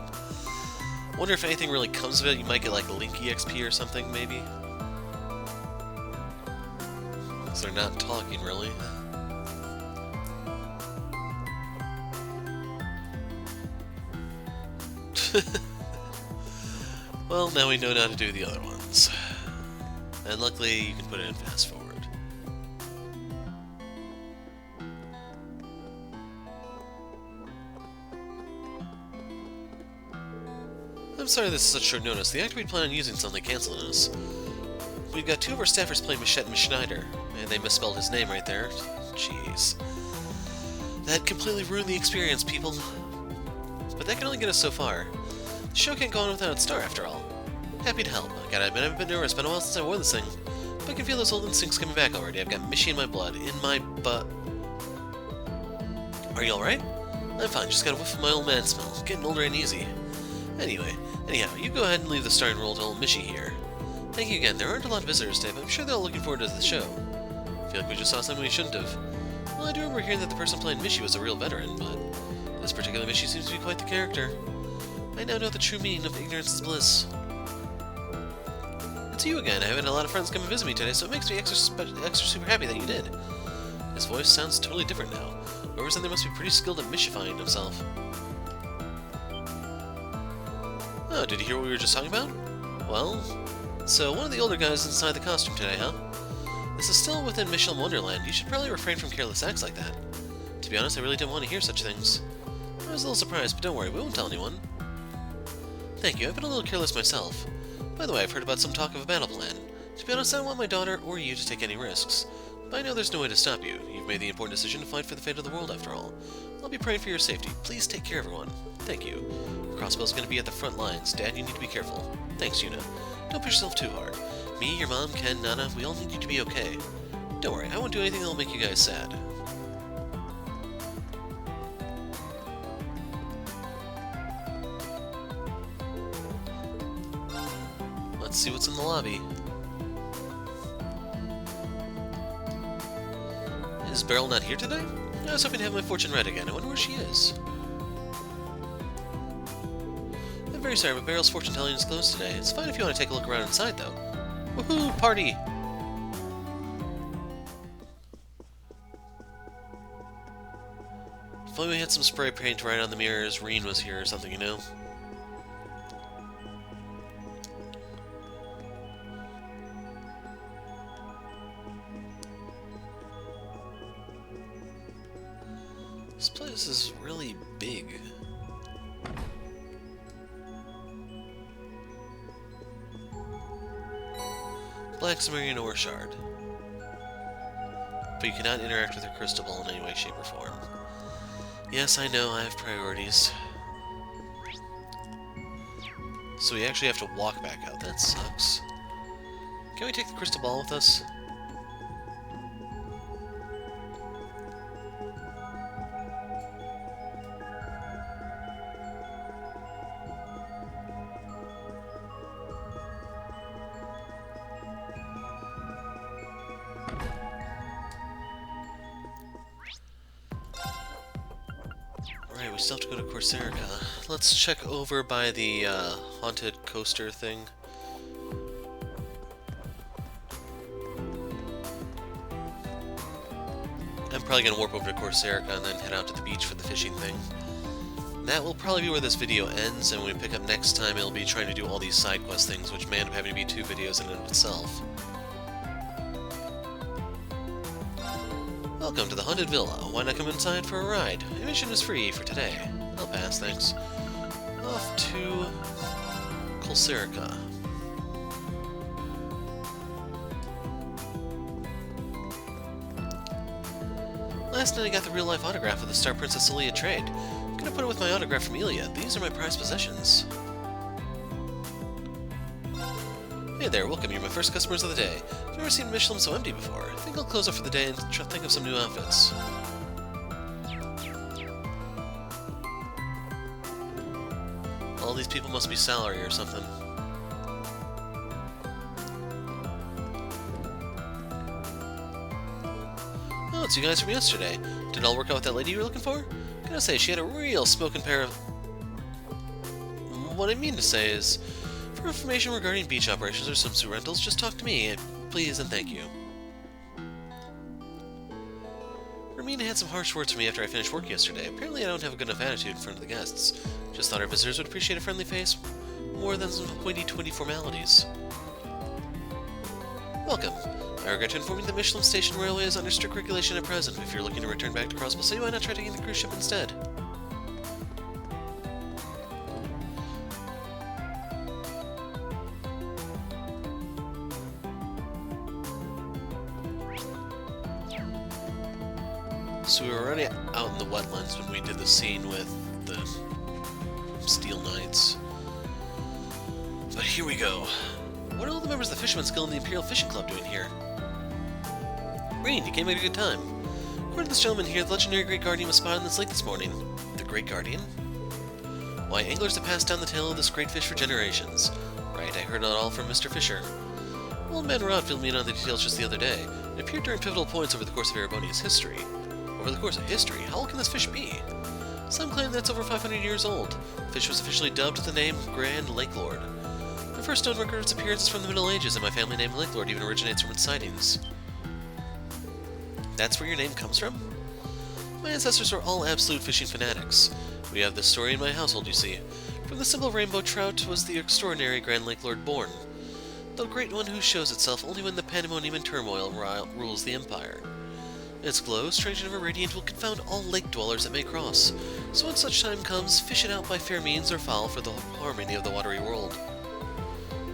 Wonder if anything really comes of it. You might get like Link EXP or something, maybe? Because they're not talking, really. Well, now we know how to do the other ones. And luckily, you can put it in fast forward. I'm sorry this is such short notice. The actor we'd planned on using suddenly canceled on us. We've got two of our staffers playing Michette and Schneider, and they misspelled his name right there. Jeez. That completely ruined the experience, people. But that can only get us so far. The show can't go on without its star, after all. Happy to help. I gotta admit, I've been nervous. It's been a while since I wore this thing. But I can feel those old instincts coming back already. I've got Michi in my blood, in my butt. Are you alright? I'm fine, just got a whiff of my old man smell. Getting older ain't easy. Anyhow, you go ahead and leave the starring role to old Michi here. Thank you again. There aren't a lot of visitors today, but I'm sure they're all looking forward to the show. I feel like we just saw something we shouldn't have. Well, I do remember hearing that the person playing Michi was a real veteran, but this particular Michi seems to be quite the character. I now know the true meaning of ignorance is bliss. It's you again. I haven't had a lot of friends come and visit me today, so it makes me extra super happy that you did. His voice sounds totally different now. Whoever's in there must be pretty skilled at Michifying himself. Oh, did you hear what we were just talking about? Well, so one of the older guys inside the costume today, huh? This is still within Michelin Wonderland. You should probably refrain from careless acts like that. To be honest, I really didn't want to hear such things. I was a little surprised, but don't worry, we won't tell anyone. Thank you, I've been a little careless myself. By the way, I've heard about some talk of a battle plan. To be honest, I don't want my daughter or you to take any risks. But I know there's no way to stop you. You've made the important decision to fight for the fate of the world, after all. I'll be praying for your safety. Please take care, everyone. Thank you. Crossbell's gonna be at the front lines. Dad, you need to be careful. Thanks, Yuna. Don't push yourself too hard. Me, your mom, Ken, Nana, we all need you to be okay. Don't worry, I won't do anything that'll make you guys sad. Let's see what's in the lobby. Is Beryl not here today? I was hoping to have my fortune read again. I wonder where she is. I'm very sorry, but Beryl's fortune telling is closed today. It's fine if you want to take a look around inside, though. Woohoo! Party! If only we had some spray paint right on the mirrors, Renne was here or something, you know? This place is really big. Black Sumerian ore shard. But you cannot interact with your crystal ball in any way, shape, or form. Yes, I know, I have priorities. So we actually have to walk back out. That sucks. Can we take the crystal ball with us? Alright, we still have to go to Corsarica. Let's check over by the haunted coaster thing. I'm probably going to warp over to Corsarica and then head out to the beach for the fishing thing. That will probably be where this video ends, and when we pick up next time, it'll be trying to do all these side quest things, which may end up having to be 2 videos in and of itself. Welcome to the Haunted Villa. Why not come inside for a ride? Admission is free for today. I'll pass, thanks. Off to Corsarica. Last night I got the real-life autograph of the Star Princess Ilia trade. I'm gonna put it with my autograph from Ilia. These are my prized possessions. Hey there, welcome. You're my first customers of the day. I've never seen Michelin so empty before. I think I'll close up for the day and try to think of some new outfits. All these people must be salary or something. Oh, it's you guys from yesterday. Did it all work out with that lady you were looking for? Gotta say, she had a real smoking pair of... What I mean to say is, for information regarding beach operations or swimsuit rentals, just talk to me, please and thank you. Ramina had some harsh words for me after I finished work yesterday. Apparently I don't have a good enough attitude in front of the guests. Just thought our visitors would appreciate a friendly face more than some hoity-toity formalities. Welcome. I regret to inform you that Michelin Station Railway is under strict regulation at present. If you're looking to return back to Crossbell City, why not try taking the cruise ship instead? So we were already out in the wetlands when we did the scene with the Steel Knights. But here we go. What are all the members of the Fisherman's Guild and the Imperial Fishing Club doing here? Renne, you came at a good time. According to this gentleman here, the legendary Great Guardian was spotted in this lake this morning. The Great Guardian? Why, anglers have passed down the tale of this great fish for generations. Right, I heard it all from Mr. Fisher. Old man Rod filled me in on the details just the other day. It appeared during pivotal points over the course of Erebonia's history. Over the course of history? How old can this fish be? Some claim that it's over 500 years old. The fish was officially dubbed with the name Grand Lake Lord. The first known record of its appearance is from the Middle Ages, and my family name Lake Lord even originates from its sightings. That's where your name comes from? My ancestors were all absolute fishing fanatics. We have this story in my household, you see. From the simple rainbow trout was the extraordinary Grand Lake Lord born. The great one who shows itself only when the pandemonium and turmoil rules the empire. Its glow, strange and ever radiant, will confound all lake dwellers that may cross. So when such time comes, fish it out by fair means or foul for the harmony of the watery world.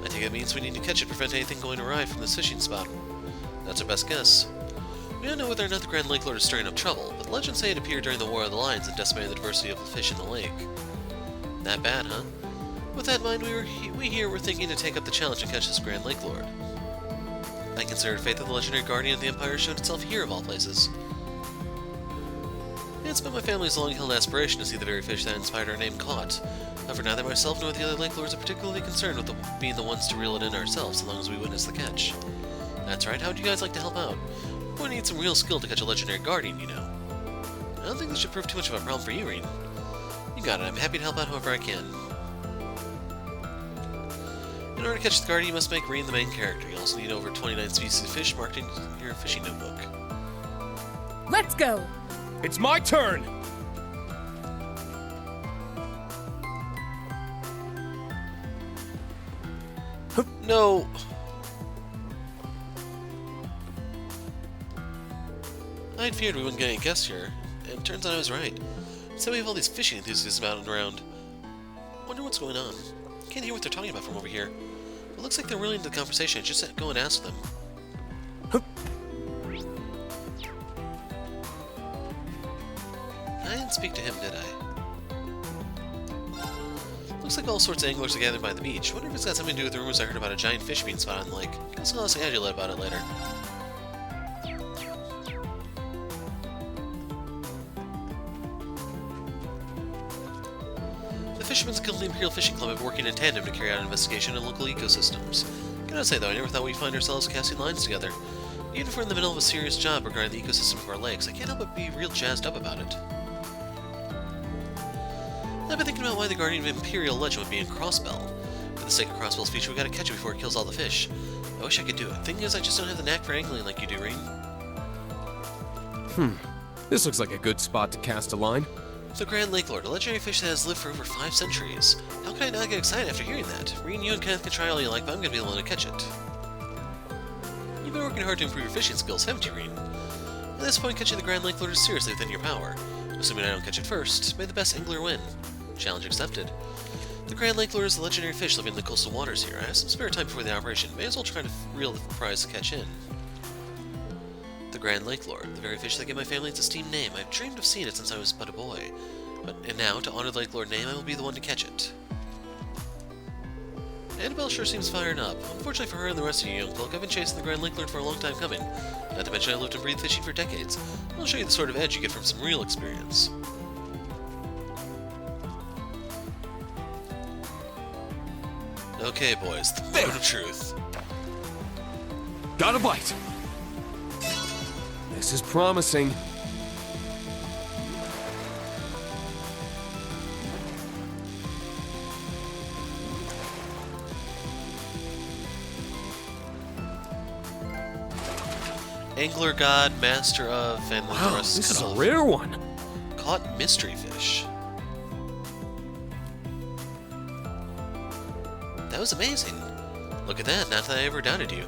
I think it means we need to catch it to prevent anything going awry from this fishing spot. That's our best guess. We don't know whether or not the Grand Lake Lord is stirring up trouble, but legends say it appeared during the War of the Lions and decimated the diversity of the fish in the lake. That bad, huh? With that in mind, we here were thinking to take up the challenge and catch this Grand Lake Lord. I consider it fate that the legendary guardian of the Empire showed itself here of all places. It's been my family's long-held aspiration to see the very fish that inspired our name caught. However, neither myself nor the other lake lords are particularly concerned with being the ones to reel it in ourselves, so long as we witness the catch. That's right, how would you guys like to help out? We're going to need some real skill to catch a legendary guardian, you know. I don't think this should prove too much of a problem for you, Renne. You got it, I'm happy to help out however I can. In order to catch the guardian, you must make Renne the main character. You also need over 29 species of fish marked in your fishing notebook. Let's go! It's my turn! No! I'd feared we wouldn't get any guests here, and it turns out I was right. So we have all these fishing enthusiasts about and around. Wonder what's going on. Can't hear what they're talking about from over here. It looks like they're really into the conversation. I just go and ask them. I didn't speak to him, did I? Looks like all sorts of anglers are gathered by the beach. Wonder if it's got something to do with the rumors I heard about a giant fish being spotted on the lake. Guess I'll ask Edel about it later. The Fishermen's Guild and the Imperial Fishing Club have been working in tandem to carry out an investigation in local ecosystems. Gotta say though, I never thought we'd find ourselves casting lines together. Even if we're in the middle of a serious job regarding the ecosystem of our lakes, I can't help but be real jazzed up about it. I've been thinking about why the Guardian of Imperial Legend would be in Crossbell. For the sake of Crossbell's feature, we gotta catch it before it kills all the fish. I wish I could do it. Thing is, I just don't have the knack for angling like you do, Renne. This looks like a good spot to cast a line. The Grand Lake Lord, a legendary fish that has lived for over 5 centuries. How can I not get excited after hearing that? Renne, you and Kenneth can try all you like, but I'm gonna be the one to catch it. You've been working hard to improve your fishing skills, haven't you, Renne? At this point, catching the Grand Lake Lord is seriously within your power. Assuming I don't catch it first, may the best angler win. Challenge accepted. The Grand Lake Lord is a legendary fish living in the coastal waters here. I have some spare time before the operation. May as well try to reel the prize to catch in. The Grand Lake Lord, the very fish that gave my family its esteemed name. I've dreamed of seeing it since I was but a boy. And now, to honor the Lake Lord name, I will be the one to catch it. Annabelle sure seems fired up. Unfortunately for her and the rest of you young folk, I've been chasing the Grand Lake Lord for a long time coming. Not to mention I lived and breathed fishing for decades. I'll show you the sort of edge you get from some real experience. Okay, boys, the moment of truth. Got a bite! This is promising. Angler God, Master of, and the Wow, rest this is cut a off. rare one. Caught mystery fish. That was amazing. Look at that, not that I ever doubted you.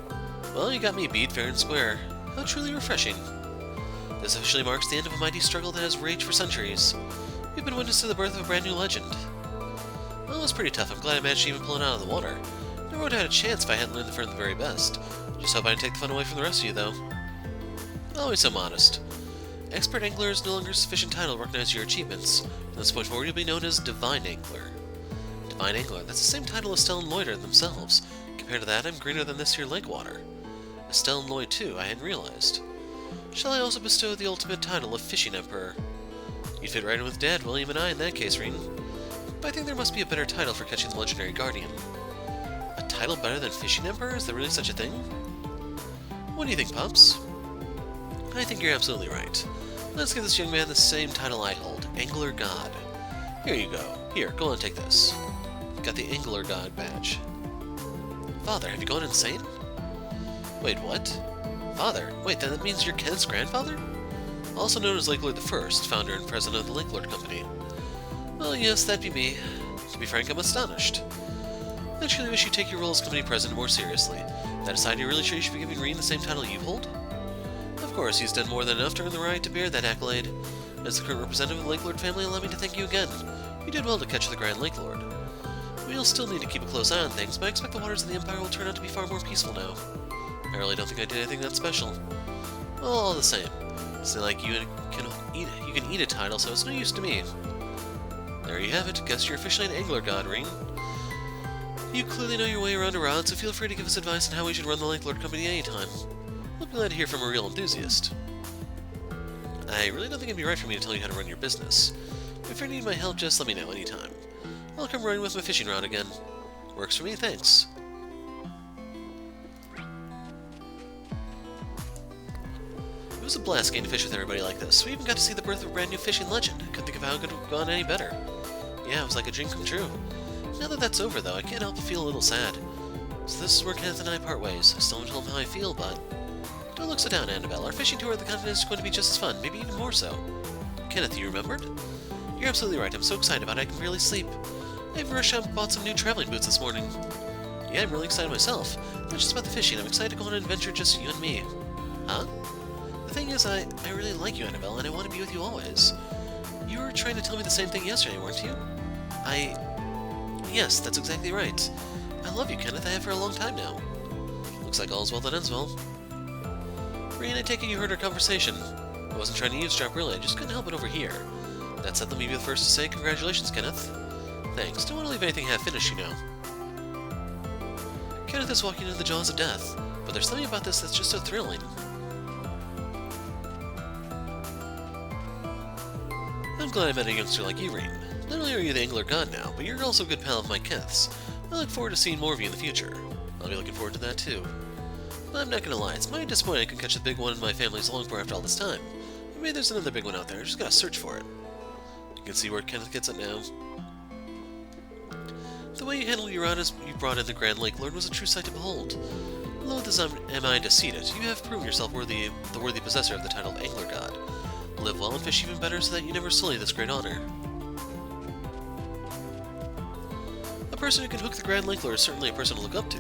Well, you got me beat fair and square. How truly refreshing. This officially marks the end of a mighty struggle that has raged for centuries. We've been witness to the birth of a brand new legend. Well, it was pretty tough. I'm glad I managed to even pull it out of the water. Never would have had a chance if I hadn't learned from the very best. Just hope I didn't take the fun away from the rest of you, though. Always so modest. Expert Angler is no longer a sufficient title to recognize your achievements. From this point forward, you'll be known as Divine Angler. Divine Angler, that's the same title as Estelle and Lloyd are themselves. Compared to that, I'm greener than this here lake water. Estelle and Lloyd, too, I hadn't realized. Shall I also bestow the ultimate title of Fishing Emperor? You'd fit right in with Dad, William, and I in that case, Renne. But I think there must be a better title for catching the legendary guardian. A title better than Fishing Emperor? Is there really such a thing? What do you think, Pups? I think you're absolutely right. Let's give this young man the same title I hold, Angler God. Here you go. Here, go on and take this. Got the Angler God badge. Father, have you gone insane? Wait, what? Father? Wait, then that means you're Kenneth's grandfather? Also known as Lake Lord I, founder and president of the Lake Lord Company. Well, yes, that'd be me. To be frank, I'm astonished. I truly wish you'd take your role as company president more seriously. That aside, you're really sure you should be giving Renne the same title you hold? Of course, he's done more than enough to earn the right to bear that accolade. As the current representative of the Lake Lord family, allow me to thank you again. You did well to catch the Grand Lake Lord. We'll still need to keep a close eye on things, but I expect the waters of the Empire will turn out to be far more peaceful now. I really don't think I did anything that special. Well, all the same. It's not like you can eat a title, so it's no use to me. There you have it. Guess you're officially an Angler God, Renne. You clearly know your way around a rod, so feel free to give us advice on how we should run the Lake Lord Company anytime. We'll be glad to hear from a real enthusiast. I really don't think it'd be right for me to tell you how to run your business. If you need my help, just let me know anytime. I'll come running with my fishing rod again. Works for me, thanks. It was a blast getting to fish with everybody like this. We even got to see the birth of a brand new fishing legend. I couldn't think of how it could have gone any better. Yeah, it was like a dream come true. Now that that's over, though, I can't help but feel a little sad. So this is where Kenneth and I part ways. I still haven't told him how I feel, but... Don't look so down, Annabelle. Our fishing tour of the continent is going to be just as fun, maybe even more so. Kenneth, you remembered? You're absolutely right. I'm so excited about it, I can barely sleep. I've rushed out and bought some new traveling boots this morning. Yeah, I'm really excited myself. Not just about the fishing, I'm excited to go on an adventure just you and me. Huh? The thing is, I really like you, Annabelle, and I want to be with you always. You were trying to tell me the same thing yesterday, weren't you? Yes, that's exactly right. I love you, Kenneth. I have for a long time now. Looks like all's well that ends well. Renne, I take it you heard our conversation. I wasn't trying to eavesdrop, really. I just couldn't help it over here. That said, let me be the first to say congratulations, Kenneth. Thanks. Don't want to leave anything half-finished, you know. Kenneth is walking into the jaws of death, but there's something about this that's just so thrilling. I'm glad I met a youngster like you, Renne. Not only are you the angler god now, but you're also a good pal of my Kenneth's. I look forward to seeing more of you in the future. I'll be looking forward to that too. But I'm not gonna lie, it's mighty disappointing I couldn't catch the big one my family's longed for after all this time. Maybe there's another big one out there, I just gotta search for it. You can see where Kenneth gets it now. The way you handled your rod as you brought in the Grand Lake Lord was a true sight to behold. Loath as am I to see it, you have proven yourself the worthy possessor of the title of Angler God. Live well and fish even better so that you never sully this great honor. A person who can hook the Grand Lake Lord is certainly a person to look up to.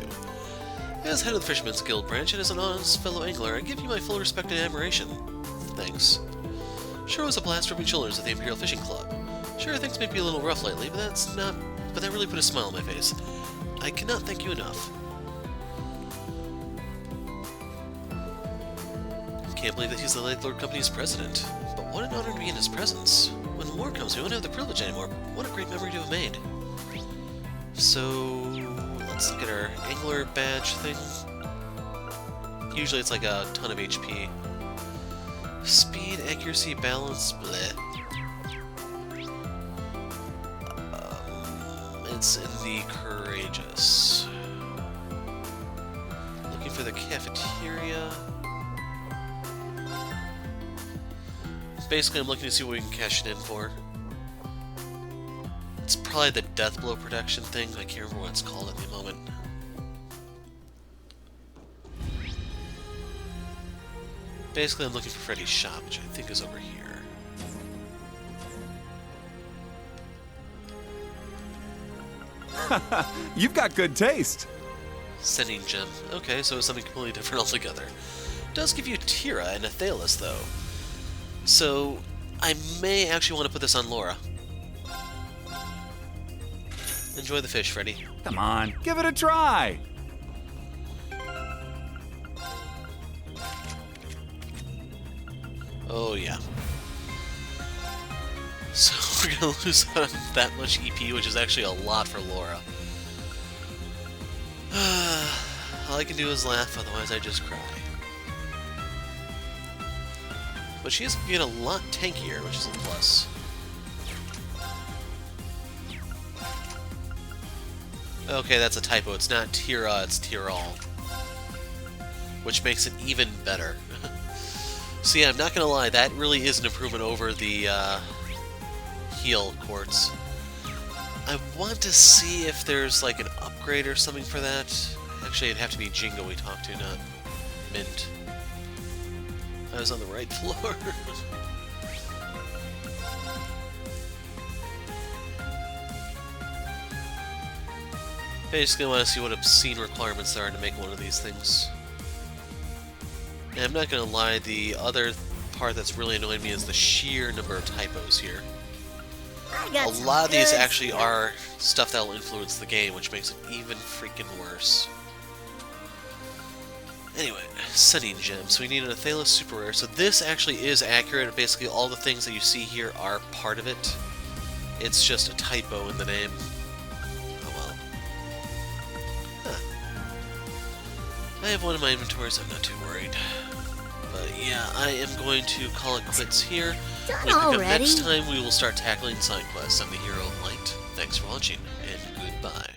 As head of the Fisherman's Guild branch and as an honest fellow angler, I give you my full respect and admiration. Thanks. Sure was a blast rubbing shoulders at the Imperial Fishing Club. Sure, things may be a little rough lately, but that really put a smile on my face. I cannot thank you enough. Can't believe that he's the Lake Lord Company's president. But what an honor to be in his presence. When war comes, we won't have the privilege anymore. What a great memory to have made. So, let's look at our angler badge thing. Usually it's like a ton of HP. Speed, accuracy, balance, bleh. It's in the courageous. Looking for the cafeteria. Basically, I'm looking to see what we can cash it in for. It's probably the death blow protection thing. I can't remember what it's called at the moment. Basically, I'm looking for Freddy's shop, which I think is over here. You've got good taste. Setting gem. Okay, so it's something completely different altogether. It does give you Tira and Athelis, though. So, I may actually want to put this on Laura. Enjoy the fish, Freddy. Come on, give it a try. Oh, yeah. So, we're gonna lose that much EP, which is actually a lot for Laura. All I can do is laugh, otherwise I just cry. But she is getting a lot tankier, which is a plus. Okay, that's a typo. It's not Tira, it's Tirol. Which makes it even better. So yeah, I'm not gonna lie, that really is an improvement over the heal quartz. I want to see if there's like an upgrade or something for that. Actually, it'd have to be Jingo we talked to, not Mint. I was on the right floor. Basically, I want to see what obscene requirements there are to make one of these things. And I'm not gonna lie, the other part that's really annoying me is the sheer number of typos here. A lot of these actually are stuff that will influence the game, which makes it even freaking worse. Anyway, setting gem. So we need an Athelis super rare. So this actually is accurate. Basically, all the things that you see here are part of it. It's just a typo in the name. Oh well. Huh. I have one in my inventory, so I'm not too worried. But yeah, I am going to call it quits here. Done When we pick up already? next time, we will start tackling side quests. I'm the Hero of Light. Thanks for watching, and goodbye.